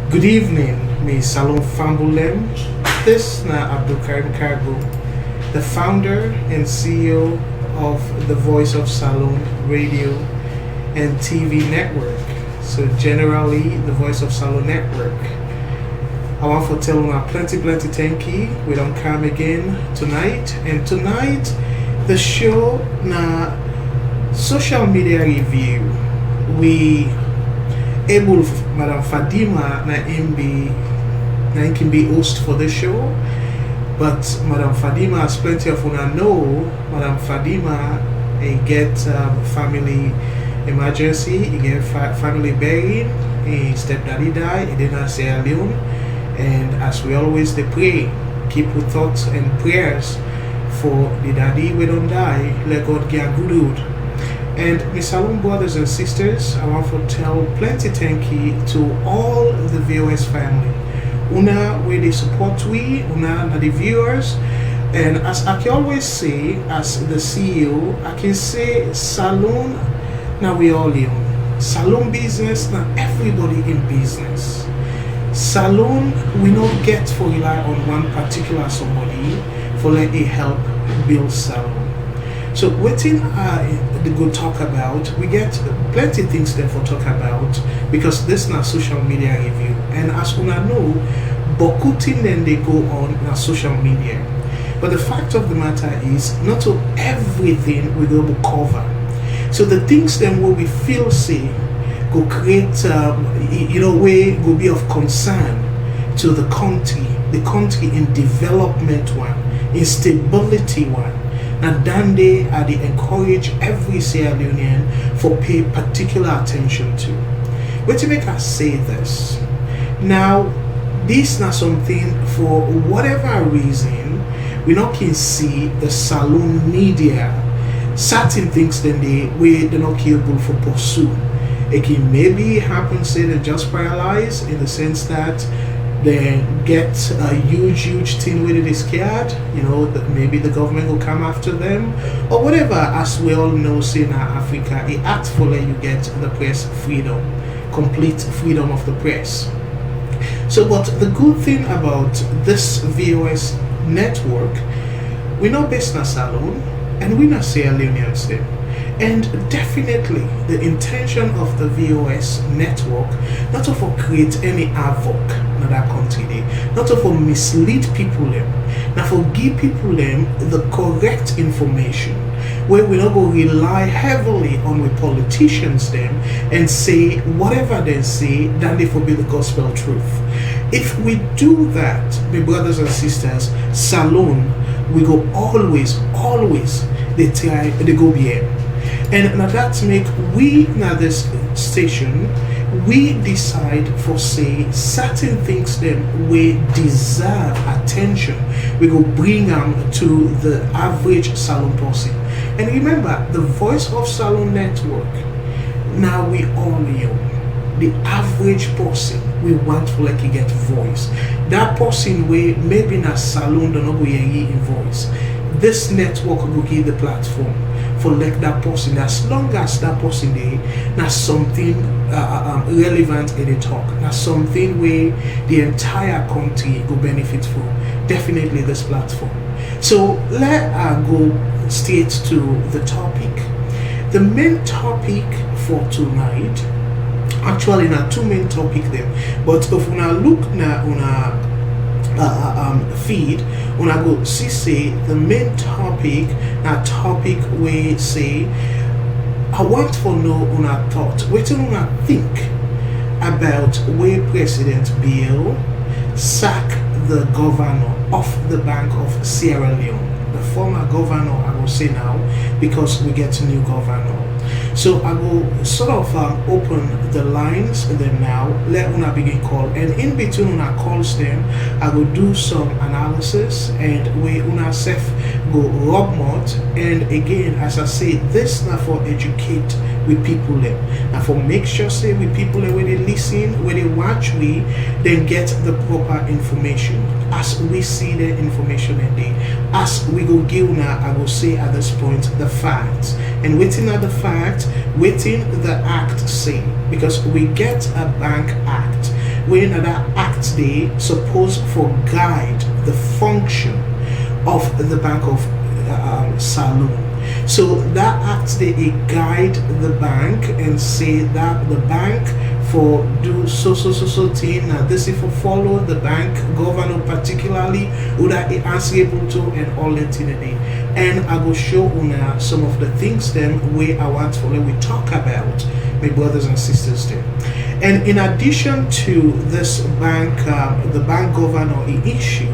Good evening, me Salon Fambulem. This na Abdulkarim Kargo, the founder and CEO of the Voice of Salone Radio and TV network. So generally, the Voice of Salone network. I want to tell you plenty thank you. We don't come again tonight. And tonight, the show na social media review. We able Madam Fadima na can be host for the show, but Madam Fadima, as plenty of una know, Madam Fadima get family emergency, he get family burying, his stepdaddy died, he did not say Leone, and as we always they pray, keep with thoughts and prayers for the daddy we don't die, let God get good old. And my Salone brothers and sisters, I want to tell plenty thank you to all the VOS family. Una where they support we, una na the viewers. And as I can always say, as the CEO, I can say Salone now we all in. Salone business now everybody in business. Salone we not get for rely on one particular somebody for let it help build Salone. So waiting the good talk about, we get plenty things there for talk about because this is not social media review. And as una know, bokuting then they go on na social media. But the fact of the matter is not to everything we go to cover. So the things then what we feel say go create way go be of concern to the country in development one, in stability one. And then they encourage every Sierra Leonean for pay particular attention to. But to make us say this, now this is not something for whatever reason we not can see the Salone media certain things then they're not capable for pursue. It can maybe happen say they just paralyzed in the sense that they get a huge thing where they scared, that maybe the government will come after them or whatever. As we all know, say in Africa, it acts for you get the press freedom, complete freedom of the press. So, but the good thing about this VOS network, we're not based in Salone and we're not Sierra Leoneans then. And definitely the intention of the VOS network not to for create any havoc in that country, not to for mislead people them, not for give people them the correct information where we not go rely heavily on the politicians them and say whatever they say then they forbid the gospel truth. If we do that, my brothers and sisters, Salone we go always they try they go beyond. And now that make we now this station we decide for say certain things them we deserve attention. We go bring them to the average Salone person. And remember the Voice of Salone network. Now we all know the average person we want for like you get voice. That person we maybe na Salone don't know go in voice. This network will give the platform for like that person as long as that person there that's something relevant in the talk, that's something where the entire country will benefit from. Definitely this platform. So let go straight to the topic. The main topic for tonight, actually not two main topic there, but if we look na feed when I go see say the main topic we say I want to know una thought what una think about where President Bill sack the governor of the Bank of Sierra Leone, the former governor I will say now because we get a new governor. So I will sort of open the lines and then now let una begin call, and in between una calls them I will do some analysis and we una self go rub mouth. And again as I say this not for educate with people them, and for make sure say with people when they listen, when they watch we then get the proper information as we see the information and they as we go give una I will say at this point the facts and waiting at the fact, waiting the act say, because we get a bank act when that act they supposed for guide the function of the Bank of SALONE. So that act they guide the bank and say that the bank for do so thing. Now this is for follow the bank governor particularly who that it answerable to and all that in the day. And I will show una some of the things them where I want to let we talk about, my brothers and sisters there. And in addition to this bank, the bank governor issue,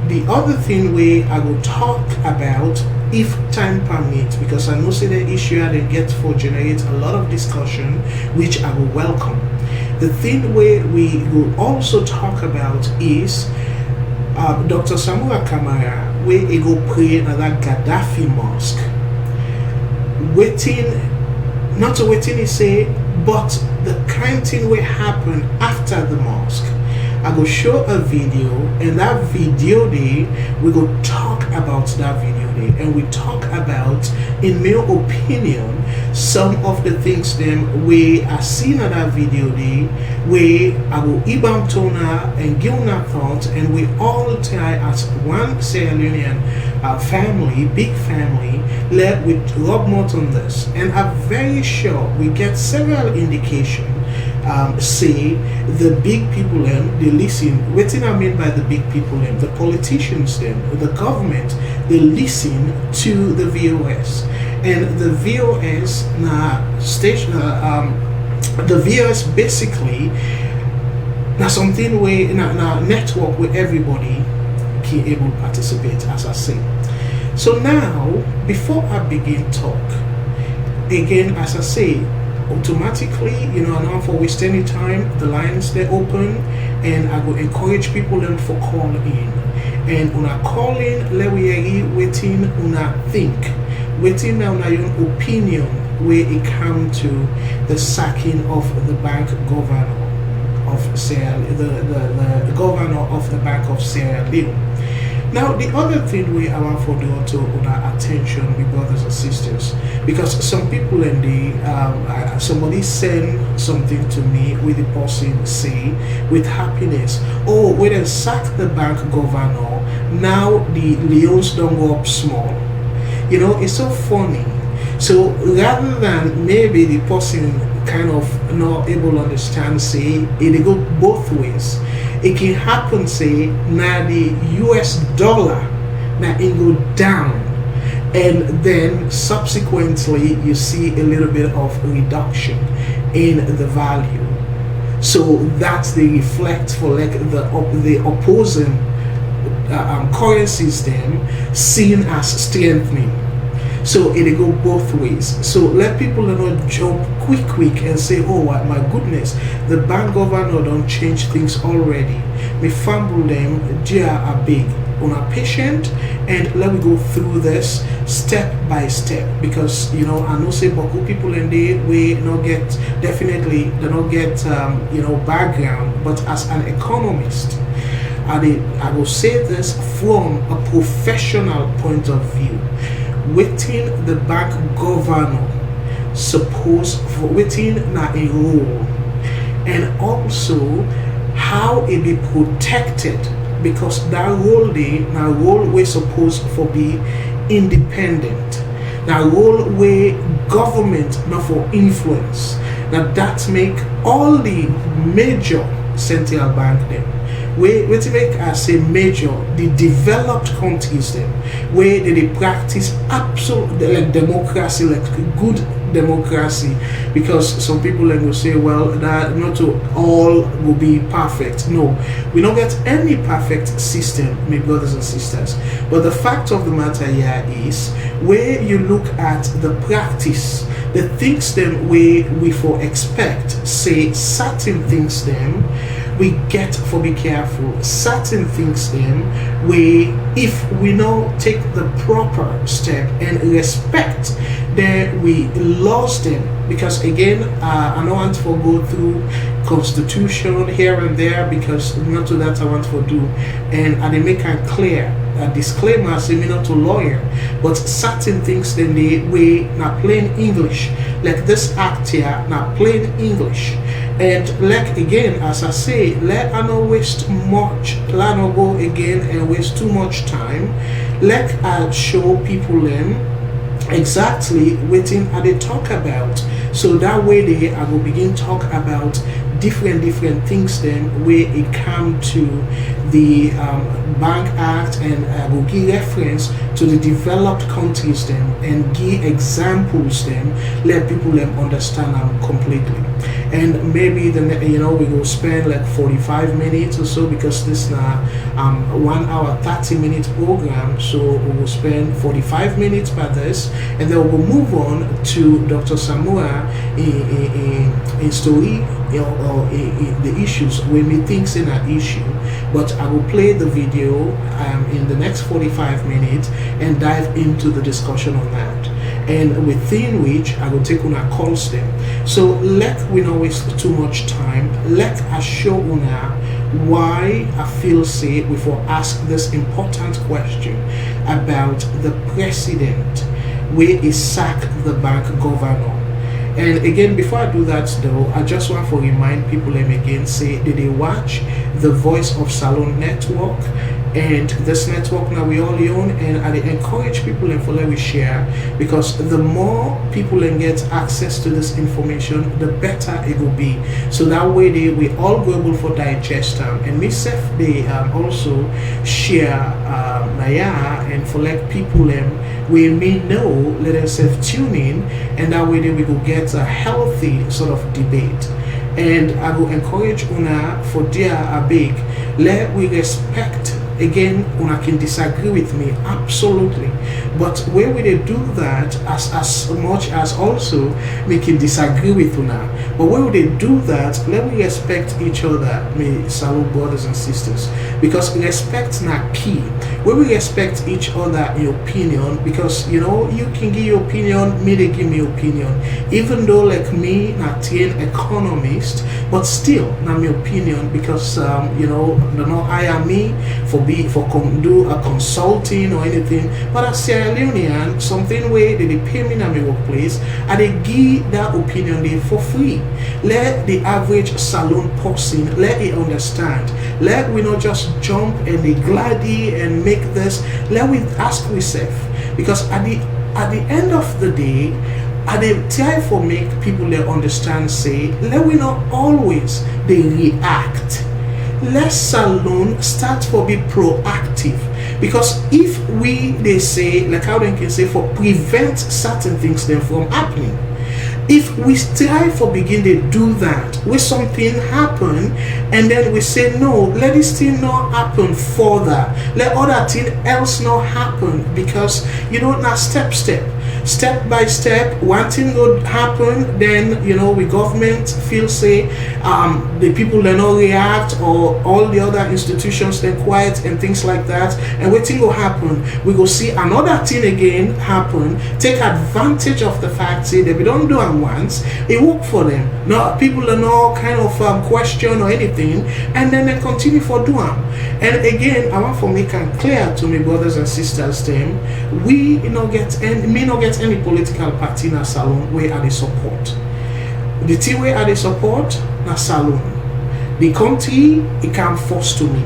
the other thing where I will talk about, if time permits, because I know say the issue I get for generate a lot of discussion, which I will welcome. The thing where we will also talk about is Dr. Samuel Kamara, where he go pray another Gaddafi mosque. Not waiting he say, but the kind thing will happen after the mosque. I go show a video, and that video day we go talk about that video day, and we talk about, in my opinion, some of the things them we are seen at that video day, where I will ibam tona and give una thoughts, and we all try as one Sierra Leonean family, big family, led with Rob on this, and I'm very sure we get several indications. Say the big people they listen. What I mean by the big people the politicians the government, they listen to the VOS, and the VOS station the VOS basically now something where network where everybody can able to participate, as I say. So now before I begin talk again, as I say, automatically, not for waste any time, the lines they open, and I will encourage people them for call in. And una call in, let we waiting una think, waiting now na your opinion where it come to the sacking of the bank governor of Sierra, the governor of the Bank of Sierra Leone. Now, the other thing we I want for draw to our attention, my brothers and sisters, because some people in the somebody send something to me with the person say with happiness, oh, when they sack the bank governor, now the Leones don't go up small. It's so funny. So rather than maybe the person kind of not able to understand, say it go both ways. It can happen, say, now the US dollar, now it go down, and then subsequently you see a little bit of reduction in the value. So that's the reflect for like the opposing currencies then seen as strengthening. So it go both ways. So let people not jump quick and say, oh my goodness, the bank governor don't change things already. We fumble them, they are big. On a patient, and let me go through this step by step, because I know say Baku people in there we not get definitely they not get background, but as an economist, I will say this from a professional point of view. Within the bank governor supposed for within na a role, and also how it be protected, because that role we're supposed for be independent. Now role where government not for influence. Now that make all the major central bank them where to make as a major the developed countries them where they practice absolute like democracy, like good democracy, because some people will say, well, that not to all will be perfect. No, we don't get any perfect system, my brothers and sisters. But the fact of the matter here is where you look at the practice, the things them where we for expect, say certain things them we get for be careful, certain things them where if we now take the proper step and respect, then we lost them. Because again, I don't want to go through constitution here and there, because not to that I want to do, and I make it clear a disclaimer, say me not to lawyer, but certain things then they way not plain English, like this act here not plain English. And like again, as I say, let I not waste much, let not go again and waste too much time. Let I show people them exactly what they talk about. So that way they I will begin talk about different things then where it come to the Bank Act, and I will give reference to the developed countries then and give examples then, let people them understand them completely. And maybe we will spend like 45 minutes or so, because this now 1 hour 30-minute program, so we will spend 45 minutes by this, and then we'll move on to Dr. Samura in story, or the issues when we think in an issue. But I will play the video in the next 45 minutes and dive into the discussion on that, and within which I will take on our calls them. So let we not waste too much time. Let us show una why I feel say we for ask this important question about the president where he sacked the bank governor. And again, before I do that though, I just want to remind people them again, say, did they watch the Voice of Salone network? And this network now we all own, and I encourage people and for let we share, because the more people and get access to this information, the better it will be. So that way we all go able for digest them, and myself they also share and for let people we may know, let themselves tune in, and that way we will get a healthy sort of debate. And I will encourage una for dear abeg, let we respect. Again, una can disagree with me, absolutely. But where we do that, as much as also we can disagree with una, but where we do that, let me respect each other, my salute brothers and sisters, because respect na key. Where we respect each other in opinion, because you can give your opinion, me they give me opinion. Even though like me, not an economist, but still not my opinion, because they not hire me for do a consulting or anything. But as Sierra Leonean, something where they pay me in my workplace, and they give that opinion there for free. Let the average salon person let it understand. Let we not just jump and they gladdy and make this. Let we ask ourselves, because at the end of the day, and they try for make people they understand, say, let we not always they react. Let salon start for be proactive, because if they say, like how they can say, for prevent certain things then from happening, if we strive for begin to do that, when something happen, and then we say no, let this thing not happen further, let other thing else not happen, because now step by step, one thing would happen, then we government feel say the people they not react, or all the other institutions they quiet and things like that, and what thing will happen, we go see another thing again happen, take advantage of the fact say that we don't do it once, it work for them. No, people are not kind of question or anything, and then they continue for doing. And again, I want for make it clear to my brothers and sisters them, we not get any political party in a salon where are they support. The thing where are they support na salon. The country it can force to me.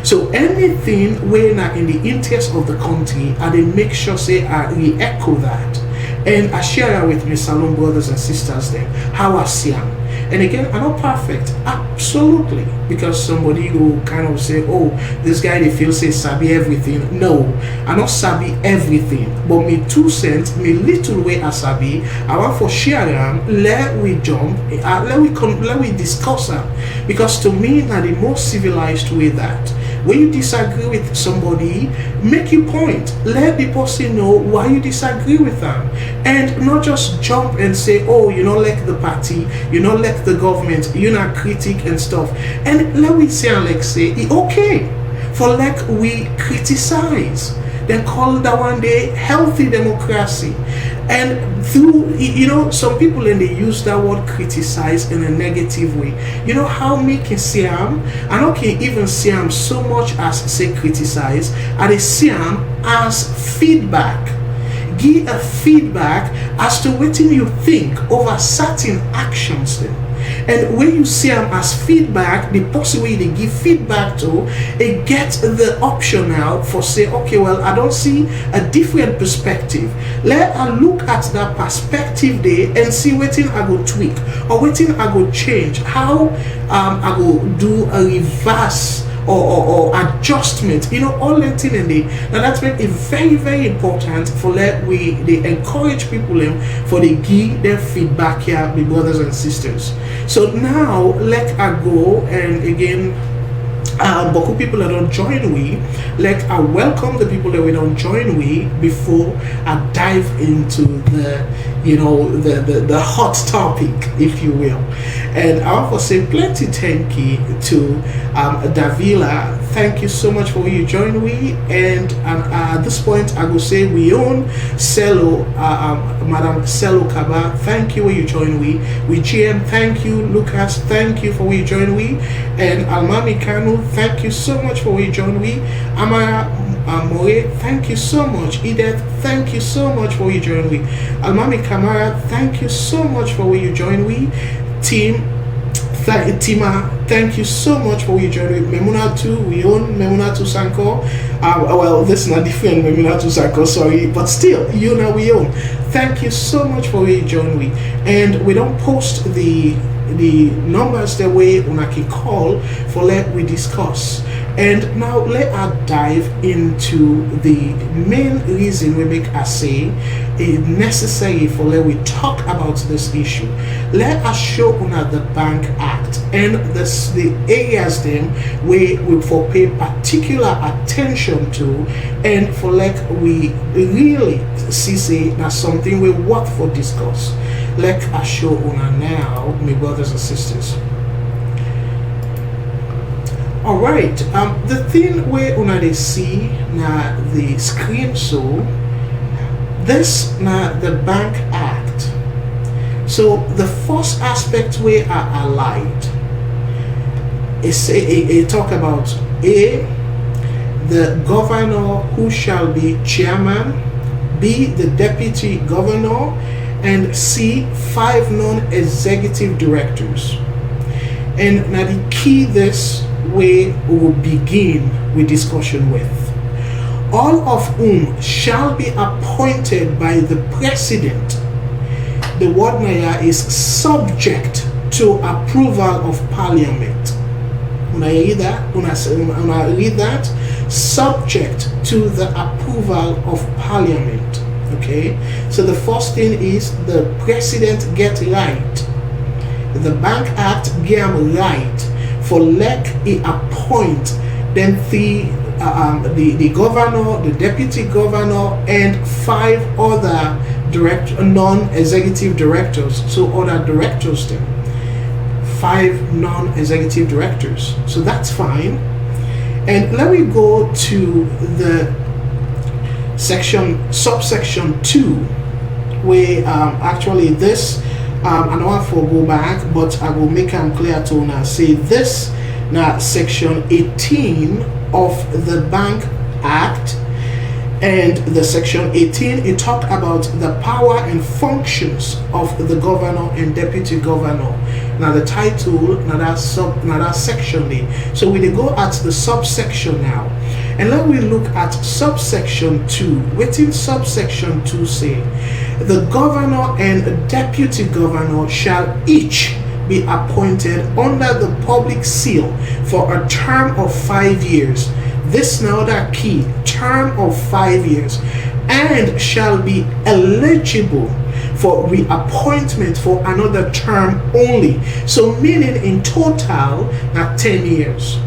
So anything where na in the interest of the country, I they make sure say I re-echo that. And I share with my salon brothers and sisters then how I see them. And again, I'm not perfect, absolutely, because somebody will kind of say, oh, this guy they feel say sabi everything. No, I'm not sabi everything, but me 2 cents, me little way I sabi, I want for share them, let we jump, let we discuss them, because to me now the most civilized way that when you disagree with somebody, make your point. Let the person know why you disagree with them. And not just jump and say, oh, you don't like the party, you don't like the government, you're not critic and stuff. And let me say, like say, it's okay for like we criticize. Then call that one day healthy democracy. And through, some people and they use that word criticize in a negative way. You know how me can see them? I don't can even see them so much as say criticize. I they see them as feedback. Give a feedback as to what you think over certain actions then. And when you see them as feedback, the person way they give feedback to, it gets the option now for say, okay, well, I don't see a different perspective. Let I look at that perspective there and see what thing I go tweak or what thing I go change, how I go do a reverse or adjustment, all that thing in there. Now that's very very very important for let we they encourage people for they give their feedback here, my brothers and sisters. So now let I go and again Boku people that don't join we, let I welcome the people that we don't join we before I dive into the the hot topic, if you will. And I want to say plenty thank you to Davila. Thank you so much for you join we. And at this point I will say we own Selo, Madam Selo Kaba, thank you for you join we. GM, thank you. Lucas, thank you for you join we. And Almami Kanu, thank you so much for you join we. Amara Moe, thank you so much. Edith, thank you so much for you join we. Almami Kamara, thank you so much for you join we. Tima, thank you so much for you joining. Memuna 2, we own Memuna 2 Sanko. Well, this is not different Memuna 2 Sanko, sorry, but still, we own. Thank you so much for you joining. And we don't post the numbers the way una can call for let we discuss. And now let us dive into the main reason we make us say it necessary for let we talk about this issue. Let us show una the Bank Act and the areas them we for pay particular attention to, and for like we really see say that's something we work for discuss. Let us show una now, my brothers and sisters. Alright, the thing where una they see na the screen, so this na the Bank Act. So the first aspect where are allied is a talk about the governor who shall be chairman, B the deputy governor, and C 5 non-executive directors. And now the key this way we will begin with discussion with, all of whom shall be appointed by the president. The word Naya is subject to approval of parliament. When I read that, subject to the approval of parliament. Okay, so the first thing is the president get right. The Bank Act give him right for let it appoint then the governor, the deputy governor, and 5 other non-executive directors. So other directors then. 5 non-executive directors. So that's fine. And let me go to the subsection 2, where actually this I don't want to go back, but I will make them clear to now say this now section 18 of the Bank Act. And the section 18 it talk about the power and functions of the governor and deputy governor. Now the title now that section there. So we go at the subsection now, and let me look at subsection 2. Within subsection 2 say the governor and deputy governor shall each be appointed under the public seal for a term of 5 years. This now that key, term of 5 years, and shall be eligible for reappointment for another term only. So meaning in total at 10 years.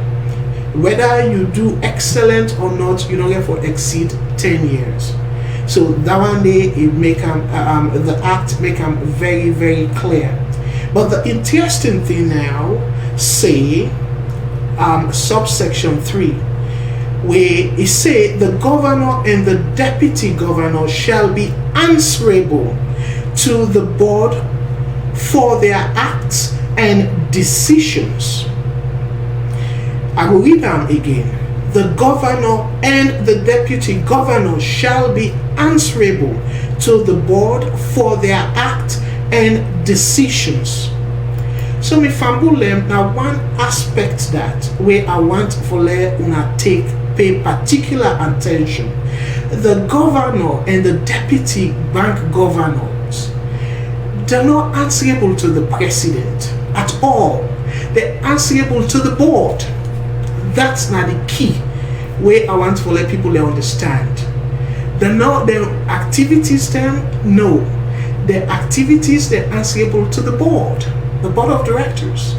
Whether you do excellent or not, you don't get for exceed 10 years. So that one day it make the act make them very very clear. But the interesting thing now say subsection 3, where it say the governor and the deputy governor shall be answerable to the board for their acts and decisions. I will read them again. The governor and the deputy governor shall be answerable to the board for their acts and decisions. So me fambulem now one aspect that where I want for let una pay particular attention. The governor and the deputy bank governors, they're not answerable to the president at all. They're answerable to the board. That's not the key way I want to let people understand. They're not their activities them, no. Their activities they're answerable to the board of directors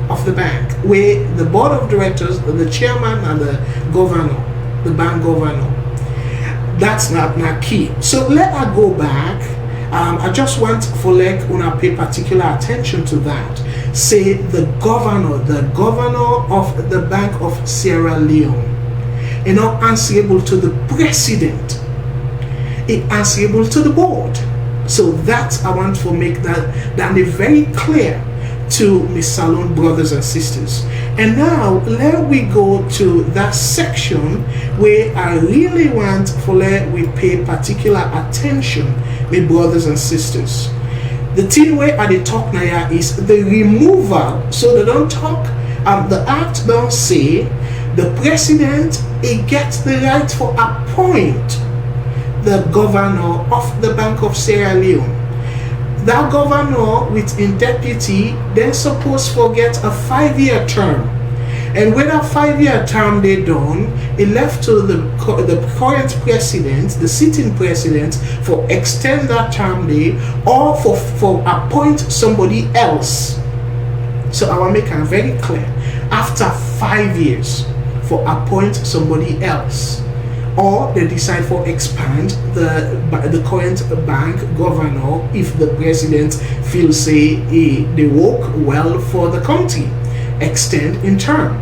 of the bank, where the board of directors, the chairman and the governor, the bank governor. That's not key. So let I go back. I just want for like una pay particular attention to that. Say the governor of the Bank of Sierra Leone, not answerable to the president. It answerable to the board. So that I want to make that very clear to Miss Salone brothers and sisters. And now let we go to that section where I really want for let we pay particular attention, my brothers and sisters. The thing where I talk now is the removal. So they don't talk, the act don't say the president he gets the right for appoint the governor of the Bank of Sierra Leone. That governor with in deputy then supposed to get a 5-year term. And when a 5-year term they done, it left to the current president, the sitting president, for extend that term day or for appoint somebody else. So I will make it very clear. After 5 years, for appoint somebody else. Or they decide for expand the current bank governor if the president feels say they work well for the country, extend in term.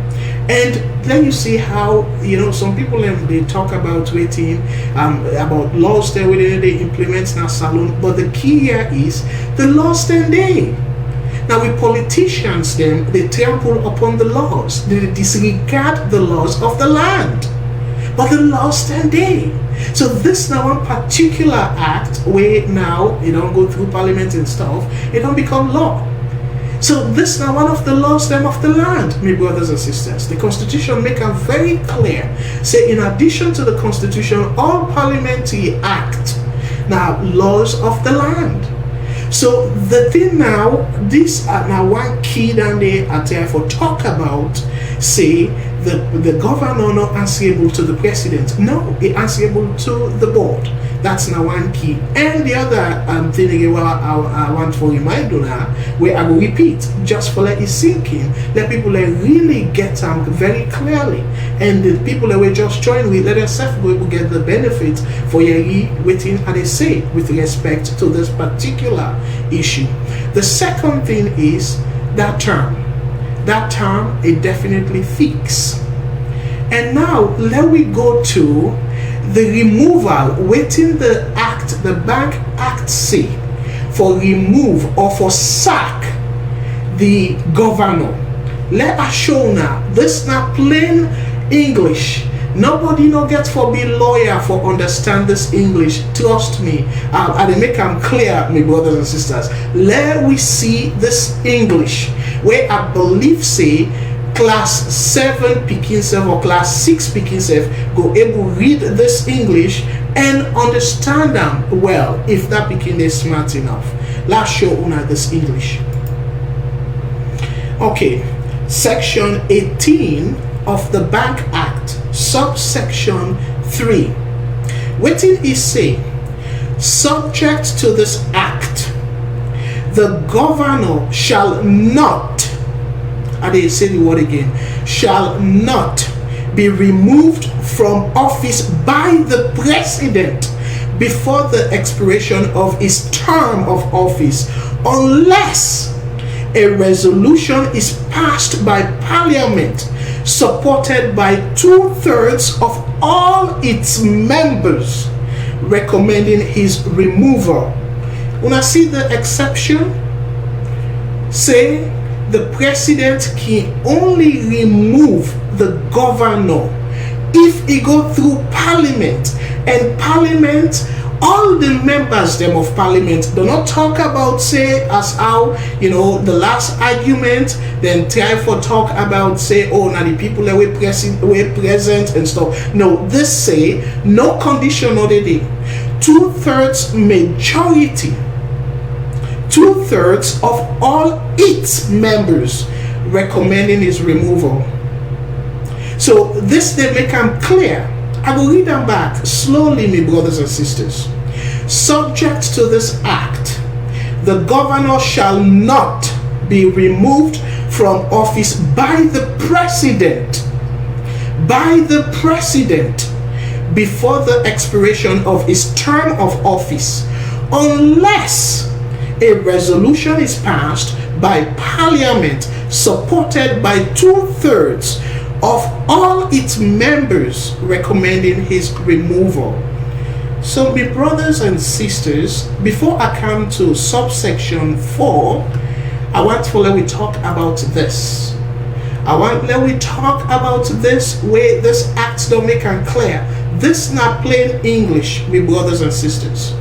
And then you see how some people they talk about waiting about laws that they implement now SALONE, but the key here is the laws then they. Now with politicians then they trample upon the laws, they disregard the laws of the land. But the laws stand there. So this now one particular act where now it don't go through parliament and stuff, it don't become law. So this now one of the laws them of the land, my brothers and sisters. The constitution make it very clear. Say in addition to the constitution, all parliamentary act now laws of the land. So the thing now, this now one key down there at there for talk about, say the governor not answerable to the president. No, it answerable to the board. That's now one key. And the other thing again I want to remind you now, where I will repeat, just for let it sink in, let people really get very clearly. And the people that will just join with, let themselves will get the benefit for waiting and they say with respect to this particular issue. The second thing is that term. That term it definitely fixed. And now let we go to the removal waiting the act, the bank act say for remove or for sack the governor. Let us show now this not plain English. Nobody no get for be lawyer for understand this English. Trust me, I make them clear, my brothers and sisters. Let we see this English where I believe say class 7 picking self or class 6 picking self go able read this English and understand them well if that picking is smart enough. Let's show una this English. Okay, section 18 of the Bank Act, subsection 3. Waiting is say, subject to this act, the governor shall not, I didn't say the word again, shall not be removed from office by the president before the expiration of his term of office unless a resolution is passed by parliament supported by 2/3 of all its members recommending his removal. When I see the exception, say the president can only remove the governor if he go through parliament, and parliament all the members them of parliament do not talk about say as how the last argument then try for talk about say oh now the people that were present and stuff. No, this say no condition or the day 2/3 majority, 2/3 of all its members recommending his removal. So this they make them clear. I will read them back slowly, my brothers and sisters. Subject to this act, the governor shall not be removed from office by the president before the expiration of his term of office, unless a resolution is passed by parliament supported by 2/3 of all its members recommending his removal. So my brothers and sisters, before I come to subsection 4, I want to let we talk about this. Let we talk about this way this acts don't make it clear. This not plain English, my brothers and sisters.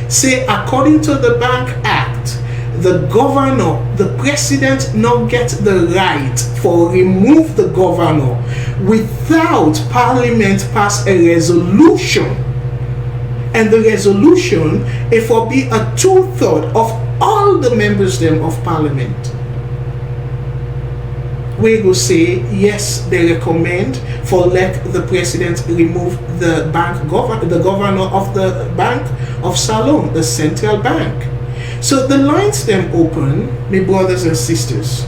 Say according to the Bank Act, the governor, the president not get the right for remove the governor without parliament pass a resolution. And the resolution it will be a 2/3 of all the members them of parliament. We go say yes, they recommend for let the president remove the governor of the Bank of SALONE, the central bank. So the lines them open, my brothers and sisters.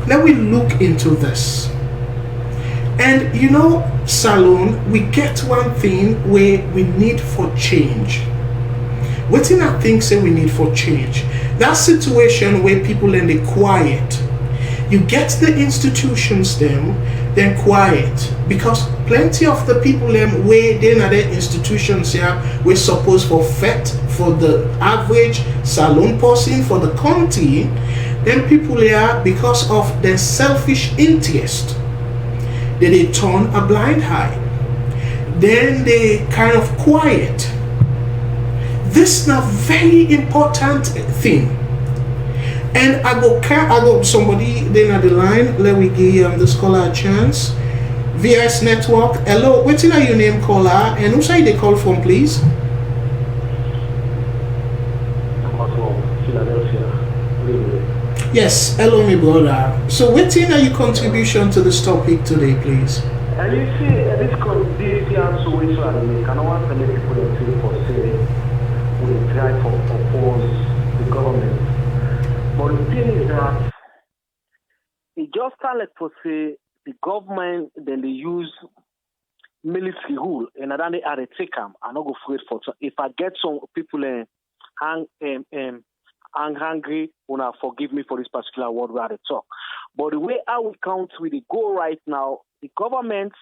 Let me look into this. And SALONE, we get one thing where we need for change. What thing I think say we need for change? That situation where people in the quiet. You get the institutions them quiet, because plenty of the people them where they are the institutions here we're supposed for fet for the average SALONE person for the country, then people here because of their selfish interest they turn a blind eye, then they kind of quiet. This is a very important thing. And I go somebody then at the line. Let me give the scholar a chance. VS Network. Hello, what's your name, caller? And who say they call from, please? Philadelphia. Yes, hello, my brother. So, what's your contribution to this topic today, please? And you see, this answer which one can want to make people for say we try to oppose the government. But the thing is that it just started to say the government then they use military rule and then they are take them. I'm not go afraid for. So if I get some people angry, wanna forgive me for this particular word where they talk. But the way our country they go right now, the government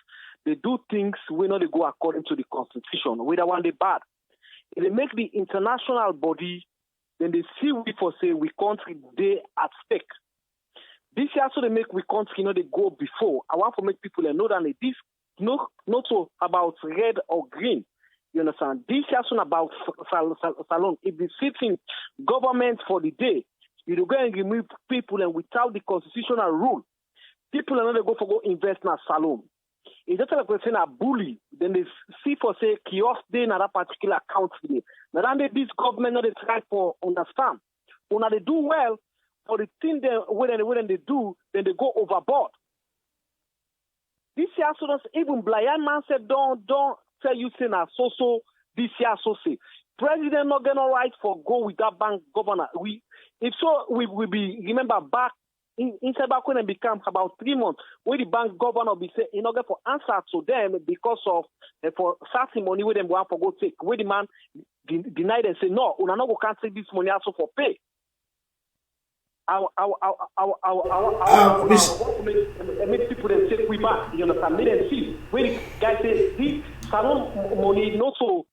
they do things we know they go according to the constitution. We don't want the bad. If they make the international body, then they see we for say we country they at stake. This year so they make we country they go before. I want to make people know that this not so about red or green. You understand? This year so about SALONE. If the sitting government for the day, you go and remove people and without the constitutional rule, people are not go invest in a SALONE. If just like we're saying a bully, then they see for say kiosk day in that particular country. Now then this government not they try for understand. When they do well, for the thing when they do, then they go overboard. This year so that's even Blind man said don't tell you say na so this year so say. President not get no right for go with that bank governor. We be remember back inside back when it became about 3 months, where the bank governor be say in order for answer to them because of for certain money where them want for go take. Where the man denied and say no, we not go can't take this money also for pay. I make people them take we back. You understand? Make them see when the guy say this SALONE money not so.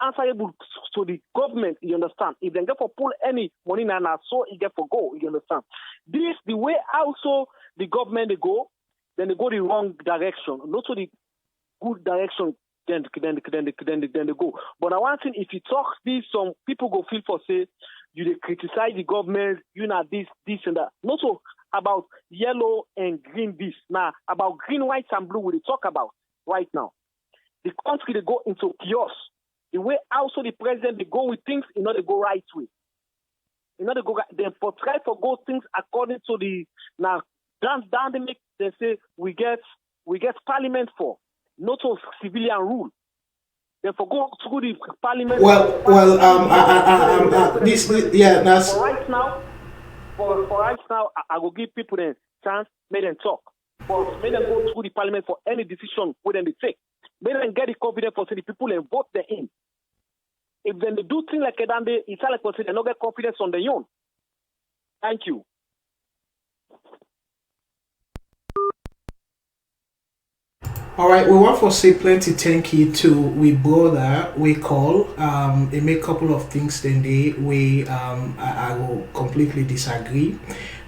Answerable to the government, you understand? If they get for pull any money now, so it get for go, you understand? This the way also the government they go, then they go the wrong direction, not to the good direction then they go. But I want thing, if you talk this, some people go feel for say you they criticize the government, you know this and that. Not so about yellow and green this. Now about green, white, and blue we talk about right now. The country they go into chaos. The way also the president they go with things in order to go right way. In order to go they try to go things according to the now down they make they say we get parliament for not to civilian rule. Therefore, go through the parliament. That's for right now. For right now, I will give people the chance, make them talk. But make them go through the parliament for any decision where they take. Make them get the confidence for the people and vote them in. If then they do things like that, it's like they don't get confidence on their own. Thank you. all right. We want to say plenty thank you to we brother we call they make a couple of things then they we I will completely disagree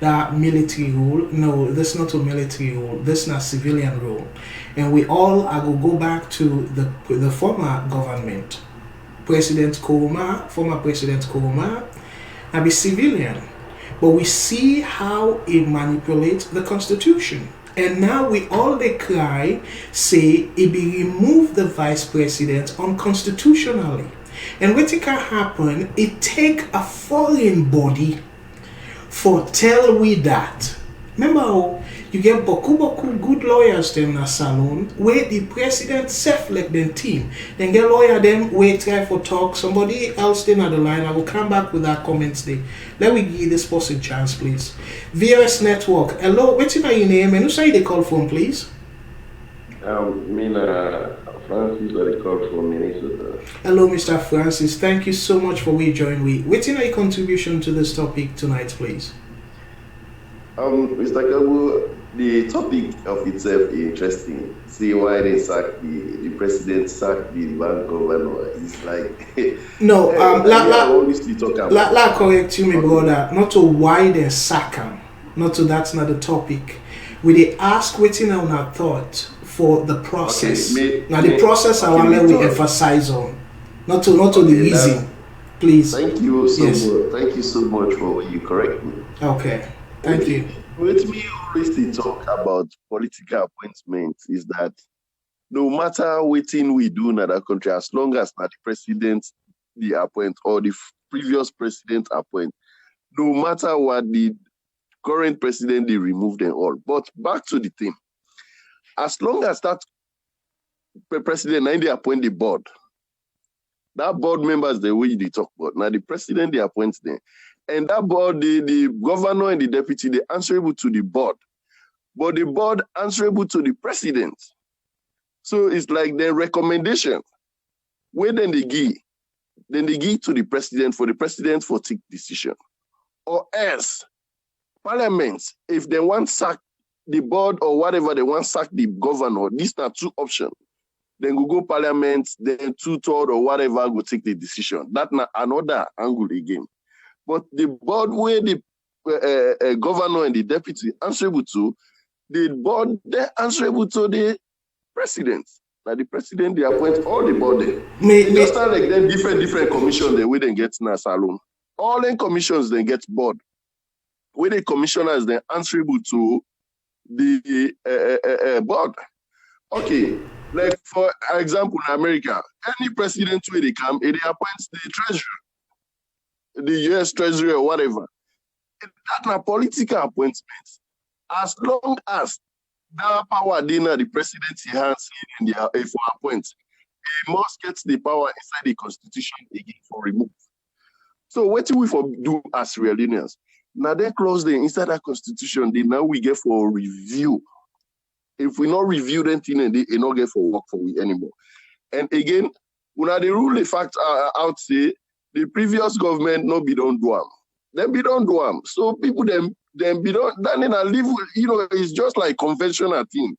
that military rule. No, this is not a military rule. This is not civilian rule, and we all I will go back to the former government. Former President Kuruma, I be civilian, but we see how it manipulates the constitution. And now we all they cry, say it be remove the vice president unconstitutionally. And what it can happen, it take a foreign body for tell we that. Remember how you get boku good lawyers them na SALONE where the president self-elect them team. Then get lawyer them wait try for talk. Somebody else then at the line. I will come back with our comments there. Let me give this person chance, please. VOS Network. Hello, what's your name? And who say they call from, please? Francis, I call from Minnesota. Hello, Mr. Francis. Thank you so much for we join me. What's your contribution to this topic tonight, please? Mr. Kabu, the topic of itself is interesting. See why they sacked the president sacked the bank governor. It's like no, obviously talk about. La correct you, my brother. Not to why they sack him. Not to that's not the topic. We they ask waiting on our thought for the process. Now the process I want to emphasize on. Not to the reason. Please. Thank you so much. Thank you so much for what you correct me. Okay. Thank you. With me, always they talk about political appointments is that no matter what thing we do in other country, as long as not the president the appoint or the previous president appoint, no matter what the current president they remove them all. But back to the thing, as long as that president and they appoint the board, that board members the way they talk about now the president they appoint them. And that board, the governor and the deputy, they answerable to the board. But the board answerable to the president. So it's like their recommendation. Where then they give to the president for take decision. Or else, parliament, if they want sack the board or whatever, they want sack the governor, these are two options. Then go parliament, then 2/3 or whatever go take the decision. That's not another angle again. But the board where the governor and the deputy answerable to, the board they're answerable to the president. Like the president, they appoint all the board there. Just start like then different commissions they then get in a SALONE. All the commissions they get board. Where the commissioners then answerable to the board. Okay, like for example in America, any president where they come, they appoints the treasurer. The US Treasury or whatever. That's a political appointment. As long as that power dinner the president's hands in the for appoint, he must get the power inside the constitution again for remove. So what do we do as Realians? Now they close the inside that constitution, then now we get for review. If we not review them thing and they not get for work for we anymore. And again, when they rule the fact out say the previous government no be don't do them. Then be don't do them. So people then be don't then in a live, it's just like conventional thing.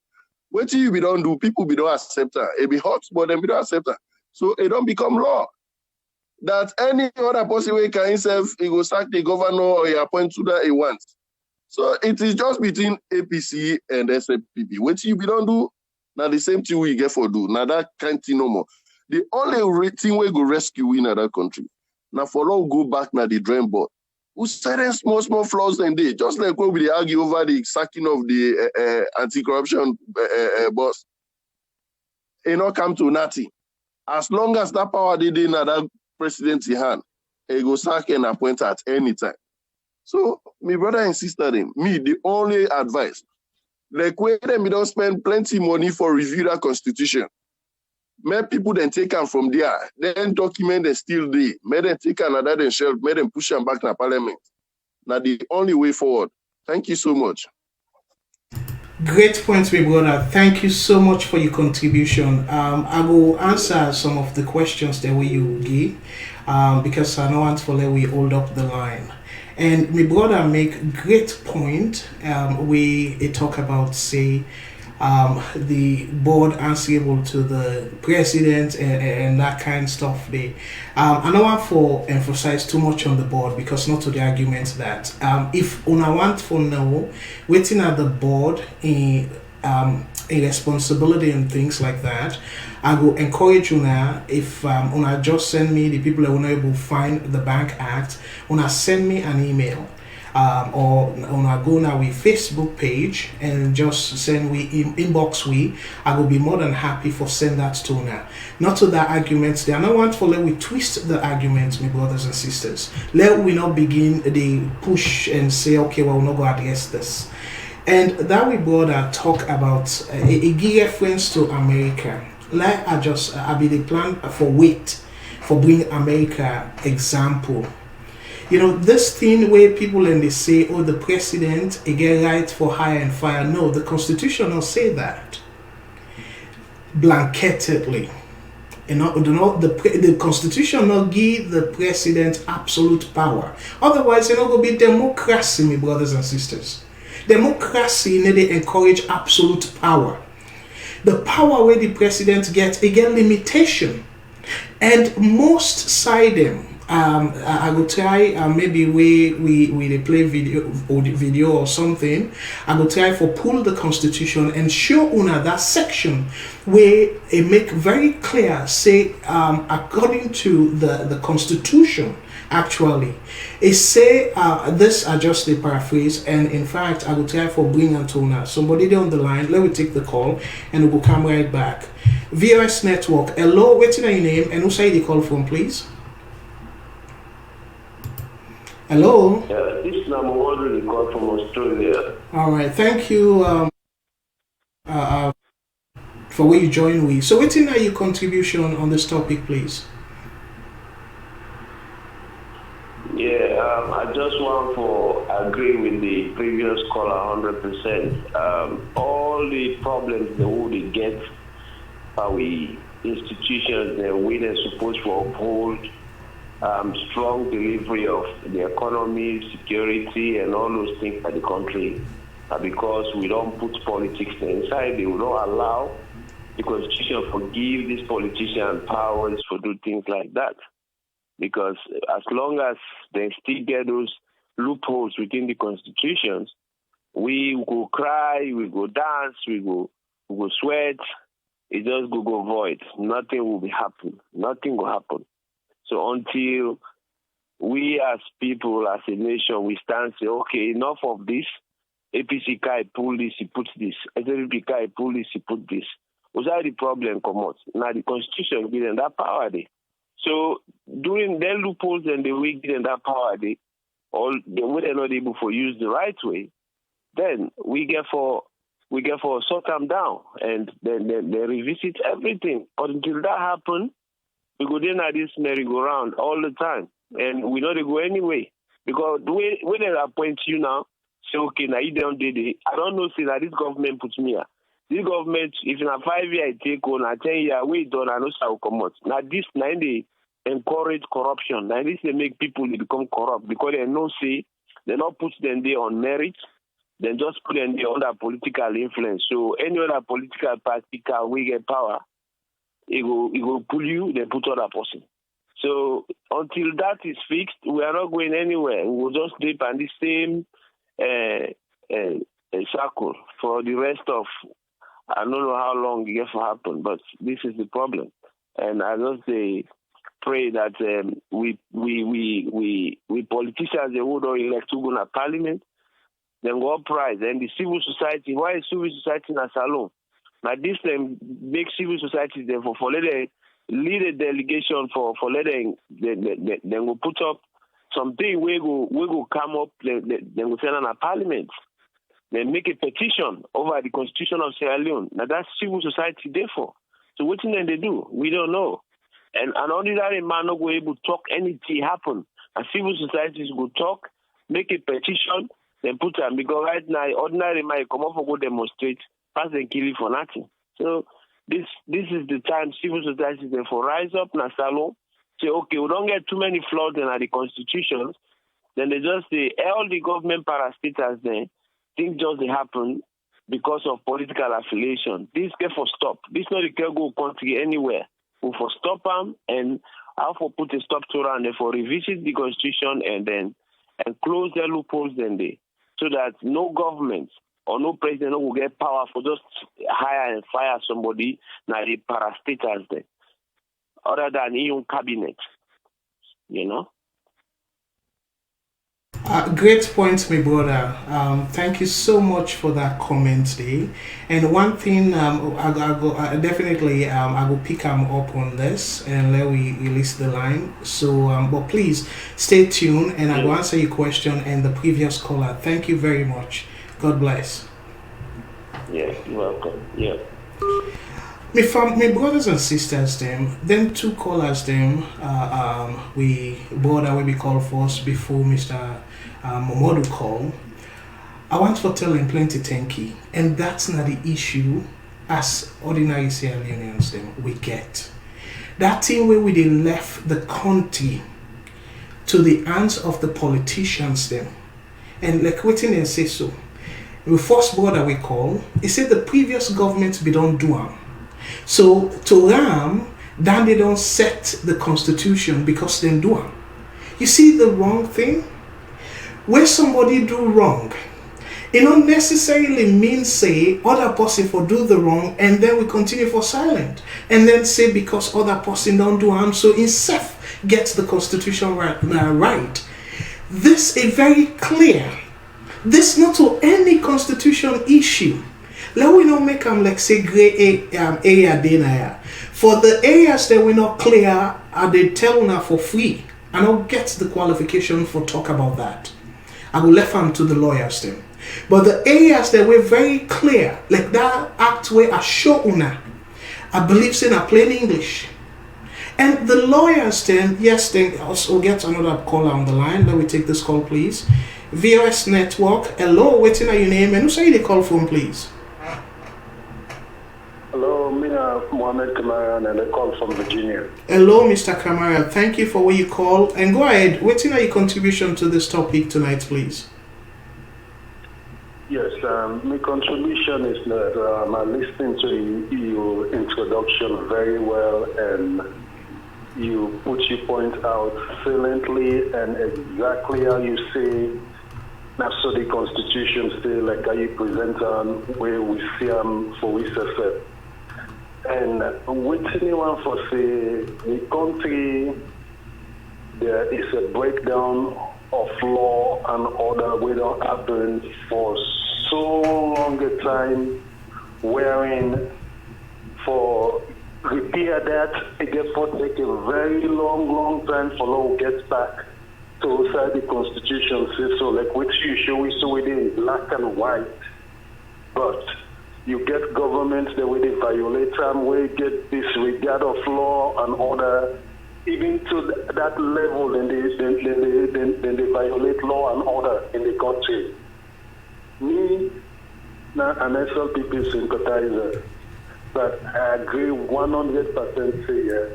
What you be don't do, people be don't accept her. It be hot, but then be don't accept her. So it don't become law. That any other person way can himself he go sack the governor or he appoint to that he wants. So it is just between APC and SFPP. What you be don't do, Now the same thing we get for do. Now that can't no more. The only thing we go rescue in that country. Now for long go back now the drawing board. Who certain small flaws then they just like when we argue over the sacking of the anti-corruption boss. It not come to nothing. As long as that power they did in that president's hand, he go sack and appoint at any time. So my brother and sister them, me the only advice, like when we don't spend plenty money for review that constitution. Make people then take them from there, then document them still there. Make them take another then shelf, make them push them back to parliament. Now the only way forward. Thank you so much. Great point, my brother. Thank you so much for your contribution. I will answer some of the questions that you give because I don't want to let we hold up the line. And my brother make great point. We talk about say the board answerable to the president and that kind of stuff. I don't want to emphasize too much on the board because not to the argument that if una want to know waiting at the board in responsibility and things like that, I will encourage una if una just send me the people that will able to find the Bank Act, una send me an email. Or go now with Facebook page and just send we inbox we. I will be more than happy for send that to now. Not to that arguments. They are not want for let we twist the arguments, my brothers and sisters. Let we not begin the push and say okay, well, we're not going to address this. And that we brother talk about a give reference to America. Like I be the plan for wait for bring America example. You know, this thing where people and they say, oh, the president, he get right for hire and fire. No, the Constitution don't say that. Blanketedly. You know, the Constitution not give the president absolute power. Otherwise, it's not going to be democracy, my brothers and sisters. Democracy, they encourage absolute power. The power where the president gets, it get limitation. And most side them, I will try maybe we play video or something. I will try for pull the Constitution and show una that section where it make very clear say according to the Constitution actually it say this are just a paraphrase, and in fact I will try for bring Antona somebody there on the line. Let me take the call and we will come right back. VOS Network, hello, what's your name and who say the call from, please? Hello. This is number one really call from Australia. All right, thank you for where you join with. So, what's your contribution on this topic, please? Yeah, I just want to agree with the previous caller 100%. All the problems that we get, we institutions that we are supposed to uphold. Strong delivery of the economy, security, and all those things for the country, because we don't put politics inside. They will not allow the Constitution to give these politicians powers to do things like that. Because as long as they still get those loopholes within the constitutions, we go cry, we go dance, we go sweat. It just go void. Nothing will be happen. Nothing will happen. So until we as people, as a nation, we stand and say, okay, enough of this. APC Kai pull this, he puts this. SAP Kai pull this, he put this. Was that the problem come out? Now the Constitution give them that power there. So during their loopholes and the way give them that power there, or the way they're not able to use the right way, then we get for sort them down, and then they revisit everything. Until that happens, we go then at this merry-go-round all the time, and we know they go anyway. Because the way when they appoint you now, say, okay, now you don't do it. I don't know, say that this government puts me here. This government, if in a 5 year I take on, a 10 year, wait done, I know how come out. Now this, now they encourage corruption. Now this, they make people become corrupt because they know, say, they not put them there on merit, then just put them there under political influence. So any other political party can we get power, it will pull you, then put other person. So until that is fixed, we are not going anywhere. We will just dip on the same circle for the rest of I don't know how long it will happen, but this is the problem. And I just pray that we politicians, they would all elect to go to parliament, then go uprise. And the civil society, why is civil society in a salon? Now this them make civil society there for let them lead a delegation for letting then go put up something we go come up then go send on a parliament. Then make a petition over the constitution of Sierra Leone. Now that's civil society therefore. So what then they do? We don't know. And an ordinary man not go able to talk anything happen. And civil societies go talk, make a petition, then put them because right now ordinary man come up and go demonstrate, pass and kill it for nothing. So this is the time civil societies therefore rise up in a salon, say okay, we don't get too many flaws in the constitutions, then they just say all the government parastatals there, things just they happen because of political affiliation. This get for stop. This not the care go country anywhere. We for stop them and how for put a stop to and for revisit the constitution and close the loopholes then they so that no government or no president will get power for just hire and fire somebody now the parastatals there. Other than even cabinet. You know? Great point, my brother. Thank you so much for that comment today. And one thing, I will pick up on this and let we release the line. So, but please stay tuned, and I will answer your question and the previous caller. Thank you very much. God bless. Yes, you're welcome. Yeah. My brothers and sisters, them two callers, we brother will be called first before Mr. Momodu call. I want to tell him plenty thank you, and that's not the issue. As ordinary Sierra Leoneans, we get that thing where we left the country to the hands of the politicians, and like waiting and say so. The first brother we call, he said the previous government be don't do them. So to them, then they don't set the constitution because they do them. You see the wrong thing? Where somebody do wrong, it don't necessarily mean say other person for do the wrong and then we continue for silent and then say because other person don't do harm so himself gets the constitution right. This is very clear. This not to any constitution issue. Let we not make them like say gray area there. For the areas that we're not clear, are they telling her for free? I don't get the qualification for talk about that. I will left them to the lawyers then. But the areas that were very clear, like that act where I show una, I believe in a plain English. And the lawyers then, yes, then also get another caller on the line. Let me take this call, please. VOS Network. Hello, waiting at your name and who say the call from, please? Hello, Mohammed Kamara, and I call from Virginia. Hello, Mr. Kamara. Thank you for what you call. And go ahead. What's your contribution to this topic tonight, please? Yes, my contribution is that I'm listening to your introduction very well, and you put your point out silently and exactly how you say. That's so the Constitution say, like how you present where we see for we say. And with anyone for say the country, there is a breakdown of law and order we don't happen for so long a time, wherein for repair that it gets for take a very long time for law to get back to outside the Constitution says so, like which you show we saw it in black and white, but you get governments that way they violate them, where you get disregard of law and order, even to that level, then they violate law and order in the country. Me, now an SLPP sympathizer, but I agree 100% say yes.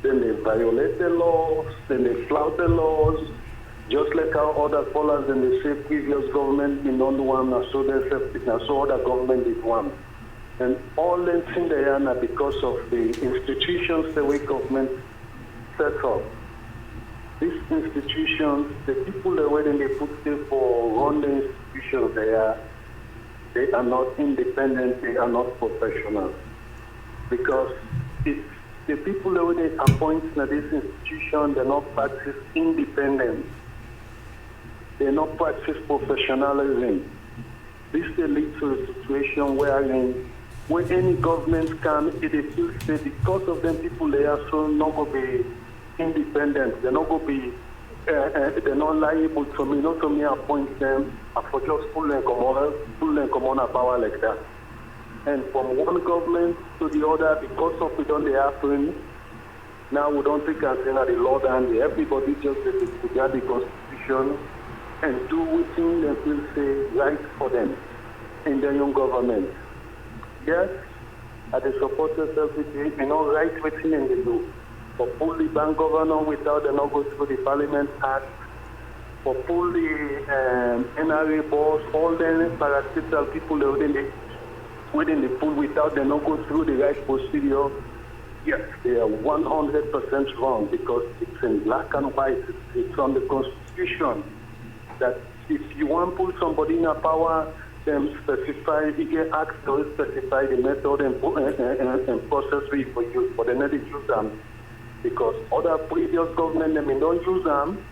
Then they violate the laws, then they flout the laws, just like how other callers and they say previous government did not do one, and so they say, and so other government did one. And all them things they are now because of the institutions the way government set up. These institutions, the people the way they put there for run the institutions they are, They are not independent, they are not professional. Because it's the people that they appoint in this institution, they not practice independence. They not practice professionalism. This will lead to a situation wherein when any government can, it is still say because of them people they are so not going to be independent. They're not going to be, they're not liable to me, not to me appoint them, and for just pull and come on a power like that. And from one government to the other, because of it on the happen, now we don't take as in the Lord and everybody just disregard the Constitution and do what they will say right for them in their own government. Yes, I support yourself with it, right within in the law. For pull the bank governor without the not go through the Parliament Act, for pull the NRA boss, all the parasitical people within the pool without the not go through the right procedure. Yes, they are 100% wrong because it's in black and white. It's on the Constitution that if you want to pull somebody in a power, then specify, you get asked to specify the method and process we for use, but they never use them because other previous government, they may not use them.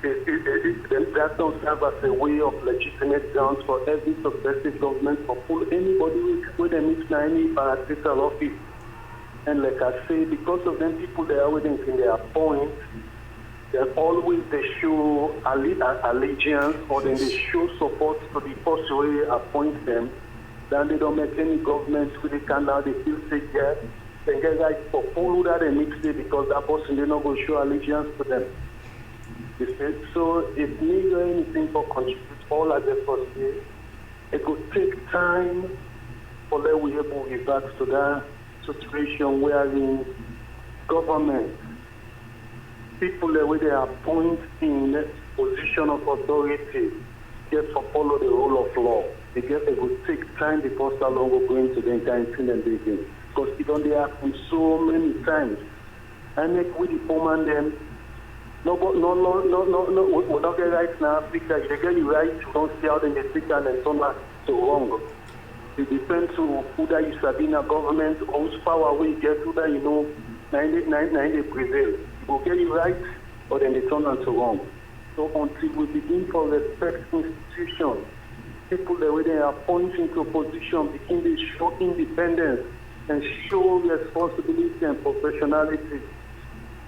That don't serve as a way of legitimate grounds for every successive government for pull anybody with them mix any parasitical office. And like I say, because of them people they are waiting in their point, they show allegiance or then they show support to the first way appoint them. Then they don't make any government with the can now they feel say yes. They get right for follow that and mix it because that person they not going to show allegiance to them. So if need anything for contribute all I just for say, it could take time for them we able to get back to that situation where in government people that they appoint in position of authority get to follow the rule of law. It will take time before SALONE will go into the entire incident again. Because it only happens so many times. And make we demand them. No, we're not get right now Africa. If they get you right, you don't see how they speak and turn that to wrong. It depends on who that you Sabina government, whose power we get, who that 90 prevail. You will get it right, or then they turn out to wrong. So until we begin to respect institutions, people that when they are pointing to a position, begin to show independence and show responsibility and professionality.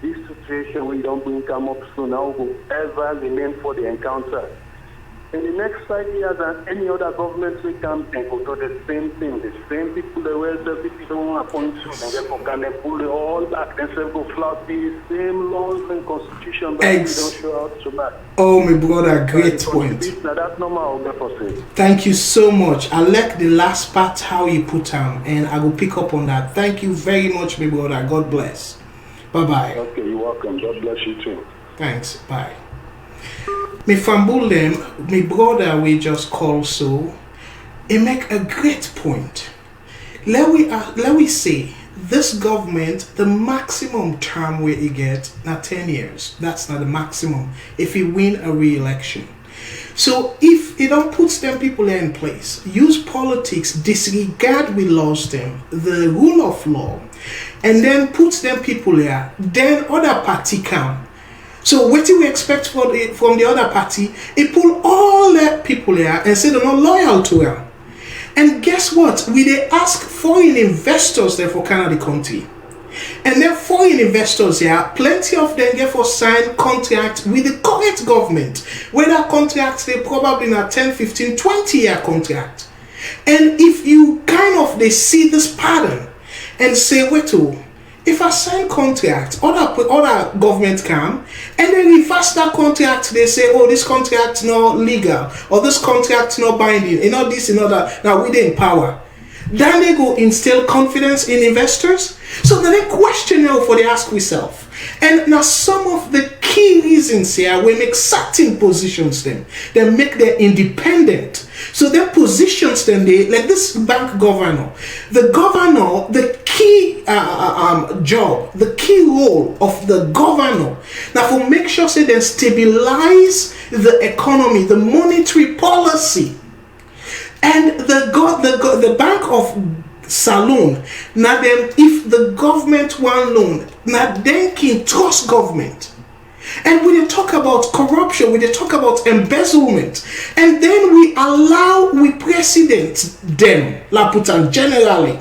This situation we don't bring come up soon now will ever remain for the encounter. In the next 5 years and any other government we come and go do the same thing. The same people that were the people don't appoint to and therefore can they pull it all back and say go flout the same laws and constitution but we don't show out to back. Oh my brother, great point. Now that's normal therefore say. Thank you so much. I like the last part how you put and I will pick up on that. Thank you very much, my brother. God bless. Bye-bye. Okay, you're welcome. God bless you too. Thanks. Bye. Me Fambulem, my brother we just call so, he make a great point. Let we say this government, the maximum term where he get now 10 years. That's not the maximum if he win a re-election. So if he don't put them people in place, use politics, disregard we lost them, the rule of law, and then put them people there, then other party come. So what do we expect from the other party? He pull all the people there and say they're not loyal to him. And guess what? They ask foreign investors there for Canada country. And then foreign investors here, plenty of them get for sign contract with the current government. Where that contract they probably not 10, 15, 20 year contract. And if you kind of they see this pattern and say, wait oh, if I sign contract, other government come and then reverse that contract, they say, oh, this contract not legal or this contract not binding, and all this and all that. Now we in power. Then they go instill confidence in investors. So then they question for they ask themselves. And now some of the key reasons here we make certain positions them. They make them independent. So their positions them they like this bank governor. The key job, the key role of the governor now for make sure say they stabilize the economy, the monetary policy. And the bank of SALONE, now them, if the government want loan, now then can trust government. And we talk about corruption, we talk about embezzlement, and then we allow we president them, Laputan generally.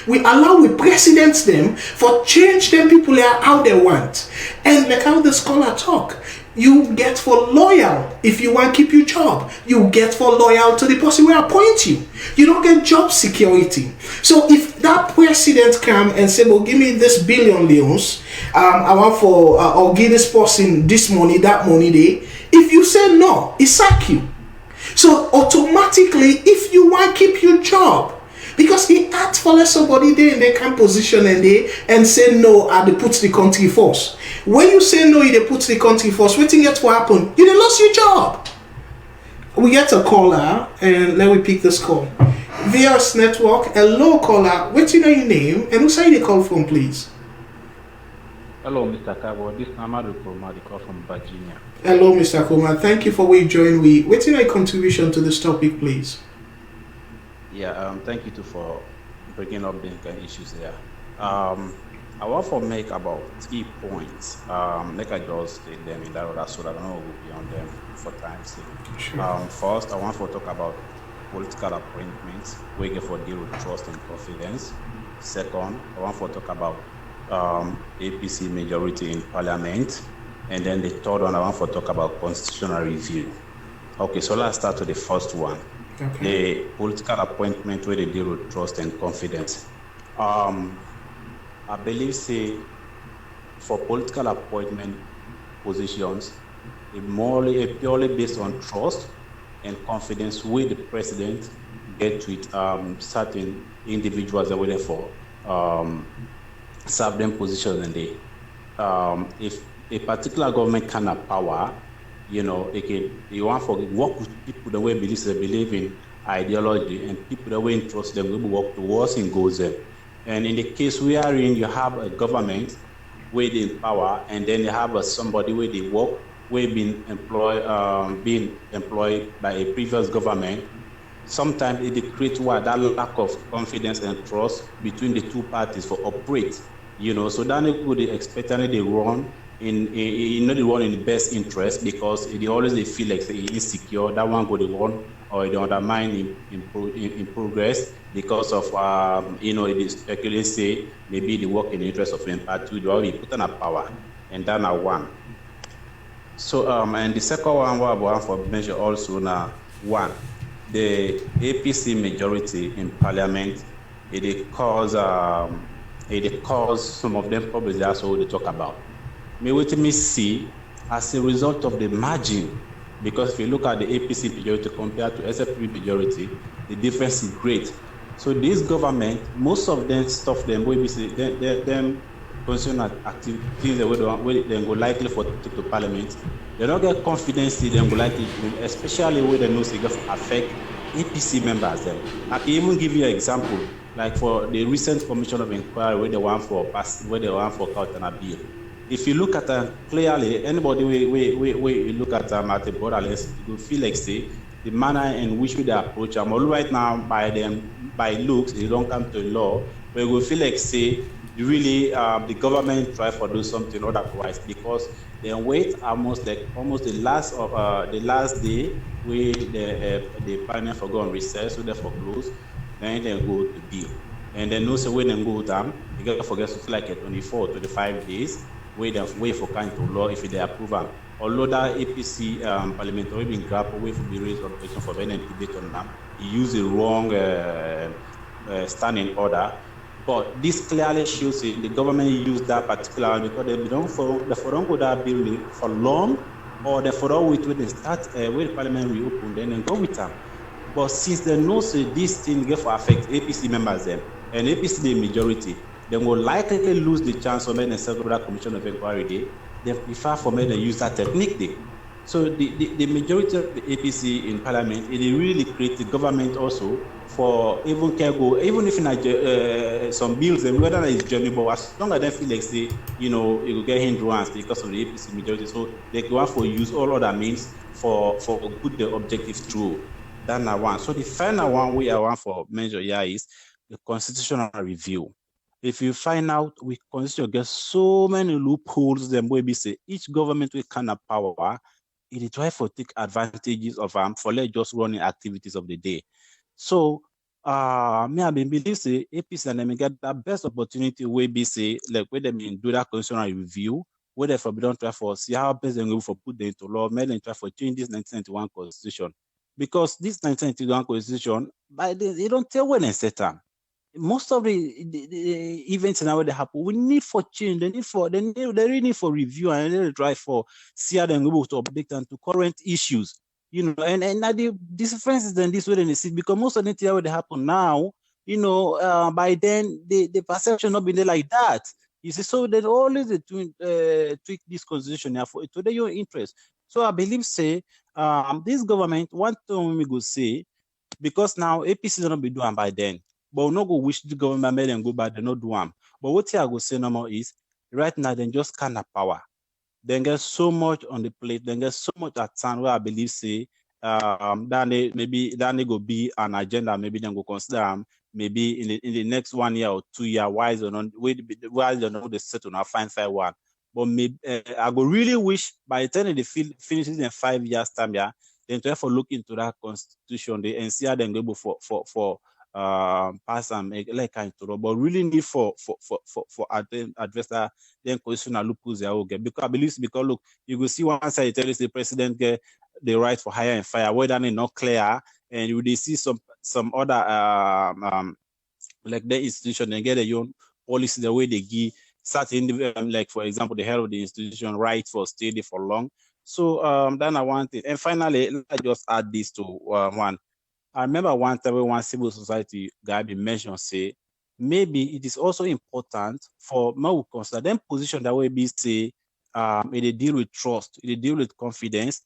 We allow we president them for change them people are how they want. And like how the scholar talk, you get for loyal if you want to keep your job. You get for loyal to the person who appoint you. You don't get job security. So if that president come and say, well, give me this billion leons, I want for or give this person this money, that money there. If you say no, it sack you. So automatically, if you want to keep your job, because he had for somebody there in their camp position and say no, they put the country first. When you say no, they put the country first, what thing yet will happen? You lost your job. We get a caller and let me pick this call. VRS Network, hello caller, what's your name and who say they call from, please? Hello, Mr. Kabo. This is Amadu Kurma, the call from Virginia. Hello, Mr. Kurma. Thank you for joining me. What's your contribution to this topic, please? Yeah, thank you too for bringing up the issues there. I want to make about 3 points. Like I just state them in that order so that I know we'll be on them for time's sake. Sure. First, I want to talk about political appointments, we get for deal with trust and confidence. Second, I want to talk about APC majority in parliament. And then the third one, I want to talk about constitutional review. Okay, so let's start with the first one. Okay. The political appointment where they deal with trust and confidence. I believe, say, for political appointment positions, it's purely based on trust and confidence with the president get with certain individuals that were there for serve them positions and they if a particular government can have power, you know, you want to work with people the way they believe in ideology and people the way trust them, we work towards and goes there. And in the case we are in, you have a government where they in power, and then you have somebody where they work, where being employed by a previous government. Sometimes it creates that lack of confidence and trust between the two parties for operate, you know. So then they could expect that they run in the best interest, because they always feel like they're insecure. That one could run or they undermine in progress because of it is speculated say maybe they work in the interest of them party, they already put on a power, and then a one. So and the second one what I want for measure also now one, the APC majority in parliament, it cause some of them probably that's what they talk about. What me see as a result of the margin, because if you look at the APC majority compared to SFP majority, the difference is great. So this government, most of them stuff them will be them concern activities they go likely for to parliament. They don't get confidence in them go likely, especially when they know they affect APC members. Them. I can even give you an example, like for the recent commission of inquiry where they want for Kautana bill. If you look at clearly, anybody we look at at the borderless, you feel like say the manner in which we approach them. All right now by looks, they don't come to law. But we feel like say really the government try for do something otherwise, because they wait almost the last day where the parliament for go on recess, so therefore close, then they go to bill, and then also when they go down, they get forget something like 24, 25 days. Wait for kind to law if they approve them. Although that APC parliamentary being grapple with the raised objection for any debate on them, he used the wrong standing order. But this clearly shows the government used that particular because they don't go that bill for long, or they don't wait when they start when the parliament reopen, then they go with them. But since they know this thing get for affect APC members them and APC the majority, they will likely lose the chance of making a several commission of inquiry day. They prefer for me to use that technique day. So the majority of the APC in parliament, it really creates the government also for even even if in some bills, and whether it's journey, but as long as they feel like say, it will get hindrance because of the APC majority. So they go out for use all other means for good the objective through. That's not one. So the final one we are one for measure here is the constitutional review. If you find out we constitution get so many loopholes, then we say each government will kind of power, it try for take advantages of for let just running activities of the day. So me I believe say APC and them get the best opportunity where be say like where they mean do that constitutional review, where they for don't try for see how best they go for put them into law, may they try for change this 1991 constitution. Because this 1991 constitution, by they don't tell when they set them. Most of the events now that happen, we need for change. They really need for review and they really try for see how they're able to update and to current issues. You know, and the differences than this way they see because most of the things that happen now, you know, by then the perception not been there like that. You see, so they always tweak this constitution here for to your interest. So I believe say this government one thing we go say because now APC is not be doing by then. But we not go wish the government made them go back, they not do them. But what I go say no more is right now they just kind of power. They get so much on the plate, they get so much at time where I believe say that they go be an agenda, maybe they go consider maybe in the next 1 year or 2 years, why they not they settle now find one. But maybe I go really wish by the time they finishes in 5 years time, yeah, then to look into that constitution, the NCR then go for pass and make like kind of but really need for address that then constitutional loopholes they will get because I believe because look you will see one side tell us the president get the right for hire and fire whether they not clear and you will see some other like the institution they get their own policy the way they give certain like for example the head of the institution right for stay there for long. So then I want it and finally I just add this to one. I remember one time when one civil society guy be mentioned say maybe it is also important for me consider them position that way be say it deal with trust, it deal with confidence.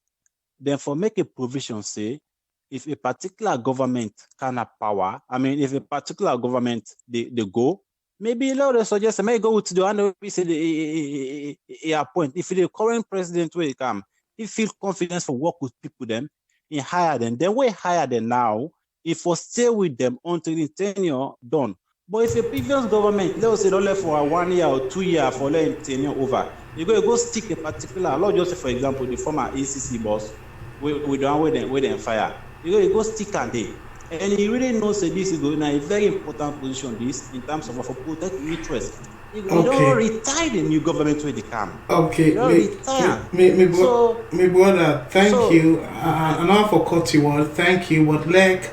Then for make a provision say if a particular government can have power, I mean if a particular government they go, maybe let us suggest may go to the one we say the appoint. If the current president will come, he feel confidence for work with people them. In higher than then way higher than now if we stay with them until the tenure done. But if a previous government let us say don't let for 1 year or 2 years for letting tenure over, you go stick a particular law. Just for example the former ACC boss we don't with them fire. You go stick and day. And he really knows that this is going to a very important position this in terms of protect interest. You don't retire the new government when they come. Okay, me brother, thank you. And now for cut you all, thank you. But like,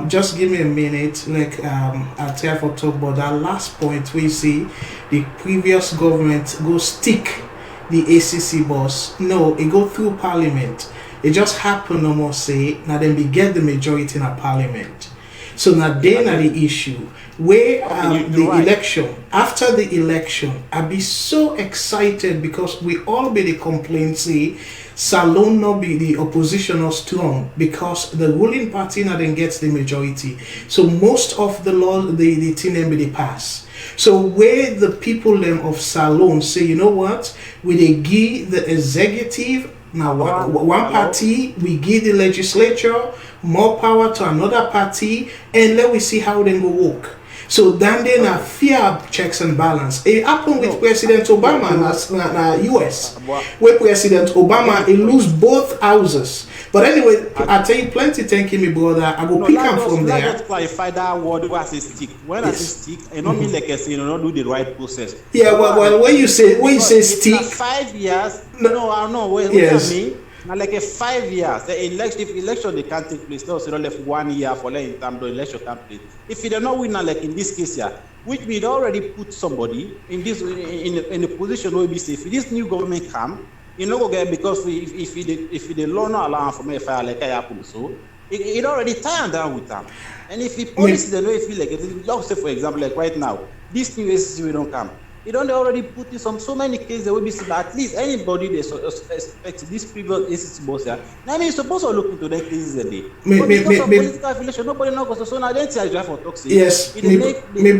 just give me a minute. Like, I'll tell for talk about that last point. We see the previous government go stick the ACC boss. No, it go through Parliament. It just happened no more say. Now then we get the majority in a Parliament. So now then are the issue. Where election, after the election, I be so excited because we all be the complaint say SALONE not be the opposition or strong because the ruling party now then gets the majority. So most of the law the thing then be the pass. So where the people them of SALONE say, you know what, we they give the executive now one party, we give the legislature more power to another party, and let we see how they go work. So then they na fear checks and balance. It happened with President Obama in the US, where President Obama he lose both houses. But anyway, I tell you plenty. Thank you, my brother. I go pick up from there. Let's clarify that word where I say stick. When I say stick, I don't mean like I say not do the right process. Yeah, well, when you say stick, 5 years. No, I know. What I mean? Now, like a 5 years, if election they can't take place, no, so don't left 1 year for letting time the election can't place. If they don't know winner, like in this case here, which we'd already put somebody in this in a position where we say if this new government come, you know, go get because if the law not allow for me fire like I happen so, it already tied down with them. And if the policy they don't feel like it, like say for example, like right now, this new SCC will don't come. You don't already put in so many cases that will be seen at least anybody they expect this previous ACC boss here. I mean, you're supposed to look into that cases a day. But because of political affiliation, nobody knows. So now then I drive for toxic. Yes, my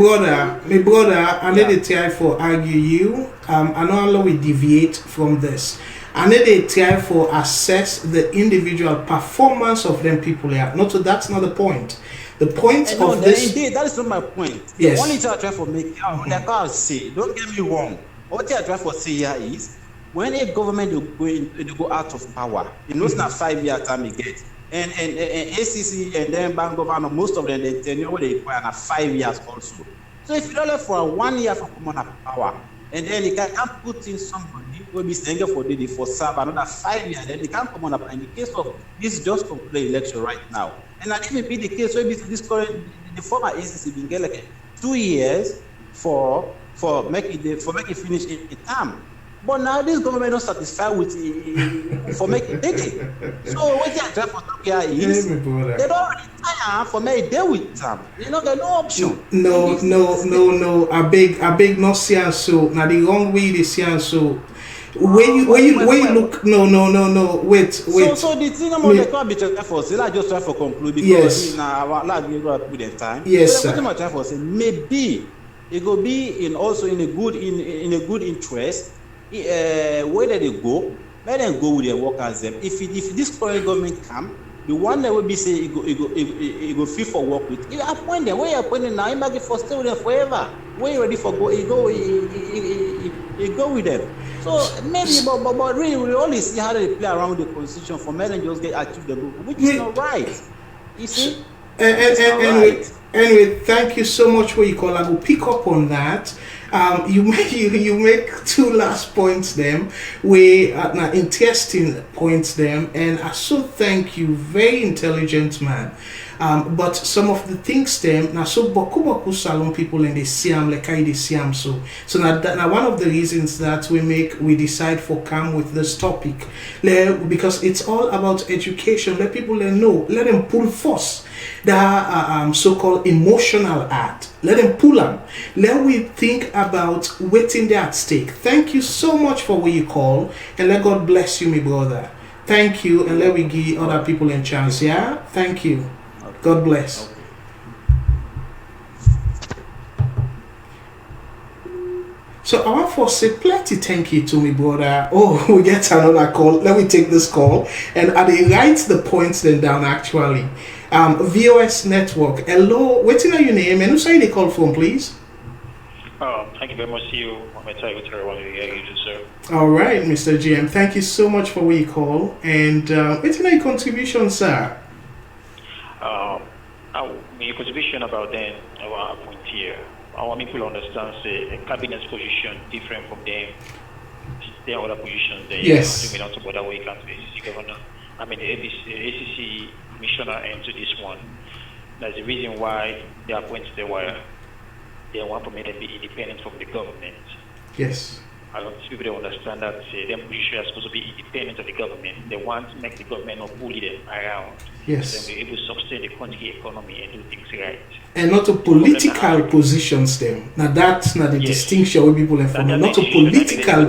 brother, I need to try for argue you. I know how we deviate from this. and then they try for assess the individual performance of them people here. Not so that's not the point. The point of this. Indeed, that is not my point. Yes. The only thing I try for make, like I say, don't get me wrong. What I try for say here is, when a government will go out of power, it knows now 5 year time you get, and ACC and then bank governor, most of them they tenure they require now 5 years also. So if you don't let for 1 year for come on power, and then you can put in somebody who will be staying for serve another 5 years, then they can't come on up. In the case of this just concluded election right now, and that even be the case where this current the former ACC been get like 2 years for making finish a term. But now this government not satisfied with for making it. So what they are trying for Turkey is they don't retire for make day with them. You know, there's no option. No. I beg not see and so. Now the wrong way they see and so. When you look, no. Wait. So the thing about the club is for say, I just try for conclude because now we go put the time. Yes, so sir. What try for say maybe it will be in a good interest. Where they go, let them go with their workers. Them. If this current government come, the one that will be say it go fit for work with. You appoint them. Where you appoint them now, you might for stay with them forever. When you ready for go, you go with them. So maybe, but really, we only see how they play around the constitution for men and just get achieve the goal, which is not right. You see. Anyway, thank you so much for your call. I will pick up on that. You make two last points them, interesting points them, and I so thank you, very intelligent man. But some of the things them now so boku salon people and they siam like I they siam so now one of the reasons that we decide for come with this topic because it's all about education. Let people know, let them pull force the so-called emotional art. Let them pull them. Let we think about what's in there at stake. Thank you so much for what you call, and let God bless you, my brother. Thank you, and let we give other people a chance. Yeah, thank you. God bless. So I want to say plenty thank you to me, brother. Oh, we get another call. Let me take this call. And I write the points then down actually. VOS Network. Hello, what's in your name? And who say they call from, please? Thank you very much to you. I'm going to tell you sir. All right, Mr. GM. Thank you so much for what you call. And what's your contribution, sir? My contribution about them, our point here. I want people to understand, say, a cabinet's position different from them. Their other positions. They yes. Not to bother way country, ACC governor. I mean, the ACC commissioner into this one. That's the reason why they appointed they want to make them be independent from the government. Yes. I don't think people understand that them position are supposed to be independent of the government. They want to make the government not bully them around. Yes. So then be able to sustain the country economy and do things right. And not to political positions them. Now that's not the distinction where people are from. Not to political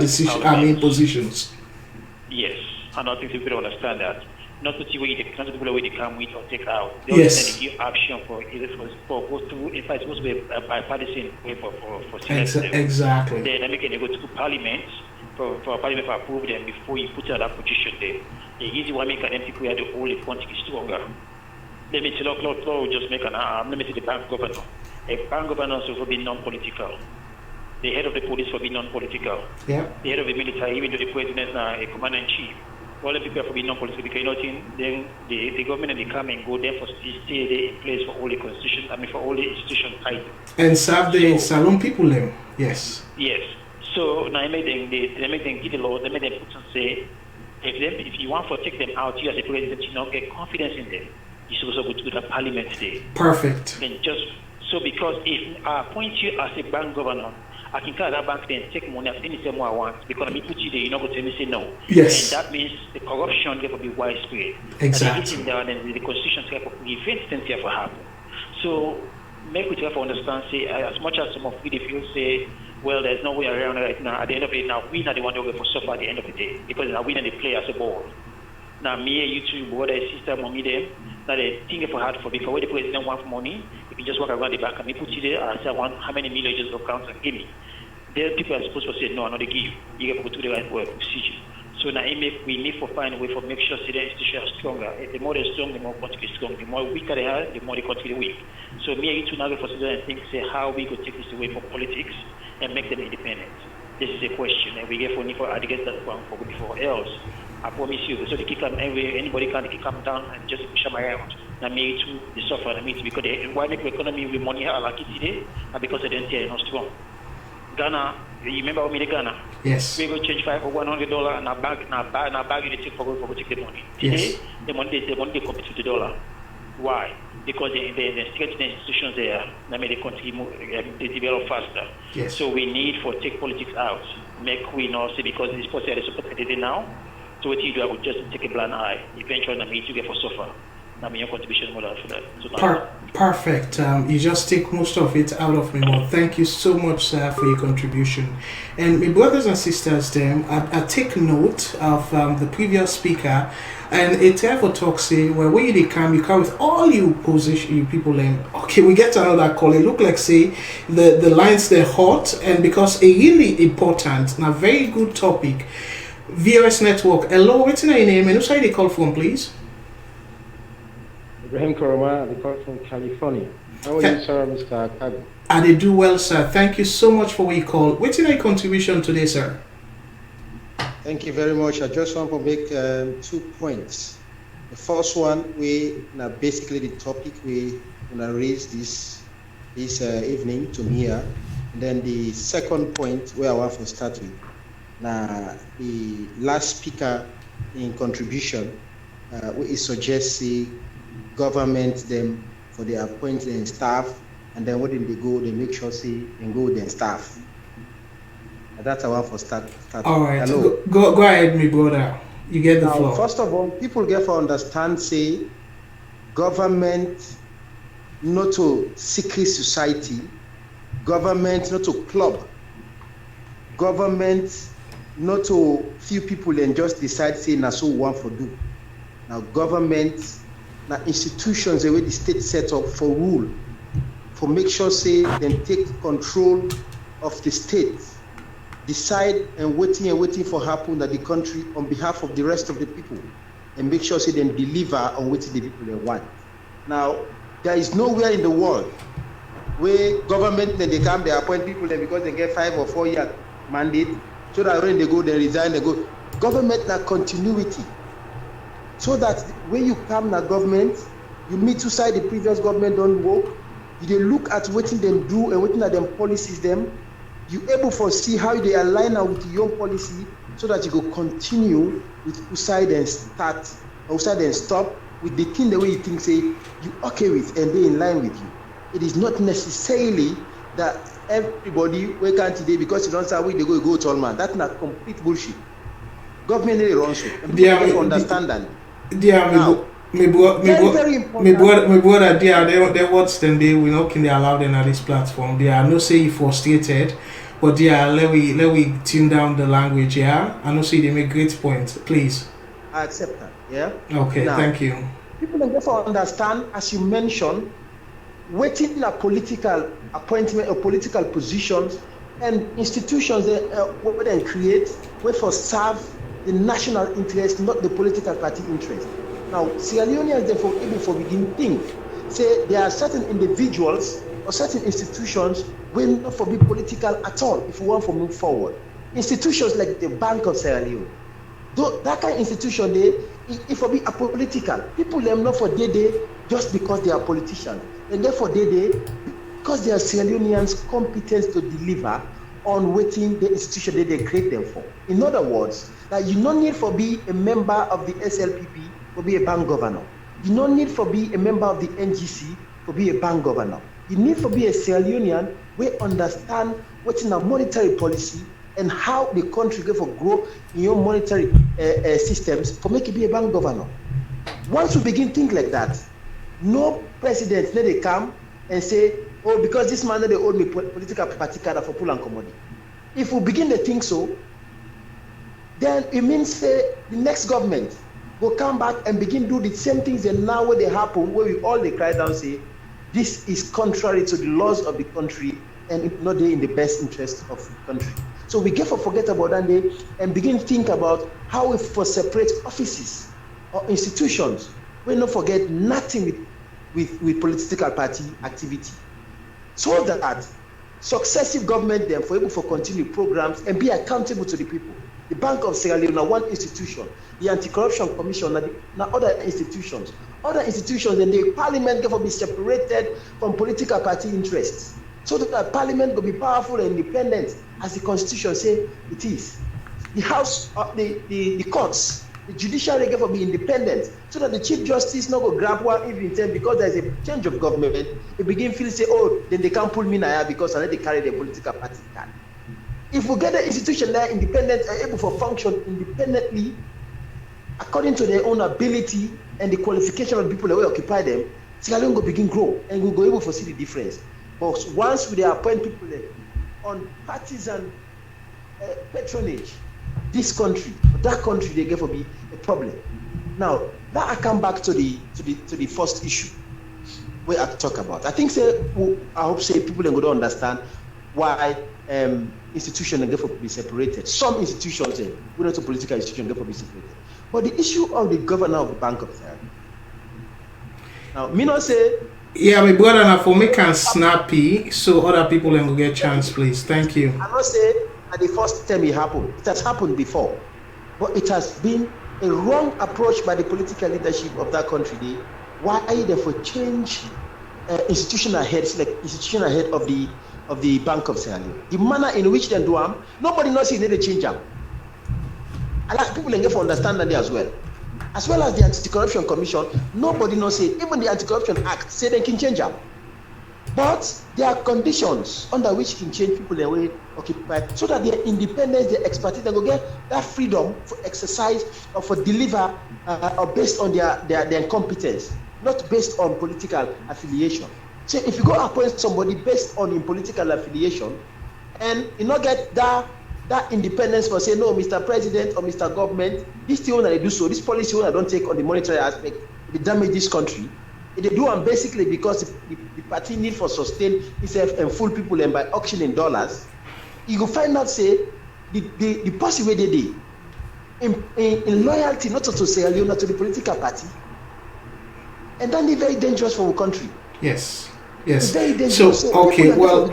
positions. Yes. And I think people understand that. Not to see where they come with or take out. They yes. They give option for go through. In fact, it's supposed to be a bipartisan way for exactly. Then they go to Parliament for Parliament to approve them before you put out that position there. The easy one make them people who the whole country is stronger. Let me tell you, just make let me say the bank governor. A bank governor is be non-political. The head of the police will be non-political. Yeah. The head of the military, even though the president is a commander-in-chief. All the people have been non-political because then the government they come and go there for stay in place for all the constitution. For all the institution type. And serve the SALONE people them. Yes. Yes. So now they make them give the law. They make them put and say, if you want to take them out, you as a president, you not get confidence in them. You're supposed to go to the parliament today. Perfect. Then just so because if I appoint you as a bank governor, I can call that bank then take money at any time I want because I put you there, you're not going to tell me say no. Yes. And that means the corruption will be widespread. Exactly. And then the constitution will prevent things here for happen. So make we try to understand, say, as much as some of you feel say, well, there's no way around it right now. At the end of it, now we are the one that will for suffer at the end of the day because now we are the play as a board. Now me and you two, brother and sister, among them, now they think for hard for because when the president wants money, if you just walk around the back and me put you there, I say I want how many million just go count and give me. There people are supposed to say no, I'm not give you. You have to go to the right work procedure. So now we need to find a way for make sure the institution is stronger. The more they're strong, the more country is strong. The more weaker they are, the more the country is weak. So me and you now for and think say how we could take this away from politics and make them independent. This is a question, and we get for against that one for before else. I promise you. So they kick them anybody can come down and just push them around. Now me too, they suffer. I mean because why make the economy with money like it today? And because they didn't not strong. Ghana, you remember me the Ghana? Yes. We go change $5 or $100 and a bag you take for take the money. Today, yes. the money they compete with the dollar. Why? Because the institutions there, that make the country they develop faster. Yes. So we need for take politics out. Make we not see because this policy is supported now. So what you do, I would just take a blind eye. Eventually, I mean, you get for suffer. I mean, your contribution more for that. So perfect. You just take most of it out of me more. Thank you so much, sir, for your contribution. And my brothers and sisters, I take note of the previous speaker, and it ever talks say, well, when you come with all you position, you people, okay, we get another call. It look like say the lines they're hot, and because a really important and a very good topic. VOS Network. Hello, what's your name? And who's they call from, please? Ibrahim Koroma, the call from California. How are you, sir, Mr. Kago? I did do well, sir. Thank you so much for your call. What's your contribution today, sir? Thank you very much. I just want to make 2 points. The first one, basically the topic we raise this evening to me here. And then the second point where I want to start with. Now, the last speaker in contribution, we suggest the government them for their appointing staff, and then when they go, they make sure they go with their staff. And that's our for start. All right, go ahead, my brother. You get the floor. First of all, people get to understand, say, government not to secret society, government not to club, government not to few people and just decide say na so one for do. Now government, now institutions the way the state set up for rule, for make sure say then take control of the state, decide and waiting for happen that the country on behalf of the rest of the people, and make sure say then deliver on what the people they want. Now there is nowhere in the world where government then they come they appoint people then because they get 5 or 4 year mandate. So that when they go, they resign, they go. Government na continuity. So that when you come na government, you meet to side the previous government don't work. You look at what them do and what them policies them. You able to see how they align with your policy so that you go continue with side and start, or side and stop with the thing the way you think say you okay with and they in line with you. It is not necessarily that everybody wake up today because you don't say we they go to all man. That's not complete bullshit. Government really runs it. And people understand that. Now, my brother, they watch them. They will not can they allow them at this platform. They are not saying frustrated, but let we tune down the language. Yeah, I know say they make great points. Please. I accept that. Yeah. Okay. Now, thank you. People don't therefore understand, as you mentioned, waiting a political appointment or political positions and institutions that they create wait for serve the national interest, not the political party interest. Now, Sierra Leoneans therefore even for begin think, say there are certain individuals or certain institutions will not for be political at all if we want to move forward. Institutions like the Bank of Sierra Leone, though that kind of institution they if we be apolitical, people them not for day just because they are politicians. And therefore, because they are Sierra Leoneans competent to deliver on waiting the institution that they create them for. In other words, that you don't need for be a member of the SLPP to be a bank governor. You don't need for be a member of the NGC to be a bank governor. You need for be a Sierra Leonean we understand what's in our monetary policy and how the country go for grow in your monetary systems for make it be a bank governor. Once we begin think like that, no president let they come and say, oh, because this man they owe me political party card for pull and commodity. If we begin to think so, then it means say the next government will come back and begin do the same things and now where they happen, where we all they cry down say, this is contrary to the laws of the country and not in the best interest of the country. So we get to forget about that day and begin to think about how we for separate offices or institutions. We don't forget nothing with political party activity. So that successive government then for able to continue programs and be accountable to the people. The Bank of Sierra Leone, one institution, the Anti-Corruption Commission, now other institutions. Other institutions and the parliament can be separated from political party interests. So that the parliament will be powerful and independent as the constitution says it is. The house, the courts, the judiciary can be independent so that the chief justice not go grab one even time because there's a change of government. They begin feel say, oh, then they can't pull me now because I let they carry the political party card. If we get the institution that independent and able to function independently according to their own ability and the qualification of the people that will occupy them, Sierra Leone will begin grow and we'll go able to see the difference. But once we appoint people on partisan patronage, this country, that country, they get to be a problem. Now, that I come back to the first issue where I talk about. I think I hope people are going to understand why institutions get to be separated. Some institutions, we not to political institutions, get to be separated. But the issue of the governor of the Bank of Sierra Leone. Now, me not say. Yeah, my brother, now for me can snappy so other people can get chance, please. Thank you. I must say at the first time it happened. It has happened before, but it has been a wrong approach by the political leadership of that country. Why are you therefore change institutional heads, like institutional head of the Bank of Sierra Leone? The manner in which they do them, nobody knows if they change them. I like people get to understand that as well. As well as the Anti-Corruption Commission, nobody knows it. Even the Anti-Corruption Act say they can change them. But there are conditions under which you can change people the way occupied so that their independence, their expertise, they will get that freedom for exercise or for deliver or based on their competence, not based on political affiliation. So if you go appoint somebody based on in political affiliation and you not get that independence for say, no, Mr. President or Mr. Government, this thing that they do so, this policy that I don't take on the monetary aspect, they damage this country. They do them basically because the party need for sustain itself and fool people and by auctioning dollars. You will find out say the policy where they did in loyalty not to Sierra Leone, not to the political party, and then they're very dangerous for our country. Yes. Yes. So okay, well,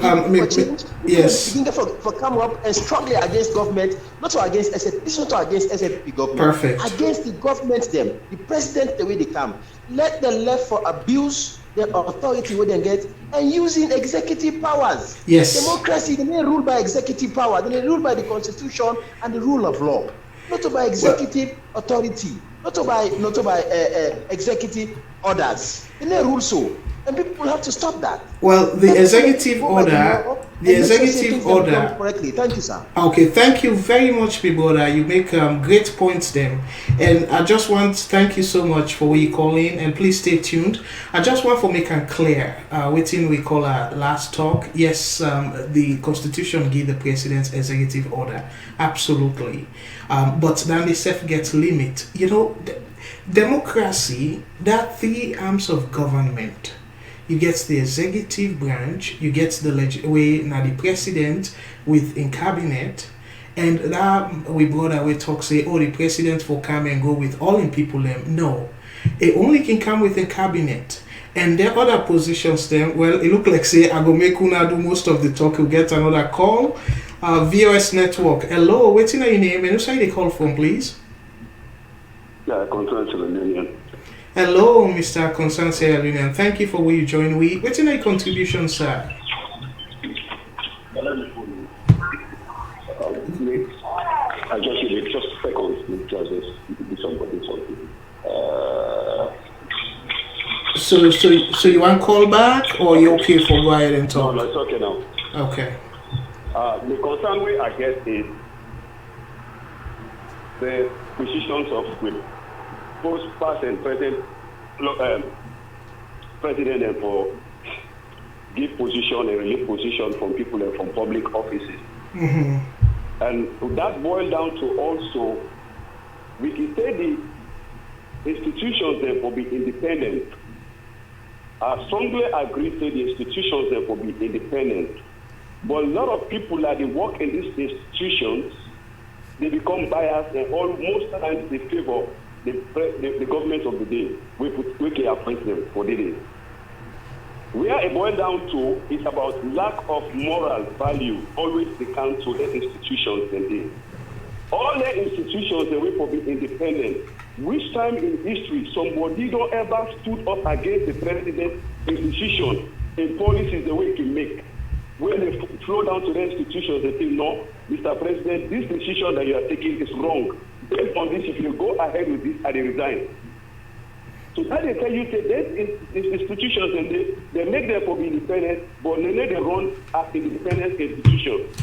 yes. Begin for come up and strongly against government, not to against SFP. This is not against SFP government. Perfect. Against the government, them, the president, the way they come. Let them left for abuse their authority where they get and using executive powers. Yes. Democracy, they may rule by executive power. They may rule by the constitution and the rule of law, not by executive authority, not by executive orders. They may rule so. And people have to stop that. Well, the executive order. Correctly. Thank you, sir. Okay, thank you very much, Biboda. You make great points then. And I just want to thank you so much for what you call in. And please stay tuned. I just want to make it clear, within we call our last talk. Yes, the Constitution give the President's executive order. Absolutely. But then the self gets limit. You know, democracy, that three arms of government. You get the executive branch, you get the the president in cabinet, and that we brought away talk say, oh, the president will come and go with all in people them. No, it only can come with a cabinet. And the other positions then, well, it look like say I go make una do most of the talk. You'll get another call. VOS Network. Hello, what's in your name? And who's they call from, please? Yeah, Concern Sierra Leone. Hello, Mr. Concern Sierra Leone. Thank you for what you join. What's in your contribution, sir? I just need just seconds to do something. So you want call back, or you okay for go ahead and talk? No, it's okay now. Okay. The concern way I get is the positions of with both past and present president and for give position and relieve position from people and from public offices. Mm-hmm. And that boils down to also, we can say the institutions there will be independent. I strongly agree that the institutions there will be independent. But a lot of people that they work in these institutions, they become biased, and most times they favor the government of the day. We can appoint them for the day. Where it boils down to is about lack of moral value. Always they come to the institutions and they. All the institutions they will be independent. Which time in history somebody don't ever stood up against the president institution and policies the way he make? When they flow down to the institutions, they say, no, Mr. President, this decision that you are taking is wrong. Based on this, if you go ahead with this, I resign. So that they tell you, say, these institutions, and they make them for be independent, but they run as independent institutions.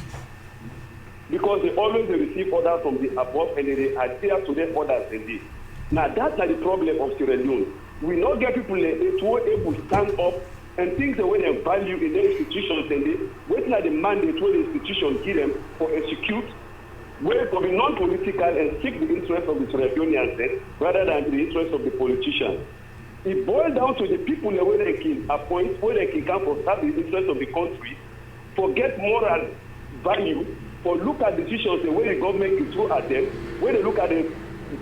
Because they always receive orders from the above, and they adhere to their orders indeed. Now, that's not the problem of Sierra Leone. We not get people who are able to stand up and think the way they value in the institutions, and they wait like the mandate where the institution give them for execute, where for be non-political and seek the interest of the Sierra Leoneans rather than the interest of the politicians. It boils down to the people where they can appoint, where they can come for serve the interest of the country, forget moral value, for look at decisions the way the government can throw at them, where they look at the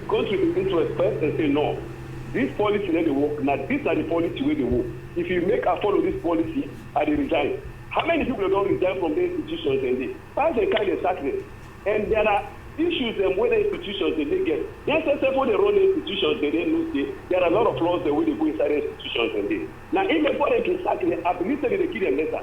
country's interest first and say, no, this policy let the work. Now these are the policy where they work. If you make a follow this policy, I resign. How many people don't resign from the institutions and they pass a kind of sacrifice? And there are issues and where the institutions they get. Yes, except for the run the institutions they didn't know. There are a lot of laws the way they go inside the institutions and they. Now even before they can sack them, I believe that they kill them later.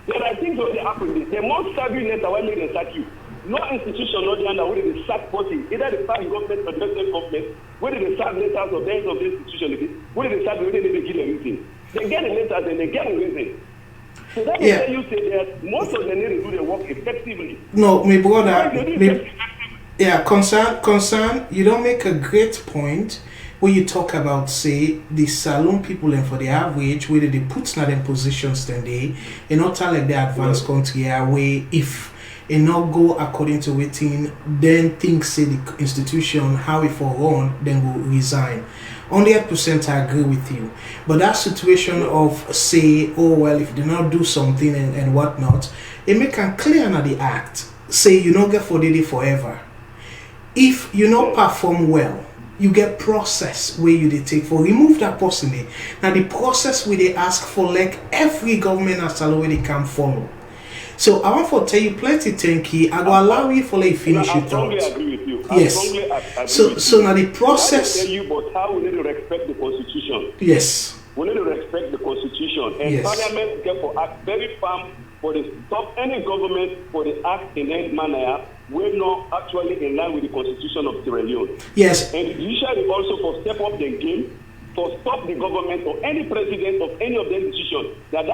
There are things that happen. They must serve you later when they sack you. No institution, not the other, where they sack person, either the party government or the national government, where they sack letters of the ends of the institution, where they sack, where they kill everything. They get the letters and they get the reason. So that is why you say that most of them need to do their work effectively. No, my brother, concern, you don't make a great point when you talk about, say, the SALONE people and for the average, where they put in them positions then they, and not like the advanced country where if it not go according to waiting, then things say the institution, how it for run, then will resign. 100% I agree with you. But that situation of say, oh well, if they not do something and whatnot, it make a clear na the act. Say you don't get for the day forever. If you not perform well, you get process where you they take for remove that person there. Now the process where they ask for like every government as where they can follow. So I want to tell you plenty thank you. I will allow you for like finish your thought. I strongly agree with you. Yes. So now the process. I tell you, but how we need to respect the constitution. Yes. We need to respect the constitution, and Parliament therefore act very firm for the stop any government for the act in any manner we're not actually in line with the constitution of Sierra Leone. Yes. And the judiciary also for step up the game. For stop the government or any president of any of their decisions. That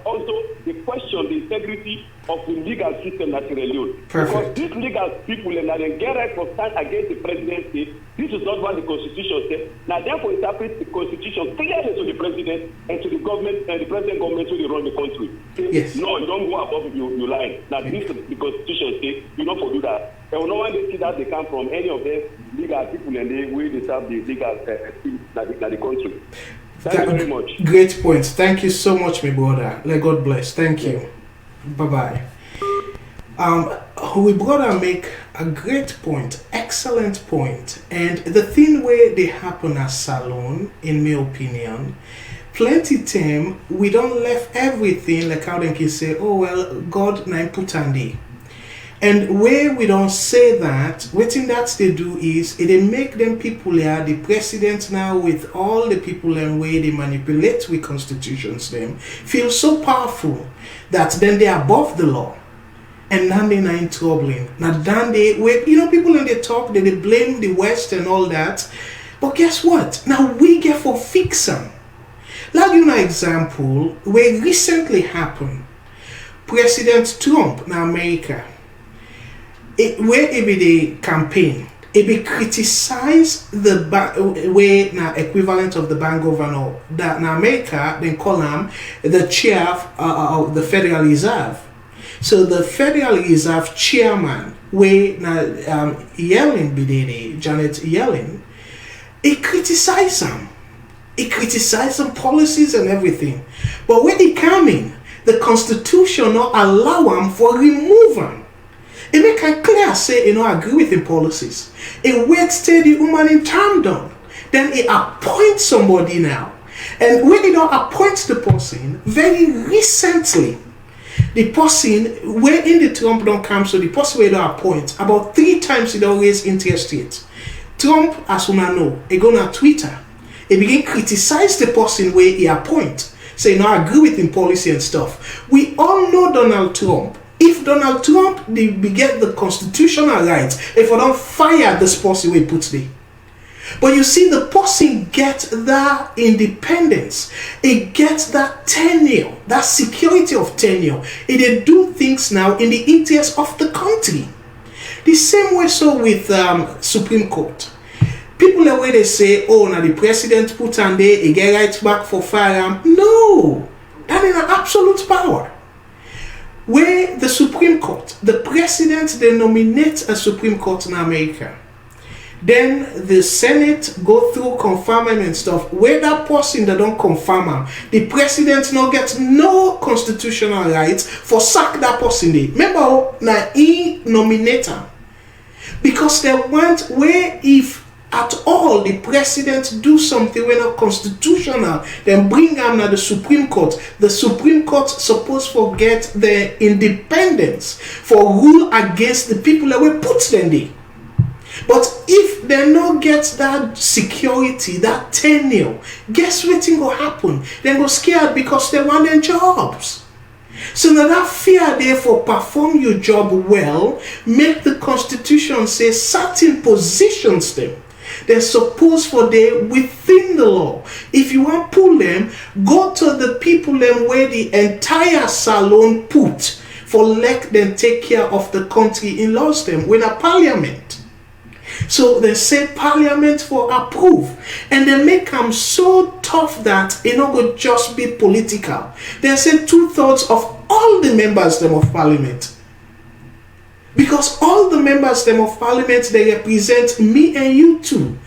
also the question the integrity of the legal system at Sierra Leone. Perfect. Because these legal people and they get right for stand against the presidency. This is not what the constitution says. Now therefore interpret the constitution clearly to the president and to the government and the present government who they run the country. Yes. No, you don't go above you line. Now this is the constitution says you don't do that. And no one they see that they come from any of them legal people and they will serve the legal team that the country. Thank you very much. Great point. Thank you so much, my brother. Let God bless. Thank you. Bye bye. We brother make a great point, excellent point, and the thing where they happen at SALONE, in my opinion, plenty time we don't left everything like how they can say, oh well, God na put on day. And where we don't say that, what thing that they do is it make them people here, the president now with all the people and way they manipulate with constitutions them, feel so powerful that then they are above the law. And then they're not in trouble. Now then they, people in the talk, they blame the West and all that. But guess what? Now we get for fix them. Like you know example, where recently happened, President Trump in America, where it be the campaign, it be criticize the way now equivalent of the bank governor that in America they call him the chair of the Federal Reserve. So the Federal Reserve chairman, where now Yellen be the Janet Yellen, he criticized him. He criticized some policies and everything. But when he come in, the constitution not allow him for remove him. It make it clear say agree with the policies. It wait till the woman in term done. Then it appoint somebody now. And when it don't appoint the person, very recently, the person where in the Trump don't come, so the person where don't appoint, about 3 times it don't raise interest rate. Trump, as we know, he go on Twitter. He begin criticize the person where he appoint. Say, I agree with him policy and stuff. We all know Donald Trump. If Donald Trump they get the constitutional rights, if I don't fire this person where he puts there. But you see, the person gets that independence. It gets that tenure, that security of tenure. It do things now in the interest of the country. The same way so with Supreme Court. People the way they say, now the president put on there, he get right back for firearm. No, that is an absolute power. Where the Supreme Court, the president, they nominate a Supreme Court in America. Then the Senate go through confirm him and stuff. Where that person that don't confirm him, the president no gets no constitutional rights for sack that person there. Remember, now he nominate him. Because they want where if at all the president do something when not constitutional, then bring him to the Supreme Court. The Supreme Court supposed to get their independence for rule against the people that will put them there. But if they not get that security, that tenure, guess what thing will happen? They go scared because they want their jobs. So now that fear therefore perform your job well, make the constitution say certain positions them. They're supposed for they within the law. If you want to pull them, go to the people them where the entire SALONE put for let them take care of the country in laws them with a parliament. So they say parliament for approve. And they make them so tough that it not go just be political. They say 2/3 of all the members them of parliament. Because all the members them of parliament, they represent me and you too.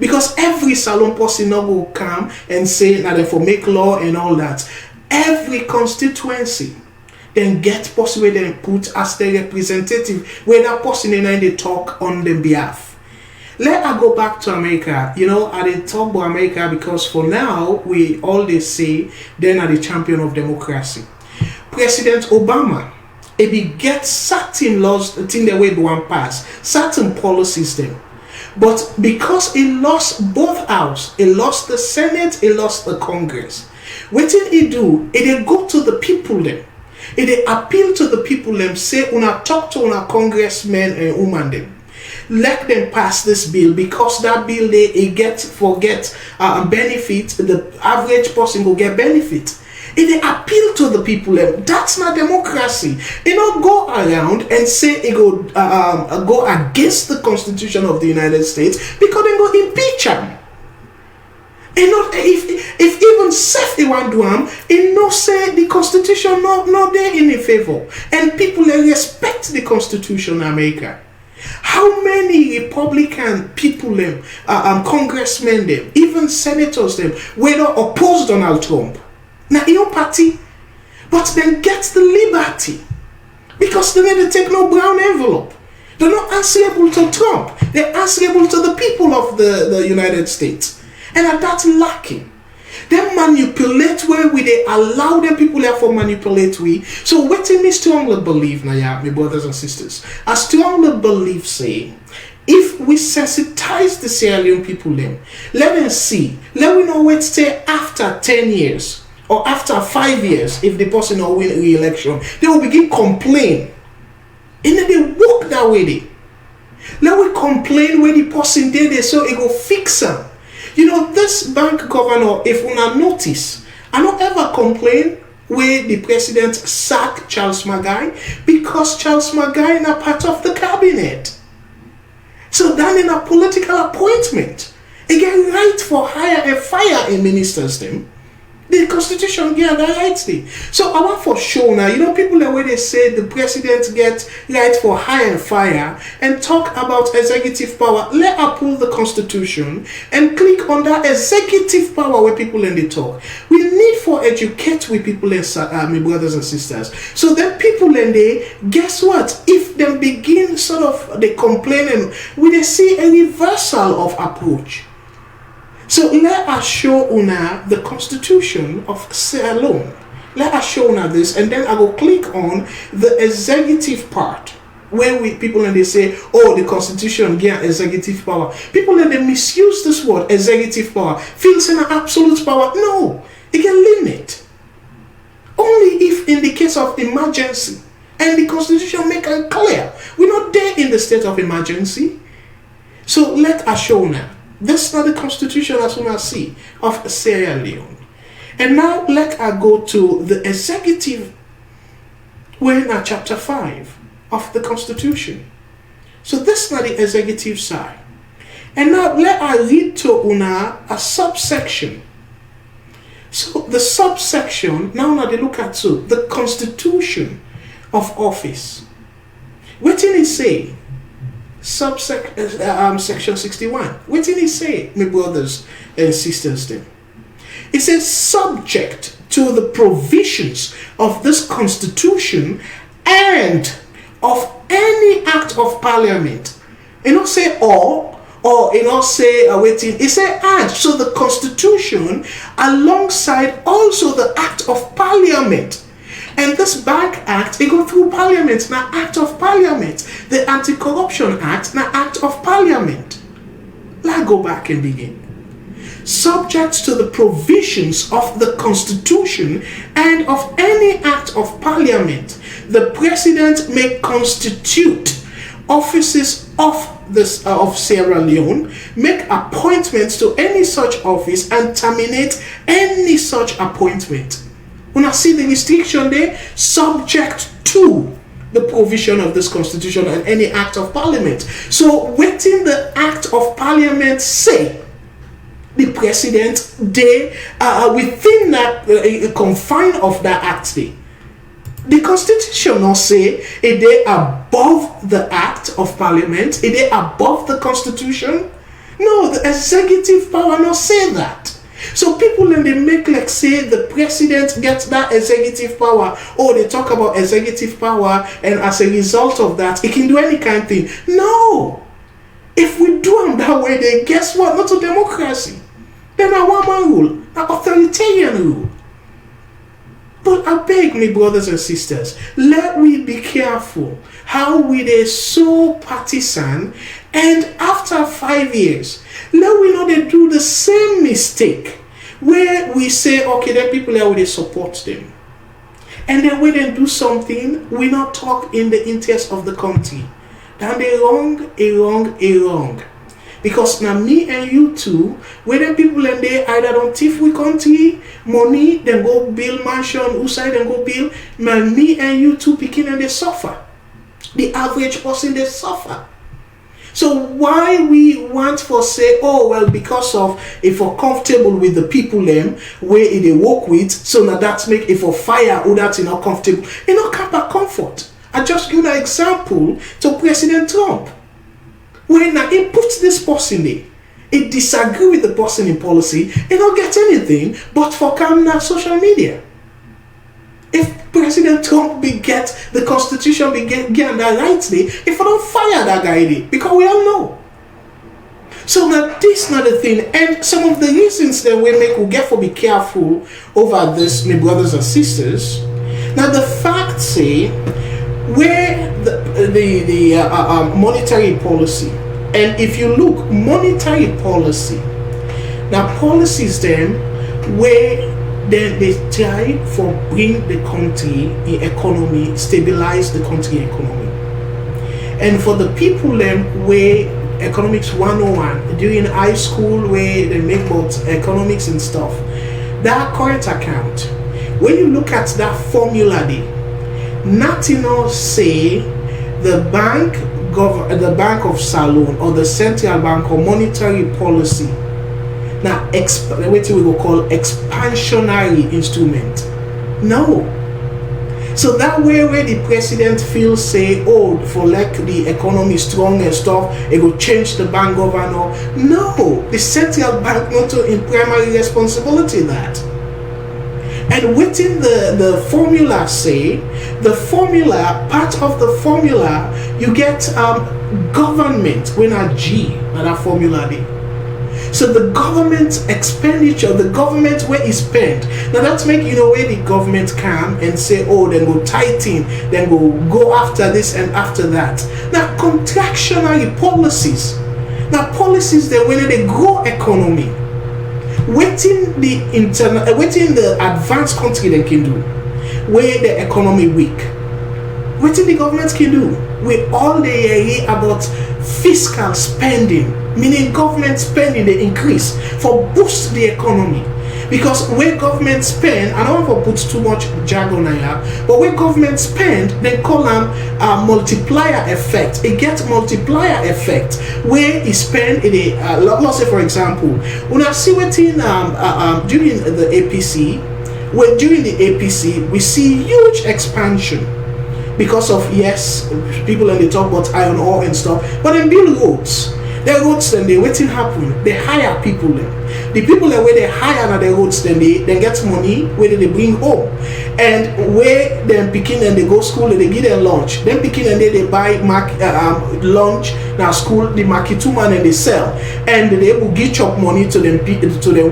Because every SALONE person not go come and say that they for make law and all that. Every constituency then get possibly then put as the representative where that person and they talk on their behalf. Let I go back to America. I didn't talk about America because for now we all they say then are the champion of democracy. President Obama, if he gets certain laws, the thing the way one pass, certain policies then. But because he lost both houses, he lost the Senate, he lost the Congress. What did he do? He did go to the people then. He did appeal to the people them, say, una talk to una congressmen and women them. Let them pass this bill because that bill they get benefit, the average person will get benefit. If they appeal to the people, that's not democracy. They don't go around and say it go against the Constitution of the United States because they go impeach them. And not if even self they want to do them, it no say the Constitution not there in a favor. And people they respect the Constitution in America. How many Republican people congressmen them, even senators them, were not opposed Donald Trump? Now, your party, but then gets the liberty because they need to take no brown envelope. They're not answerable to Trump. They're answerable to the people of the United States. And that's lacking. They manipulate where they allow them people there for manipulate we. So what me strongly believe now, my brothers and sisters, I strongly believe say, if we sensitize the Sierra Leone people them, let them see, let we know what say after 10 years. Or after 5 years, if the person will win re-election, they will begin complain. And then they walk that way. Let we complain where the person did it so it will fix them. This bank governor, if we not notice, I don't ever complain where the president sacked Charles Magai because Charles Magai is a part of the cabinet. So that in a political appointment, again, right for hire and fire a ministers them. The constitution get that right thing. So I want for sure now, people the way they say the president get right for hire and fire and talk about executive power. Let her pull the constitution and click on that executive power where people in the talk. We need for educate with people and my brothers and sisters. So then people in there, guess what? If they begin sort of they complaining, we they see a reversal of approach. So let us show una the constitution of SALONE. Let us show una this, and then I will click on the executive part where people and they say, oh, the constitution get executive power. People and they misuse this word executive power. Feels in an absolute power. No, it can limit. Only if in the case of emergency, and the constitution make it clear. We're not there in the state of emergency. So let us show una. This is not the constitution as we see of Sierra Leone. And now let us go to the executive, we're in chapter 5 of the constitution. So this is not the executive side. And now let us read to una a subsection. So the subsection, now they look at so the constitution of office. What did it say? Section 61. What did he say, my brothers and sisters then? It says subject to the provisions of this constitution and of any act of parliament. You don't say or you don't say waiting. It say and. So the constitution alongside also the act of parliament. And this Bank Act, it go through Parliament, now Act of Parliament. The Anti-Corruption Act, now Act of Parliament. Let's go back and begin. Subject to the provisions of the Constitution and of any Act of Parliament, the President may constitute offices of Sierra Leone, make appointments to any such office, and terminate any such appointment. When I see the restriction there, subject to the provision of this constitution and any act of parliament. So within the act of parliament say, the president, they within that confine of that act there. The constitution not say it they above the act of parliament, it they above the constitution. No, the executive power not say that. So people then they make like say the president gets that executive power, or they talk about executive power and as a result of that it can do any kind of thing. No, if we do them that way, then guess what? Not a democracy. Then a one-man rule, an authoritarian rule. But I beg me, brothers and sisters, let we be careful how we they so partisan, and after 5 years, let we not they do the same mistake where we say, okay, then people are they support them. And then when they do something, we not talk in the interest of the country. Then they wrong. Because now me and you too, when the people and they either don't thief we country, money, then go build mansion, outside then go build, man, me and you too picking and they suffer. The average person they suffer. So why we want for say, oh well, because of if we're comfortable with the people them where they work with, so now that's make if for fire or that's not comfortable, you know, come back comfort. I just give an example to President Trump. When he puts this person there, he disagree with the person in policy, he don't get anything but for coming on social media. If President Trump be get the constitution be get that rightly, if I don't fire that guy there, because we all know. So now this is not the thing, and some of the reasons that we make we get for be careful over this, my brothers and sisters. Now the fact say where the monetary policy, and if you look monetary policy, now policies them where then they try for bring the country in economy, stabilize the country economy, and for the people them where economics 101 during high school where they make both economics and stuff, that current account, when you look at that formula there, nothing else say the bank of SALONE or the central bank or monetary policy now what we will call expansionary instrument. No. So that way where the president feels say, oh, for like the economy strong and stuff, it will change the bank governor. No, the central bank not in primary responsibility that. And within the formula say, the formula, part of the formula, you get government when a G, and that formula there. So the government expenditure, the government where is spent. Now that's make where the government come and say, oh, then we'll tighten, then we'll go after this and after that. Now contractionary policies. Now policies that when they grow economy, waiting the advanced country they can do, where the economy weak. Waiting the government can do. We all they hear about fiscal spending. Meaning government spending they increase for boost the economy, because where government spend, I don't want to put too much jargon here, but where government spend, they call them a multiplier effect. It gets multiplier effect where it spend in a let's say for example, when I see what in during the APC, when during the APC we see huge expansion because of yes, people in the talk about iron ore and stuff, but then build roads. The roads then they waiting happen. They hire people then. The people that where they hire on the roads then they get money where they bring home. And where them picking and they go school and they give them lunch. Then picking and they buy lunch now school the market two man and they sell. And they will give chop money to them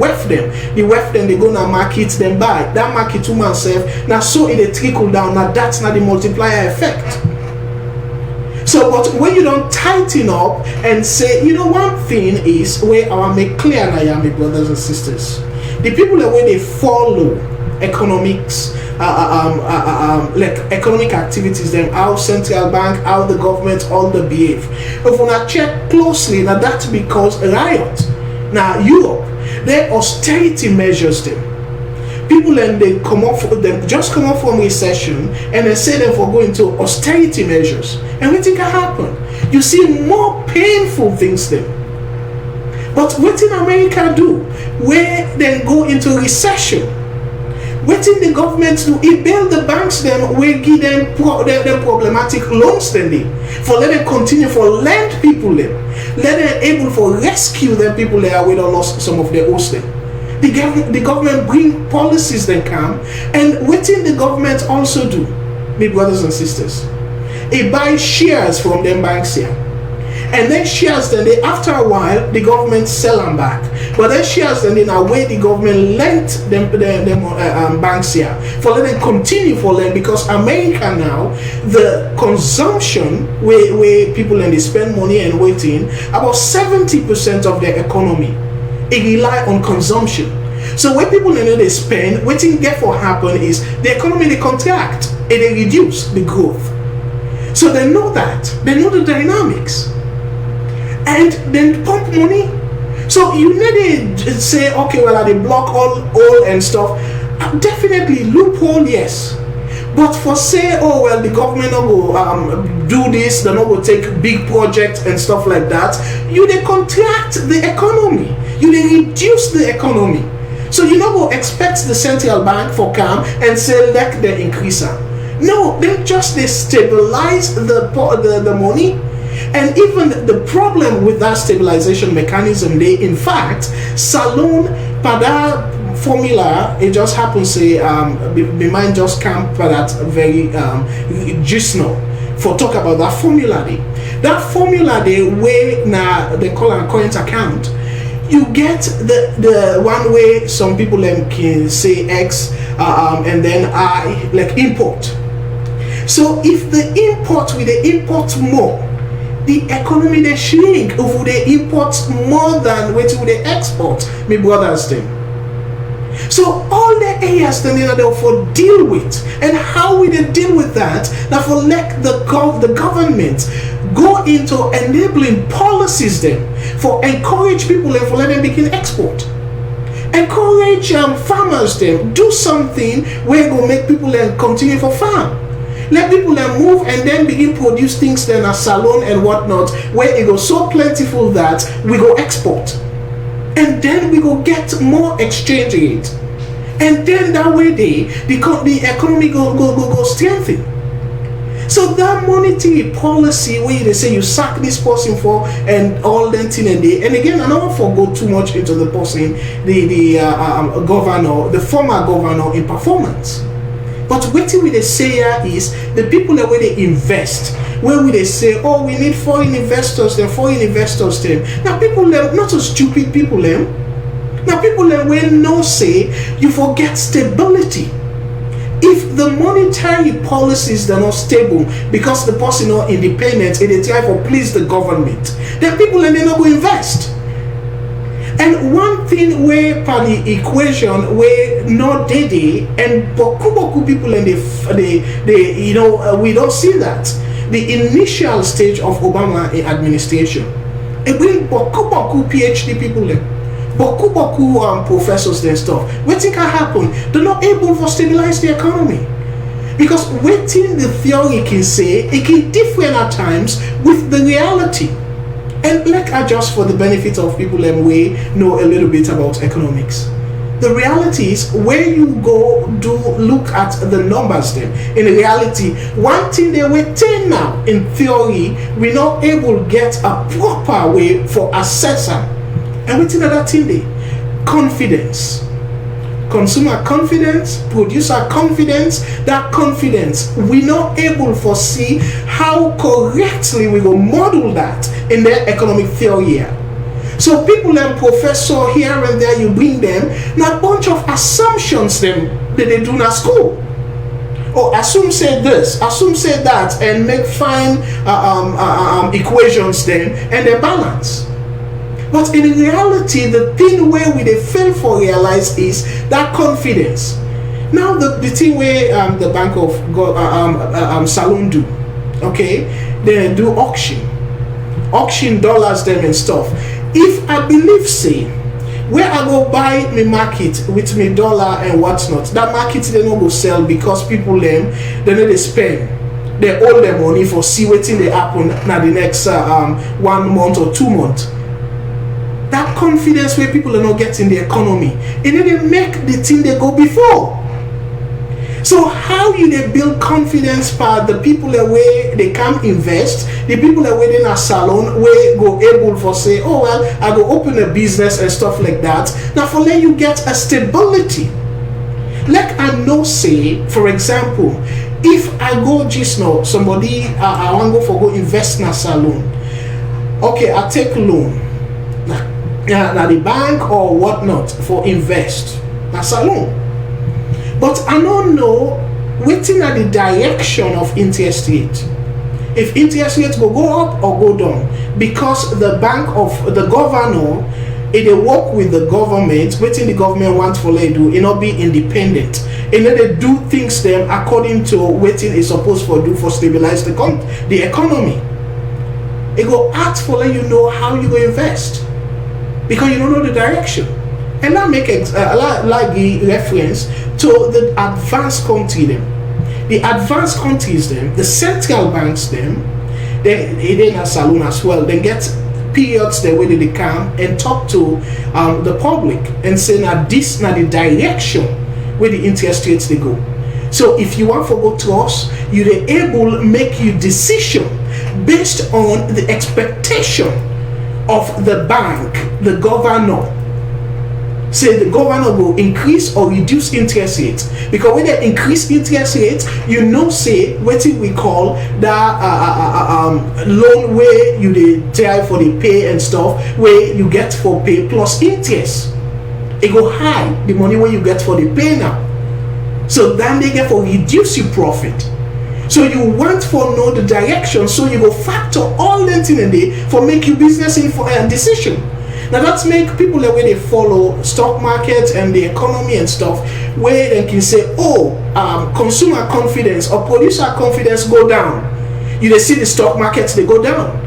weft them. The weft them they go now market then buy. That market two man sell. Now so it trickle down. Now that's not the multiplier effect. So, but when you don't tighten up and say, one thing is where I want to make clear now, my brothers and sisters, the people that when they follow economics, like economic activities, then how central bank, how the government, all the behave. If we not check closely, now that's because riot. Now Europe, their austerity measures them. People and they come off them just come off from recession and they say them for going to austerity measures. And what think can happen? You see more painful things then. But what did America do? Where they go into recession? What did the government do? It bail the banks them where give them problematic loans then they for let them continue for lend people them. Let them able for rescue them people there where they lost some of their hosts them. The government bring policies that come, and what did the government also do, my brothers and sisters? It buys shares from them banks here, and then shares then they after a while the government sell them back. But then shares then in a way the government lent them banks here for let them continue for them, because America now the consumption where people and they spend money and waiting about 70% of their economy. It rely on consumption. So when people they spend, what thing get for happen is the economy they contract and they reduce the growth. So they know that. They know the dynamics. And then pump money. So you need to say, okay, well, they block all and stuff. Definitely loophole, yes. But for say, oh well, the government will do this, they will take big projects and stuff like that. You they contract the economy. You they reduce the economy. So you will expect the central bank for come and say let the increase them. No, they stabilize the money. And even the problem with that stabilization mechanism, they in fact SALONE pada formula, it just happens say my mind just come for that very just now for talk about that formula day. That formula day where now they call a current account. You get the one way some people can say X and then I like import. So if the import with the import more, the economy they shrink. If they import more than what they export, my brothers them. So all the areas that they for deal with, and how we they deal with that, now for let the government go into enabling policies then for encourage people and for let them begin export. Encourage farmers them do something where go make people then continue for farm. Let people then move and then begin produce things then as SALONE and whatnot, where it goes so plentiful that we go export. and then we go get more exchange rate, and then that way the economy go strengthen. So that monetary policy where they say you sack this person for and all that thing and day, and again I don't want to go too much into the person, the governor, the former governor in performance. But what they say here is the people that where they invest, where they say, oh, we need foreign investors, then foreign investors then. Now people not so stupid people them. Now people that will no say you forget stability. If the monetary policies are not stable because the person not independent and they try to please the government, then people and they not go invest. And one thing where per the equation where not they and boku people and they you know we don't see that. The initial stage of Obama administration, it bring boku PhD people there. Boku professors and stuff. What can happen? They're not able to stabilize the economy. Because waiting the theory can say, it can differ at times with the reality. And let's adjust for the benefit of people that we know a little bit about economics. The reality is, where you go do look at the numbers then, in reality, one thing they were saying now, in theory, we're not able to get a proper way for assessor. And within that thing there, confidence. Consumer confidence, producer confidence, that confidence, we're not able to foresee how correctly we will model that in their economic theory here. So people and professor here and there, you bring them, now a bunch of assumptions them that they do in school. Oh, assume say this, assume say that, and make fine equations then, and they balance. But in reality, the thing where we they fail for realize is that confidence. Now the thing where the Bank of SALONE do, okay, they do auction dollars them and stuff. If I believe say where I go buy me market with me dollar and whatnot, that market they no go sell because people them they know they spend. They owe their money for see waiting they happen now the next 1 month or 2 months. That confidence where people are not getting the economy, and then they make the thing they go before. So how you they build confidence for the people that way they can invest, the people that way in a salon where go able for say, oh well, I go open a business and stuff like that. Now for let you get a stability. Like I know say, for example, if I go just now, somebody I want to go invest in a salon. Okay, I take loan. Now the bank or whatnot for invest na salon, but I don't know waiting at the direction of interest rate. If interest rate will go up or go down, because the bank of the governor, if they work with the government, waiting the government wants for they do, it not be independent, and then they do things them according to waiting is supposed for do for stabilize the economy. It go ask for let you know how you go invest. Because you don't know the direction. And that make like the reference to the advanced country them. The advanced countries them, the central banks them, they in a salon as well, they get periods there where they come and talk to the public and say now this now the direction where the interest rates they go. So if you want to go to us, you're able to make your decision based on the expectation of the bank, the governor. Say the governor will increase or reduce interest rates, because when they increase interest rates, you know say what we call that loan where you they try for the pay and stuff, where you get for pay plus interest. It go high the money where you get for the pay now. So then they get for reduce your profit. So you want for know the direction, so you go factor all that in a day for make your business info and decision. Now that's make people the way they follow stock market and the economy and stuff, where they can say, oh, consumer confidence or producer confidence go down. You they see the stock markets they go down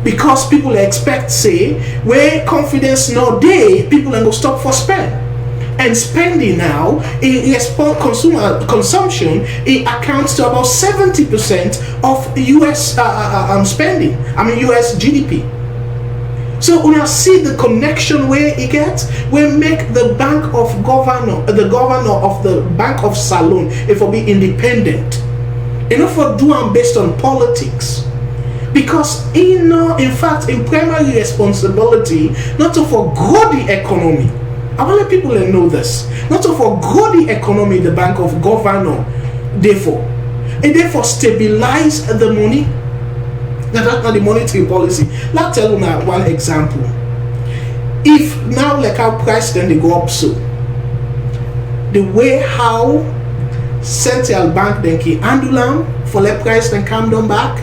because people expect say where confidence no day, people then go stop for spend. And spending now, consumer consumption, it accounts to about 70% of US spending. I mean US GDP. So when I see the connection where it gets, we make the governor of the Bank of SALONE, if it be independent, enough for doing based on politics. Because in fact, in primary responsibility, not to for grow the economy. I want to let people know this. Not to for grow the economy, the Bank of Governor, therefore, and therefore stabilize the money. Now that's not the monetary policy. Let's tell you now one example. If now like our price then they go up, so the way how central bank then can handle them for let price then come down back,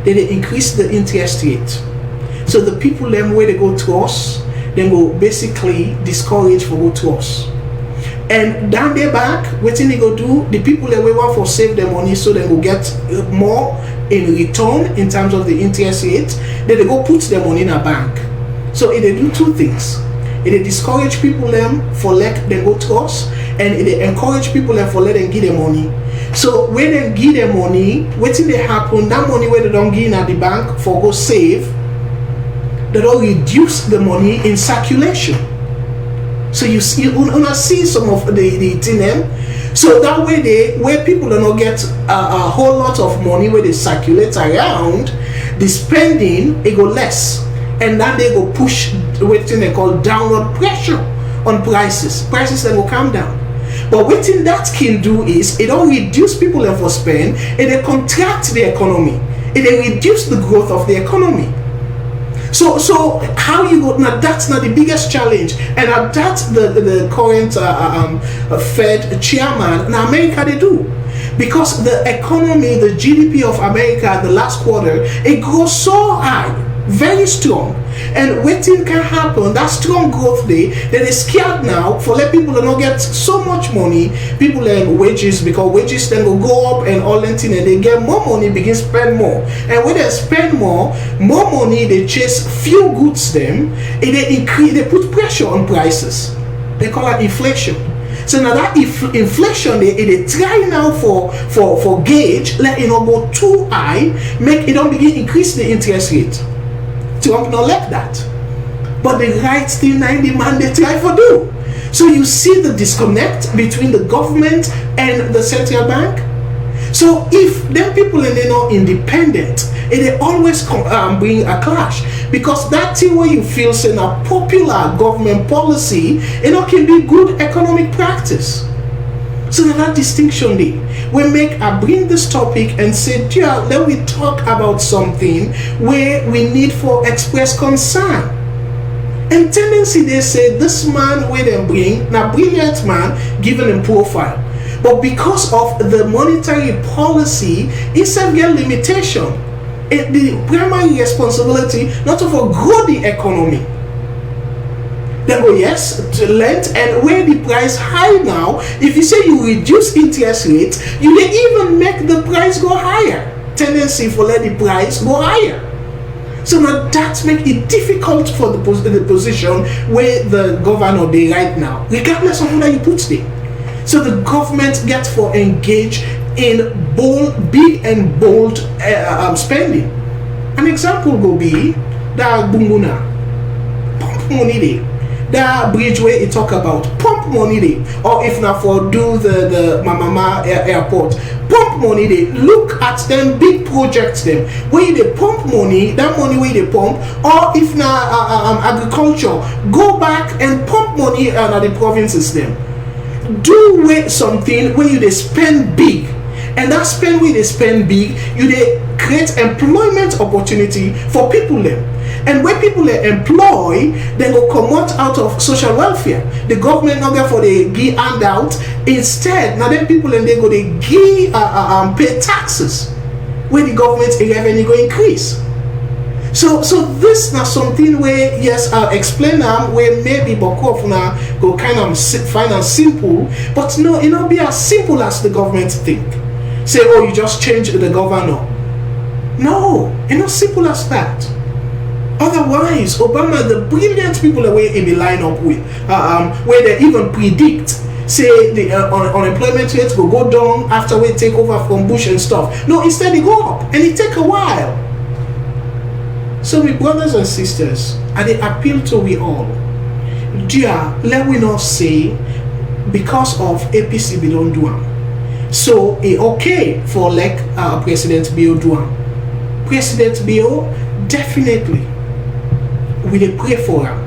then they increase the interest rate. So the people them where they go to us, then go basically discourage for go to us. And down their back, what thing they go do, the people that we want for save their money so they will get more in return in terms of the interest rate, then they go put their money in a bank. So if they do two things, if they discourage people them for let them go to us, and if they encourage people them for let them give their money. So when they give their money, what thing they happen, that money where they don't give in at the bank for go save, they don't reduce the money in circulation. So you see, you see some of the thing them. So that way where people do not get a whole lot of money where they circulate around, the spending it go less, and then they go push what they call downward pressure on prices. Prices then will come down. But what thing that can do is it don't reduce people that for spend, it contract the economy. It reduce the growth of the economy. So how you go now? That's not the biggest challenge, and that's the current Fed chairman in America they do, because the economy, the GDP of America, the last quarter it grows so high, very strong, and waiting can happen. That strong growth they scared now for let people not get so much money. People wages, because wages then will go up and all that thing, and they get more money, begin spend more, and when they spend more money, they chase few goods them, and they increase, they put pressure on prices. They call it inflation. So now that inflation they try now for gauge, let it not go too high, make it don't begin increase the interest rate. Trump not like that, but the right thing and the man they try for do. So you see the disconnect between the government and the central bank. So if them people and they're not independent, they always bring a clash, because that thing where you feel saying a popular government policy, can be good economic practice. So that distinction I bring this topic and say, dear, let me talk about something where we need for express concern. And tendency they say this man where they bring, now brilliant man given in profile, but because of the monetary policy, it's a real limitation. The primary responsibility not to grow the economy. Then go yes to lend, and where the price high now, if you say you reduce interest rates, you may even make the price go higher. Tendency for let the price go higher. So now that make it difficult for the position where the governor they right now, regardless of whether you put there. So the government gets for engage in big and bold spending. An example will be that Bunguna pump money there. That bridge where you talk about pump money there, or if not for do the Mamama airport, pump money there. Look at them big projects them where they pump money, that money where they pump, or if not agriculture, go back and pump money at the provinces them. Do something where you they spend big, and that spend where they spend big, you they create employment opportunity for people them. And when people are employed, they go come out of social welfare. The government not get for the give handout. Instead, now then people and they go they give pay taxes, where the government revenue go increase. So this now something where yes I'll explain them where maybe Boko now go kind of find it simple, but no, it not be as simple as the government think. Say oh you just change the governor. No, it's not simple as that. Otherwise, Obama, the brilliant people the way he be line up with, where they even predict, say the unemployment rate will go down after we take over from Bush and stuff. No, instead they go up, and it take a while. So my brothers and sisters, I dey appeal to we all. Dear, let we not say because of APC we don't do am. So it okay for like President Bio do am. President Bio, definitely we dey pray for am.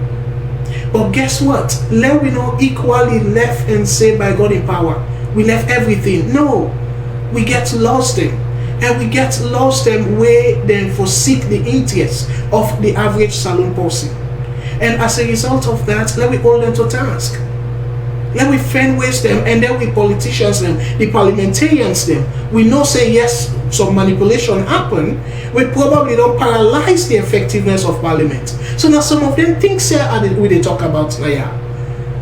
But guess what? Let we not equally left and say by God in power. We left everything. No. We get lost them. And we get lost them way then forsake the interests of the average salon person. And as a result of that, let we hold them to task. Let we friend waste them, and then we politicians them, the parliamentarians them. We know say yes, some manipulation happen. We probably don't paralyze the effectiveness of parliament. So now some of them things here we they talk about here.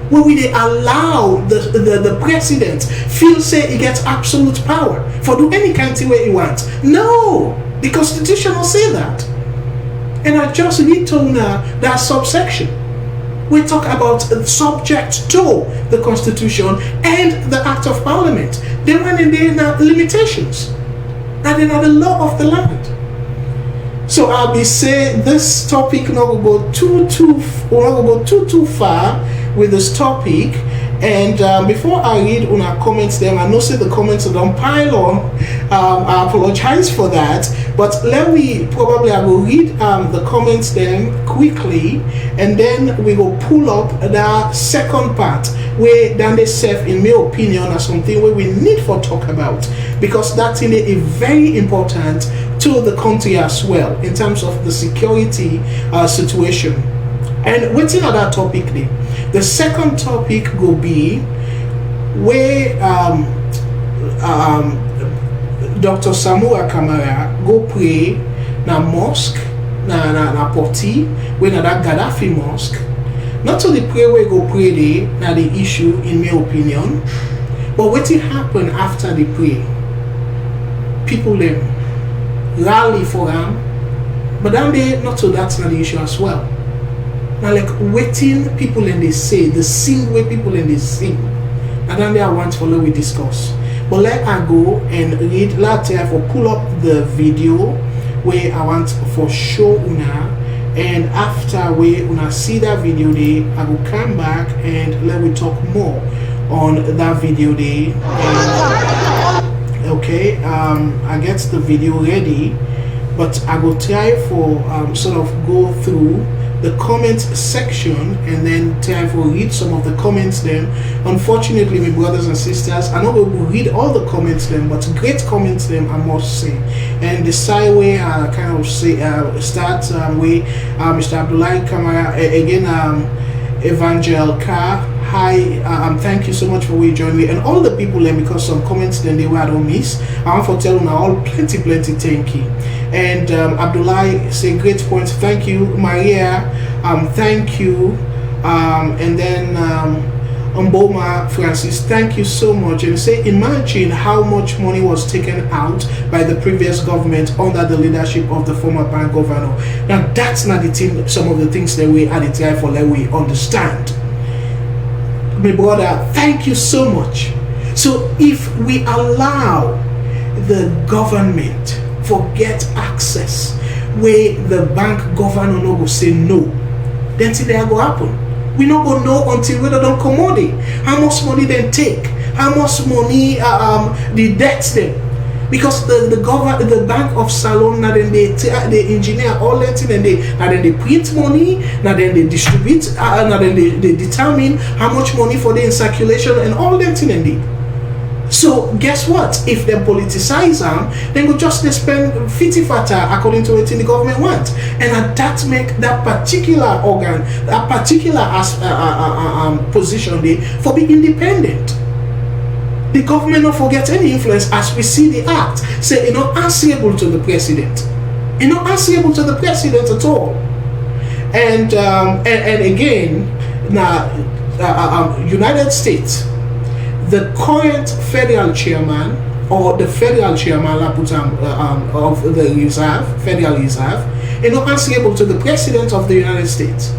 When we they allow the president feel say he gets absolute power for do any kind of way he wants. No, the constitution will say that. And I just read to now that subsection. We talk about subject to the constitution and the act of parliament. They run in their limitations. And they are the law of the land. So I'll be saying this topic not will go too far with this topic. And before I read on our comments them, I know say the comments don't pile on. I apologize for that. But let me I will read the comments then quickly, and then we will pull up the second part where then they serve, in my opinion, as something where we need for talk about, because that's is very important to the country as well in terms of the security situation. And waiting on that topic there. The second topic will be where Dr. Samura Kamara go pray na mosque na Porti, where na that Gaddafi mosque. Not only pray where go pray there na the issue in my opinion, but what it happen after the pray? People them rally for them, but then they not so that's not the issue as well. Now, like waiting people and they say the sing way people and they sing, and then they are want to follow we discuss. But let I go and read later for pull up the video where I want for show una, and after we una see that video day, I will come back and let we talk more on that video day. Okay, I get the video ready, but I will try for sort of go through the comment section and then try to read some of the comments then. Unfortunately, my brothers and sisters, I know we will read all the comments then, but great comments then I must say. And the side way I kind of say start with Mr. Abdullahi Kamara again, Evangel Car. Hi, thank you so much for we join me, and all the people then, because some comments then they were I don't miss. I want to tell you now all plenty thank you. And Abdullah say great points, thank you. Maria, thank you. And then Mboma Francis, thank you so much. And say imagine how much money was taken out by the previous government under the leadership of the former bank governor. Now that's not the thing, some of the things that we had to try for let we understand. My brother, thank you so much. So if we allow the government forget access where the bank governor no go say no, then till they go happen. We not go know until we don't commodity how much money they take, how much money the debts them. Because the bank of SALONE, now then they engineer all that thing, and then they print money, now then they distribute, now then they determine how much money for the in circulation and all that thing indeed. So guess what? If they politicize them, then go just they spend 50 fata according to what the government wants, and that make that particular organ, that particular position there for be independent. The government don't forget any influence, as we see the act say you're not answerable to the president. You're not answerable to the president at all. And again, now United States, the current federal chairman or the federal chairman of the reserve, Federal Reserve, you're not answerable to the president of the United States.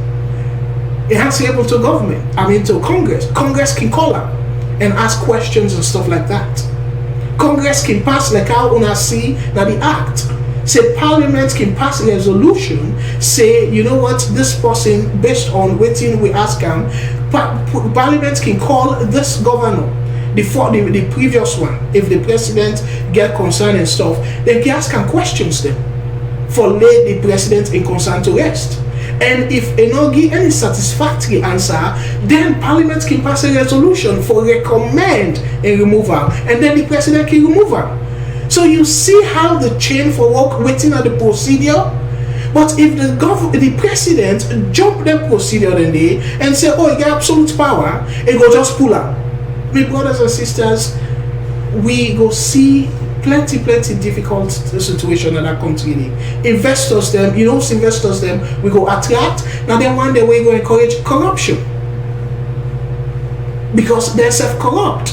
You're answerable to government. I mean to Congress. Congress can call him and ask questions and stuff like that. Congress can pass like how una see now the act. Say Parliament can pass a resolution, say, you know what, this person, based on waiting we ask him, Parliament can call this governor, the previous one, if the president get concerned and stuff, then he ask him questions them for lay the president in concern to rest. And if they not give any satisfactory answer, then Parliament can pass a resolution for recommend a removal, and then the president can remove her. So you see how the chain for work waiting at the procedure. But if the president jump the procedure then day and say, oh, you got absolute power, it go just pull out. My brothers and sisters, we go see plenty difficult situation in that country. Investors them, investors them, we go attract. Now then one day we go encourage corruption. Because they're self-corrupt.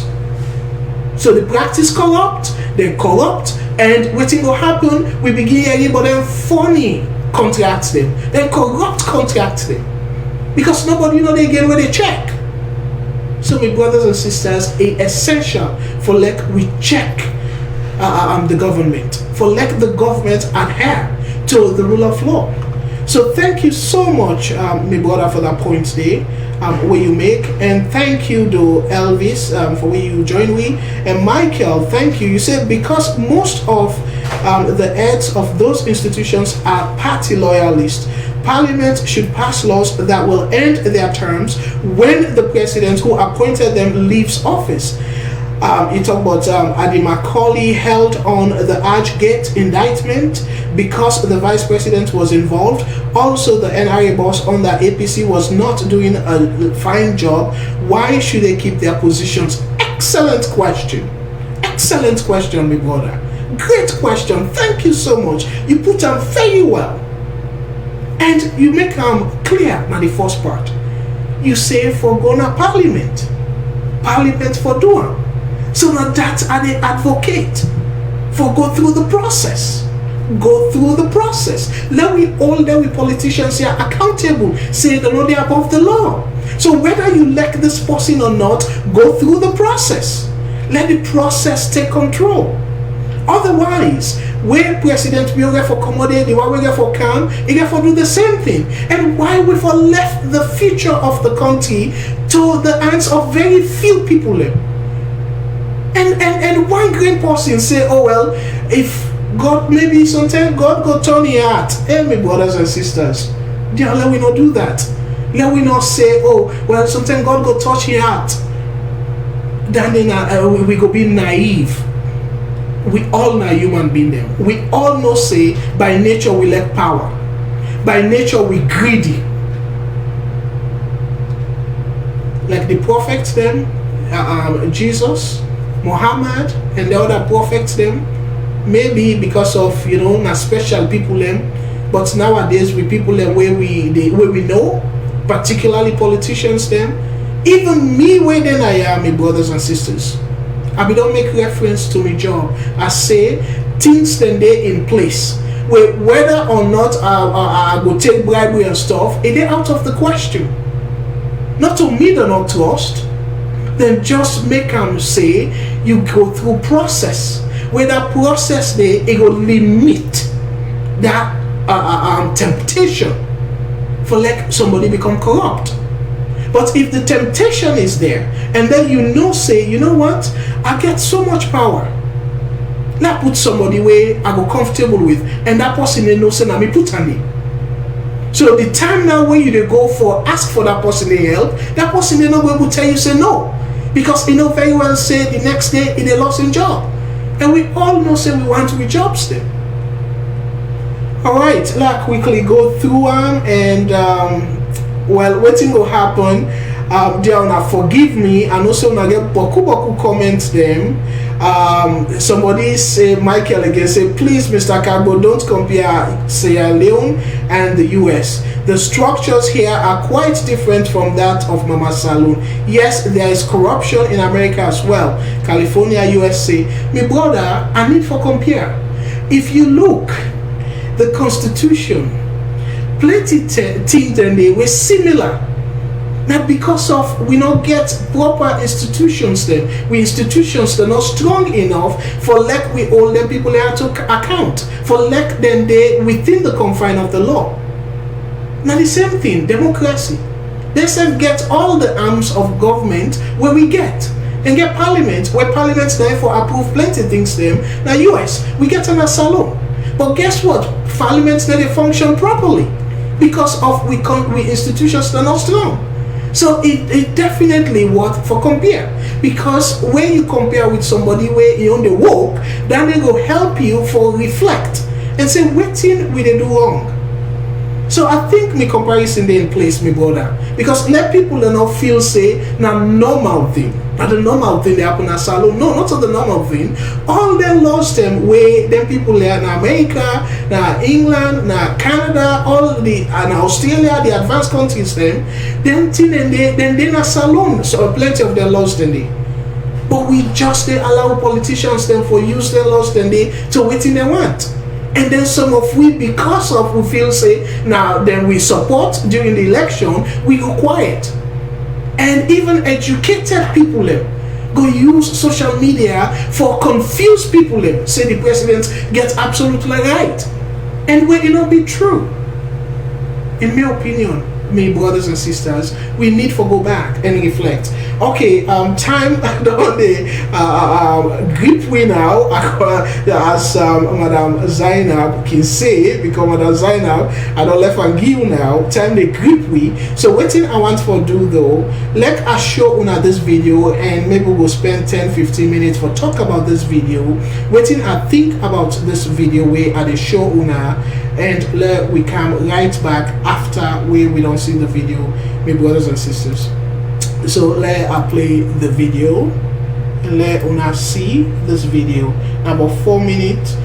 So the practice corrupt, they corrupt, and waiting will happen, we begin hearing about them funny contracts them, then corrupt contracts them. Because nobody they get where they check. So my brothers and sisters, it's essential for we check the government, for the government adhere to the rule of law. So thank you so much, my brother, for that point today, where you make, and thank you to Elvis for where you join me, and Michael, thank you. You said because most of the heads of those institutions are party loyalists, Parliament should pass laws that will end their terms when the president who appointed them leaves office. You talk about Adi Macaulay held on the Archgate indictment because the vice president was involved. Also, the NRA boss on the APC was not doing a fine job. Why should they keep their positions? Excellent question. Excellent question, my brother. Great question. Thank you so much. You put them very well. And you make them clear now the first part. You say for Gona Parliament. Parliament for doing. So now that are the advocate for go through the process. Go through the process. Let we politicians here accountable. Say they're not above the law. So whether you like this person or not, go through the process. Let the process take control. Otherwise, where President we get for commodity, the one we get for calm, he get for do the same thing. And why we for left the future of the country to the hands of very few people. And one great person say, oh well, if God, maybe sometimes God go turn your heart. Hey, my brothers and sisters, yeah, let we not do that. Let we not say, oh well, sometimes God go touch your heart. Then we go be naive. We all know human being them. We all know say by nature we lack power. By nature we greedy. Like the prophets them, Jesus, Muhammad, and the other prophets them, maybe because of na special people them, but nowadays we people them where we know, particularly politicians them. Even me where then I am, my brothers and sisters. I don't make reference to my job. I say things then they in place. Whether or not I go take bribery and stuff, it is out of the question. Not to me, do not trust. Then just make them say you go through process. Where that process they it will limit that temptation for somebody become corrupt. But if the temptation is there, and then say, you know what, I get so much power. Now put somebody where I go comfortable with, and that person they know say na me put on me. So the time now when you go for ask for that person they help, that person they not go able to tell you say no, because very well say the next day they lost in job, and we all know say we want to be jobs them. All right, let's quickly go through and. Well, waiting will happen. They are forgive me, and also when I get boku comments them. Somebody say Michael again say please Mr. Carbo don't compare Sierra Leone and the US. The structures here are quite different from that of Mama Salone. Yes, there is corruption in America as well. California, USA. My brother, I need for compare. If you look, the Constitution. Plenty things and they were similar Not because of we not get proper institutions then. We institutions they're not strong enough for like we hold them people there to account. For like then they within the confine of the law. Now the same thing, democracy. They say get all the arms of government where we get. And get parliament where parliament therefore approve plenty things them. Now US, we get an SALONE. But guess what? Parliament they function properly. Because of we institutions are not strong. So it definitely worth for compare, because when you compare with somebody where you on the walk, then they will help you for reflect and say what thing we they do wrong. So I think me comparison they in place, me brother, because let people not feel say na normal thing. But the normal thing they happen at SALONE. No, not the normal thing. All them lost them way them people there in America, na England, na Canada, all the and Australia, the advanced countries them thing and they na SALONE. So plenty of them lost them they. But we just they allow politicians them for use their lost them they to waiting they want. And then some of we because of we feel say now then we support during the election, we go quiet. And even educated people go use social media for confused people say the president gets absolutely right. And will it not be true? In my opinion, me brothers and sisters, we need to go back and reflect. Okay, time on the grip we now as Madam Zainab can say, because Madam Zainab I don't left and give now time the grip we. So what thing I want to do though, let us show una this video and maybe we'll spend 10-15 minutes for talk about this video. What thing I think about this video where I the show una, and let we come right back after we don't see the video, my brothers and sisters. So let I play the video and let una see this video. About 4-minute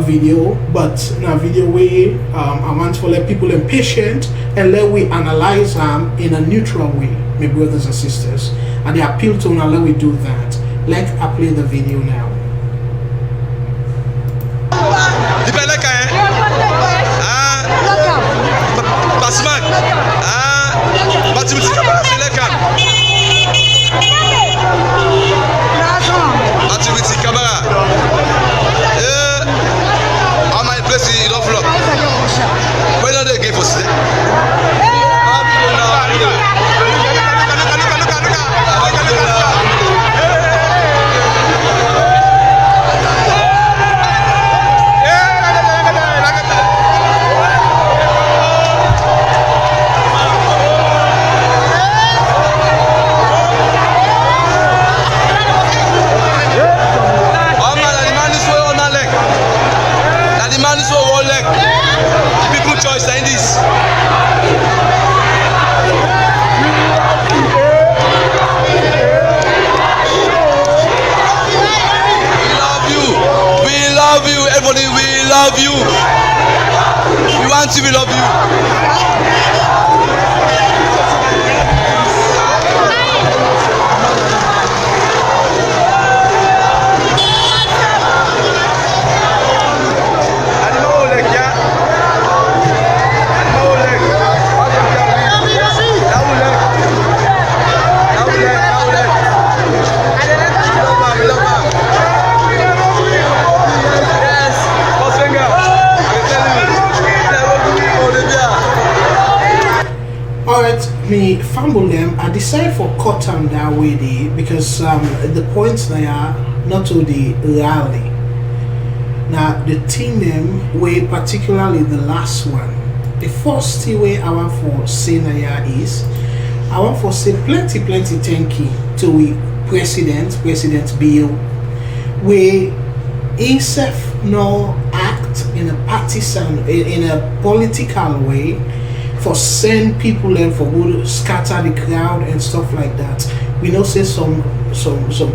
video, but now video way I want to let people impatient and let we analyze them in a neutral way, my brothers and sisters. And they appeal to una, let we do that. Let I play the video now. Love you. We want to, we love you. Me fumble them, I decide for cut them that way there because the points they are not to the rally. Now the thing them way particularly the last one. The first thing way I want for say now is I want for say plenty thank you to we President Bill where himself no act in a partisan in a political way for send people and for go scatter the crowd and stuff like that. We know say some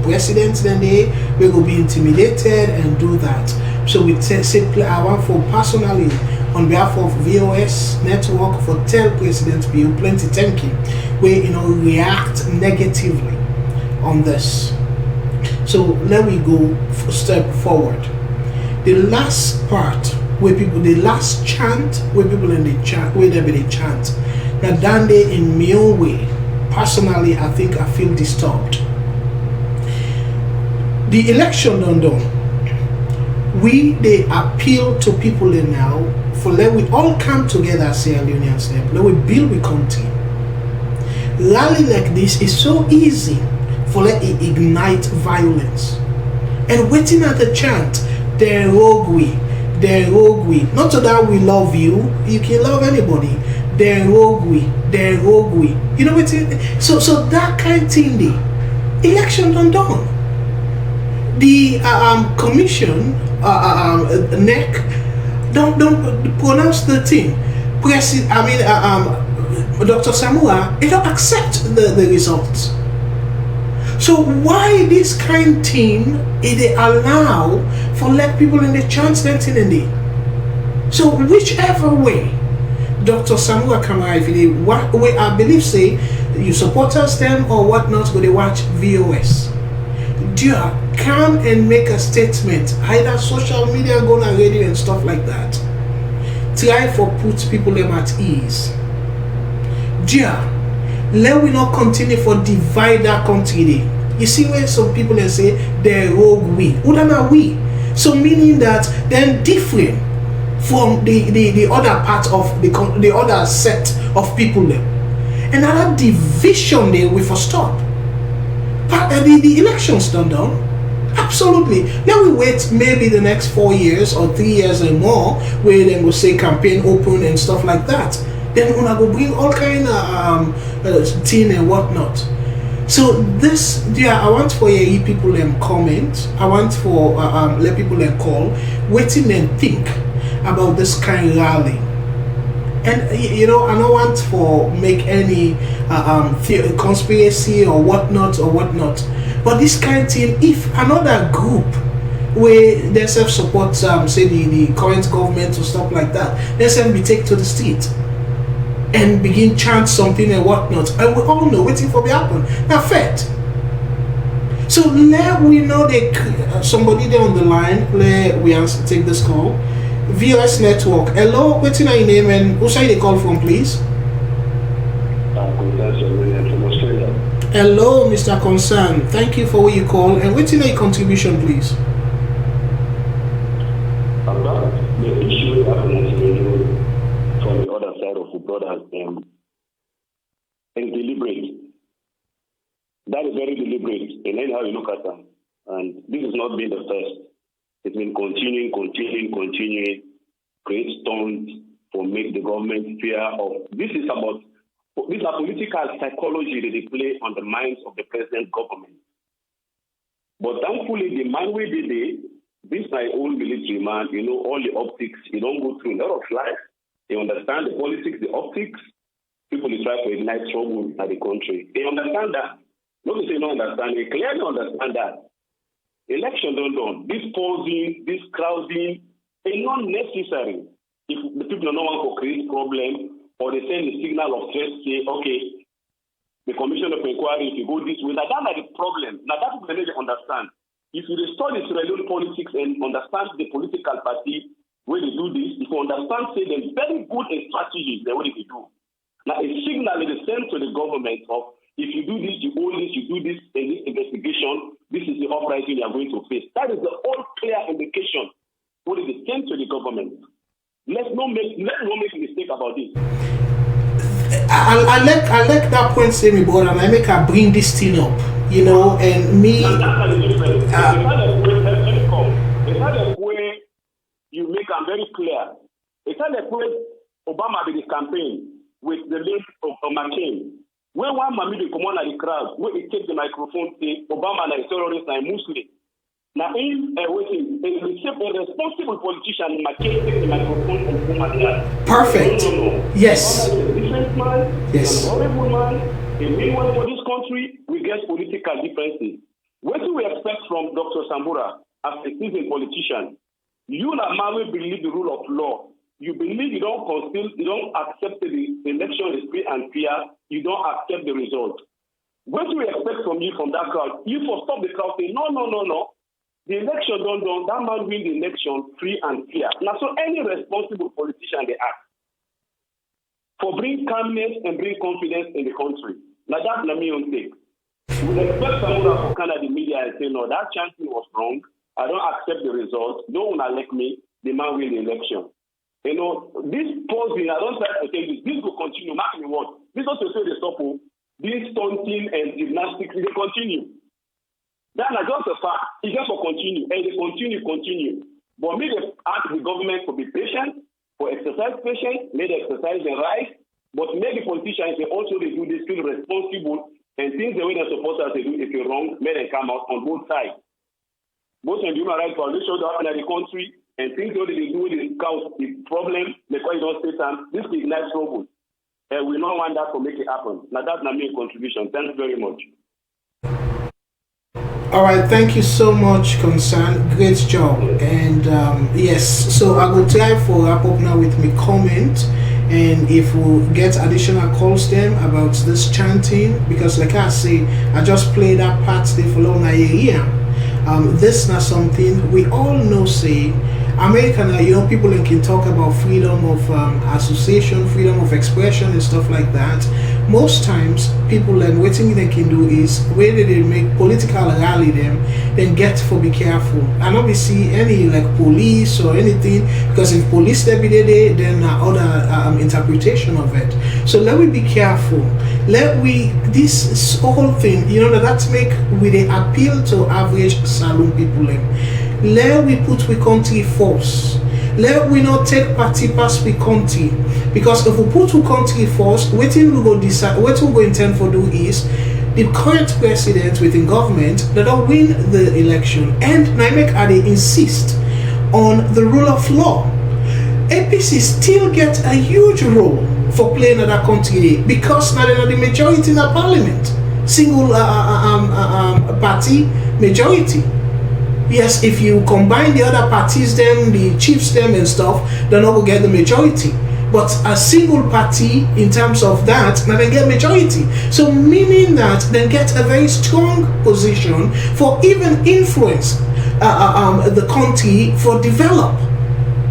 presidents then they will be intimidated and do that. So we say I want for personally on behalf of VOS network for tell President Bill plenty thank you where react negatively on this. So let me go step forward. The last part where people, the last chant where people in the chant, where they chant, Now, Dande, in my own way, personally, I think I feel disturbed. The election done. They appeal to people now for let we all come together as Sierra Leoneans. Let we build the country. Rally like this is so easy for let it ignite violence. And waiting at the chant, the rogue we. Not so that we love you, you can love anybody. The rogue we. You know what it is? So that kind of thing, the election done. The commission, NEC, don't pronounce the thing. Dr. Samura, they don't accept the results. So why this kind of thing they allow for let people in the chance that in the so whichever way Dr. Samura Kamara, if they what way I believe say you support us them or whatnot, go they watch VOS. Dear, come and make a statement, either social media, go on radio and stuff like that. Try for put people them at ease. Dear, let we not continue for divide our country. You see where some people they say they're rogue we. Who are we? So meaning that they're different from the other part of the other set of people there. And that division there we for stop. The elections done. Absolutely. Now we wait maybe the next 4 years or 3 years and more where then we'll say campaign open and stuff like that. Then we're gonna go bring all kind of thing and whatnot. So this, I want for you people them comment. I want for let people them call, waiting and think about this kind of rally. And I don't want for make any conspiracy or whatnot. But this kind of thing, if another group where they self-support say the current government or stuff like that, they self be take to the street and begin chant something and whatnot, and we all know waiting for the happen. Now fact. So let we know that somebody there on the line, let we answer take this call. VOS Network. Hello, what's your name and who say they call from, please? Hello, Mr. Concern. Thank you for what you call and what's your contribution, please? About the issue happening from the other side of the brothers is deliberate. That is very deliberate, and then how you look at them. And this has not been the first. It's been continuing, create stones for make the government fear of. This is political psychology that they play on the minds of the present government. But thankfully, the man we did it, this my own military man, all the optics, you don't go through a lot of life. They understand the politics, the optics. People try to ignite trouble in the country. They understand that. Not to say no understand, they clearly understand that. Election done. This posing, this crowding, is not necessary. If the people don't want to create problem, or they send a signal of threat, say, okay, the commission of inquiry, if you go this way, that's not the problem. Now that people need to understand. If you study Israeli politics and understand the political party, where they do this, if you understand, say, there's very good strategies the way they do. Now, a signal is sent to the government of, if you do this, you own this, you do this in this investigation, this is the uprising you are going to face. That is the all clear indication what is sent to the government. Let's not make a mistake about this. I like that point, Sammy, but I make her bring this thing up, and me. It's not the way you make them very clear. It's not the way Obama did his campaign with the late of McCain. When one mammy will come on at the crowd, when he takes the microphone, say Obama is a terrorist and Muslim. Now, in a responsible politician, McCain takes the microphone and come at that. Perfect. No. Yes. A different man, yes. An honorable man, a meanwhile for this country, we get political differences. What do we expect from Dr. Sambura as a seasoned politician? You and Maui believe the rule of law. You believe you don't accept the election is free and fair, you don't accept the result. What do we expect from you from that crowd? You for stop the crowd say, no. The election done, that man win the election free and fair. Now, so any responsible politician they ask. for bring calmness and bring confidence in the country. Now that's my own take. We expect someone for Canada the media and say, no, that chanting was wrong. I don't accept the results. No one elect me. The man win the election. You know, this posing, I don't try to tell you, this will continue. Mark me what. This also say the stop. This stunting and gymnastics, they continue. That's not just a fact. It's just for continue. And they continue. But maybe ask the government to be patient, for exercise patience, maybe exercise the right. But maybe politicians, they also they do this feel responsible and things the way they're supposed to do. If you're wrong, may they come out on both sides. Both on the human rights violation that happen in the country and things that they do they cause the problem because you don't say time. This is nice trouble. And we don't want that to make it happen. Now that's my main contribution. Thanks very much. All right, thank you so much, Concern. Great job. And yes, so I will try for wrap up now with me comment. And if we get additional calls them about this chanting, because like I say, I just played that part they follow na here. This not something we all know. Say American, people can talk about freedom of association, freedom of expression, and stuff like that. Most times, people and what they can do is where they make political rally them, then get for be careful. I not be see any like police or anything because if police they be there, then other interpretation of it. So let we be careful. Let we this whole thing, that's make we they appeal to average saloon people. Let we put we country first. Let we not take party past we country, because if we put we country first, what we go decide, what we go intend for do is the current president within government that will win the election, and I they insist on the rule of law. APC still get a huge role for playing in that country because now they're the majority in the parliament, single party majority. Yes, if you combine the other parties, them, the chiefs, them and stuff, they're not going to get the majority. But a single party, in terms of that, now they get majority. So meaning that they get a very strong position for even influence the country for develop.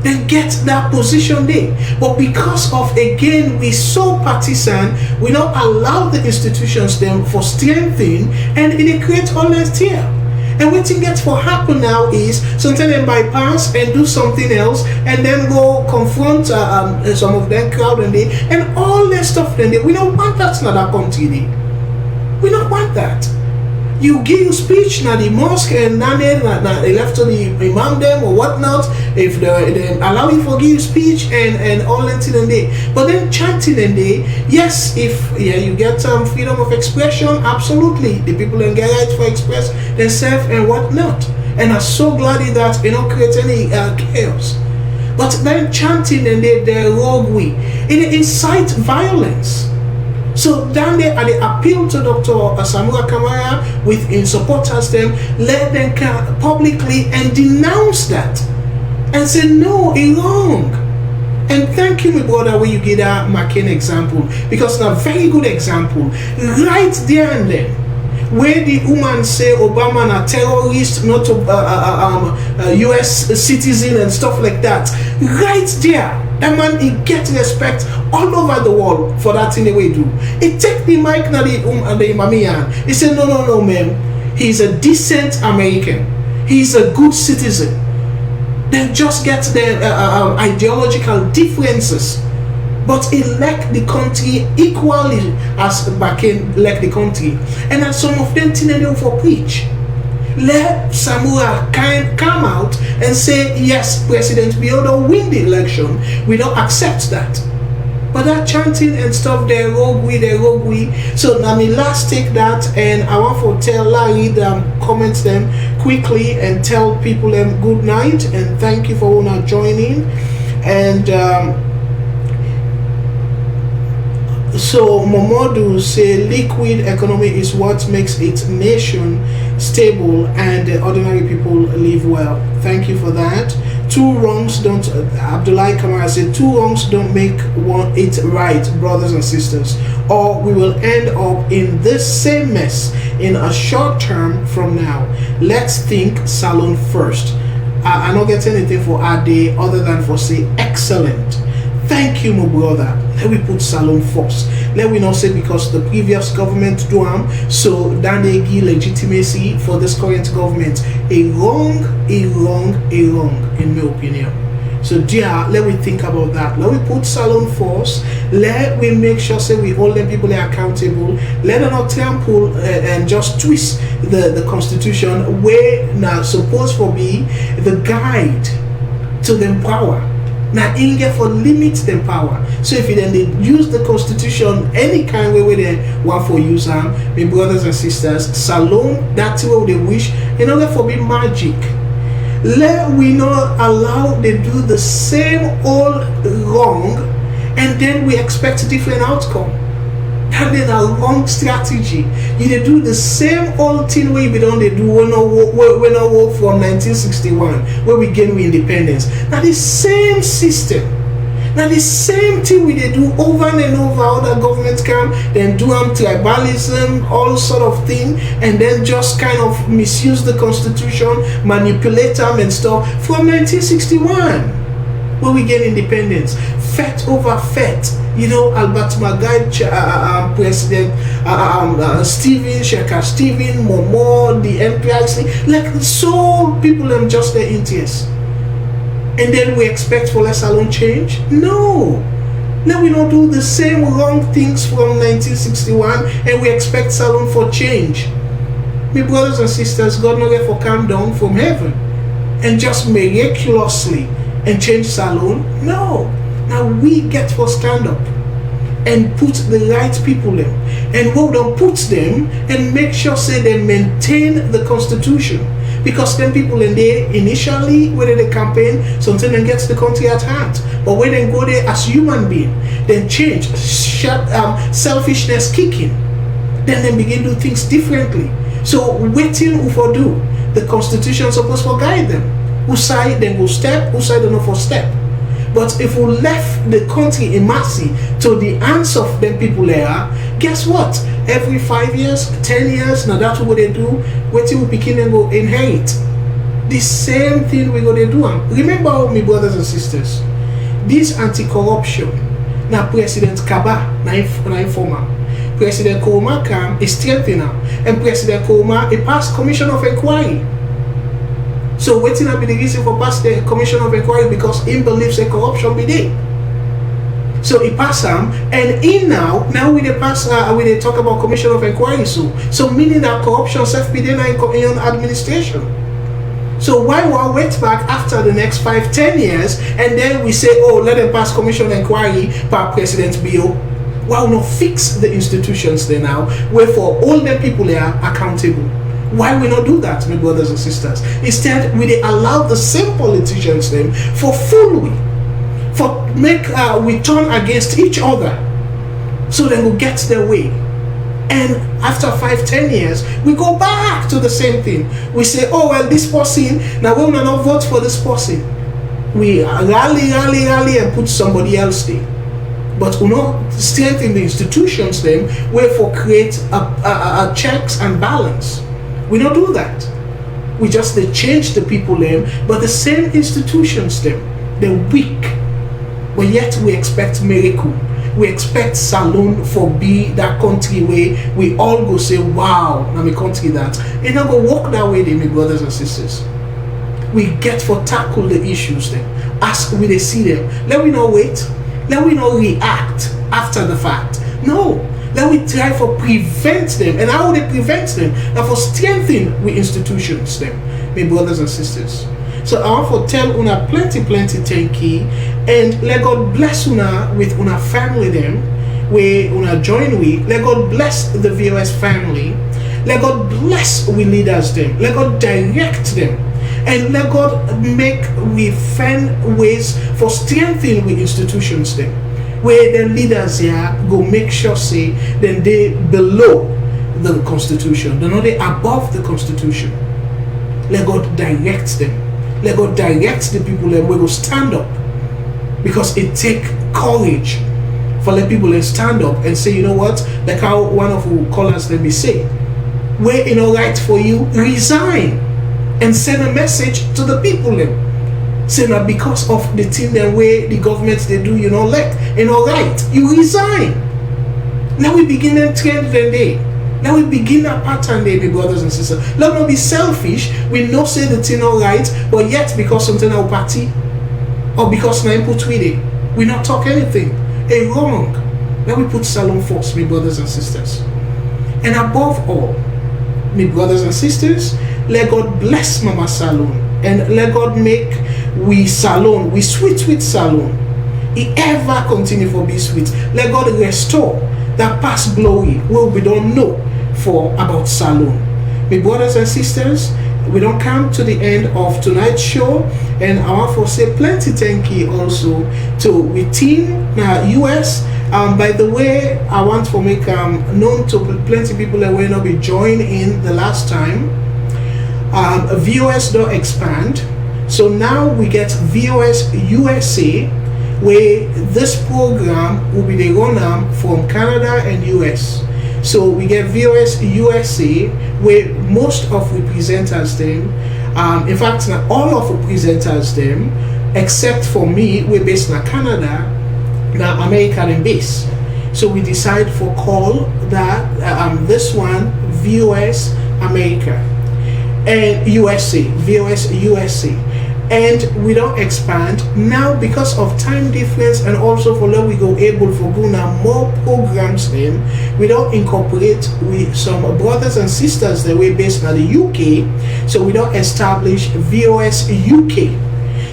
They get that position there. But because of, again, we so partisan, we don't allow the institutions them for strengthening, and it creates honesty here. And what thing gets for happen now is sometimes they bypass and do something else and then go confront some of their crowd and all that stuff. We don't want that in our country. We don't want that. You give speech now the mosque and then they left to the imam them or whatnot. If they allow you for give speech and all that in there, but then chanting in there, yes, if you get freedom of expression, absolutely, the people can get right for express themselves and whatnot. And I'm so glad that create any chaos. But then chanting in the wrong way, it incites violence. So down there, they appeal to Dr. Samura Kamara with his supporters them, let them come publicly and denounce that and say no, it's wrong. And thank you, my brother, when you get a McCain example, because it's a very good example right there and then. Where the woman say Obama a terrorist, not a US citizen and stuff like that, right there. That man, he gets respect all over the world for that thing the way do. He take the mic now the Imamian. He said, no, man. He's a decent American. He's a good citizen. They just get their ideological differences. But he left the country equally as Bakken left the country. And as some of them think for preach. Let Samura come out and say, yes, President Biodo win the election. We don't accept that. But that chanting and stuff, they're rogue we. So now me last take that, and I want to tell Larry them, comment them quickly and tell people them good night and thank you for not joining. And so Momodu say liquid economy is what makes its nation stable and the ordinary people live well. Thank you for that. Two wrongs don't, Abdullah Kamara said, two wrongs don't make one it right, brothers and sisters, or we will end up in this same mess in a short term from now. Let's think Salone first. I don't get anything for our day other than for say excellent. Thank you, my brother. Let we put Salone first. Let we not say because the previous government do so that they give legitimacy for this current government. A wrong, in my opinion. So dear, let we think about that. Let we put Salone first. Let we make sure say we hold them people accountable. Let them not trample and just twist the constitution where now supposed to be the guide to them power. Now in get for limit them power. So if you then they use the constitution any kind way where they want for use my brothers and sisters, Salone, that's what they wish in order for be magic. Let we not allow they do the same old wrong and then we expect a different outcome. That is a wrong strategy. You they do the same old thing we don't they do when I work from 1961 where we gain we independence. Now the same system. Now the same thing we they do over and over. Other governments come, then do tribalism, all sort of thing, and then just kind of misuse the constitution, manipulate them and stuff from 1961. When we get independence, fet over fet, Albert Magai, President Stephen, Sheikh Stephen, Momo, the MPIC, like so people them just their interest. And then we expect for less Salone change? No. Let we not do the same wrong things from 1961 and we expect Salone for change. My brothers and sisters, God not get for come down from heaven and just miraculously and change Salone. No. Now we get for stand up and put the right people in and hold on put them and make sure say they maintain the constitution, because then people in there initially whether they campaign something and gets the country at hand, but when they go there as human being then change selfishness kicking, then they begin to do things differently. So waiting for do the constitution supposed to guide them. Who side then go step, who side don't know for step. But if we left the country in mercy to the hands of them people there, guess what? Every 5 years, 10 years, now that's what they do, waiting we begin and go inherit. The same thing we're going to do. Remember, my brothers and sisters, this anti-corruption, now President Kaba, now informer. President Kouma come, is strengthener, and President Kouma, a past commission of inquiry. So waiting will be the reason for pass the commission of inquiry because he believes a corruption be there. So he pass them, and in now we they pass we they talk about commission of inquiry. So meaning that corruption self be there in administration. So why will wait back after the next 5-10 years and then we say, oh, let them pass commission of inquiry by President Bio? Why not fix the institutions there now, wherefore all the people there are accountable? Why we not do that, my brothers and sisters? Instead, we allow the same politicians them for foolery, for make we turn against each other, so they will get their way. And after 5-10 years, we go back to the same thing. We say, oh well, this person now we will not vote for this person. We rally and put somebody else there. But we not strengthen the institutions them, wherefore create a checks and balance. We don't do that. We just they change the people name, but the same institutions them, they're weak. But yet we expect miracle. We expect Salone for be that country where we all go say, wow, now my country that. And not go walk that way, my brothers and sisters. We get for tackle the issues then. As we they see them. Let we not wait. Let we not react after the fact. No. Let we try for prevent them. And how would they prevent them? And for strengthen we institutions them, my brothers and sisters. So I want to tell una plenty thank you, and let God bless una with una family them, where una join we. Let God bless the VOS family. Let God bless we leaders them. Let God direct them. And let God make we find ways for strengthening we institutions them. Where the leaders here go make sure say then they below the constitution, they're not they above the constitution. Let God direct them. Let God direct the people and we will stand up, because it take courage for the people to stand up and say, you know what, like how one of who callers let me say, where it all right for you, resign and send a message to the people then. Say now because of the thing the way the government they do, you know, like, and all right, you resign. Now we begin a trend day. Now we begin a pattern day, my brothers and sisters. Let not be selfish. We know say the thing all right, but yet because something our party or because now put with it, we not talk anything. Hey, wrong. Now we put Salone first, my brothers and sisters. And above all, my brothers and sisters, let God bless Mama Salone and let God make we Salone, we sweet Salone. He ever continue for be sweet. Let God restore that past glory where we don't know for about Salone. My brothers and sisters, we don't come to the end of tonight's show, and I want to say plenty thank you also to within US. By the way, I want to make known to plenty people that will not be joined in the last time. VOS don't expand, so now we get VOS USA, where this program will be the run from Canada and US. So we get VOS USA, where most of the presenters them, in fact not all of the presenters them, except for me, we're based in Canada, now American base. So we decide for call that this one VOS America and USA, VOS USA. And we don't expand now because of time difference, and also for now we go able for go now more programs then we don't incorporate with some brothers and sisters that we're based in the UK, so we don't establish VOS UK.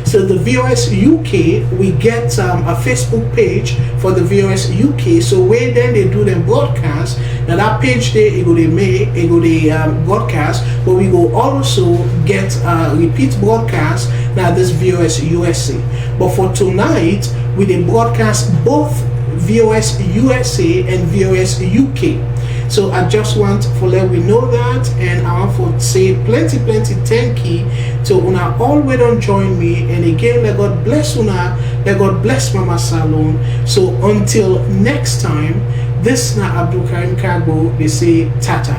So the VOS UK, we get a Facebook page for the VOS UK. So where then they do them broadcast. Now that page there, it go they make, it go they broadcast, but we go also get repeat broadcast. Now this VOS USA. But for tonight, we they broadcast both VOS USA and VOS UK. So I just want to let we know that, and I want to say plenty thank you to una all we don't join me, and again let God bless una, let God bless Mama Salone. So until next time, this na Abdul Karim Kagbo, they say tata.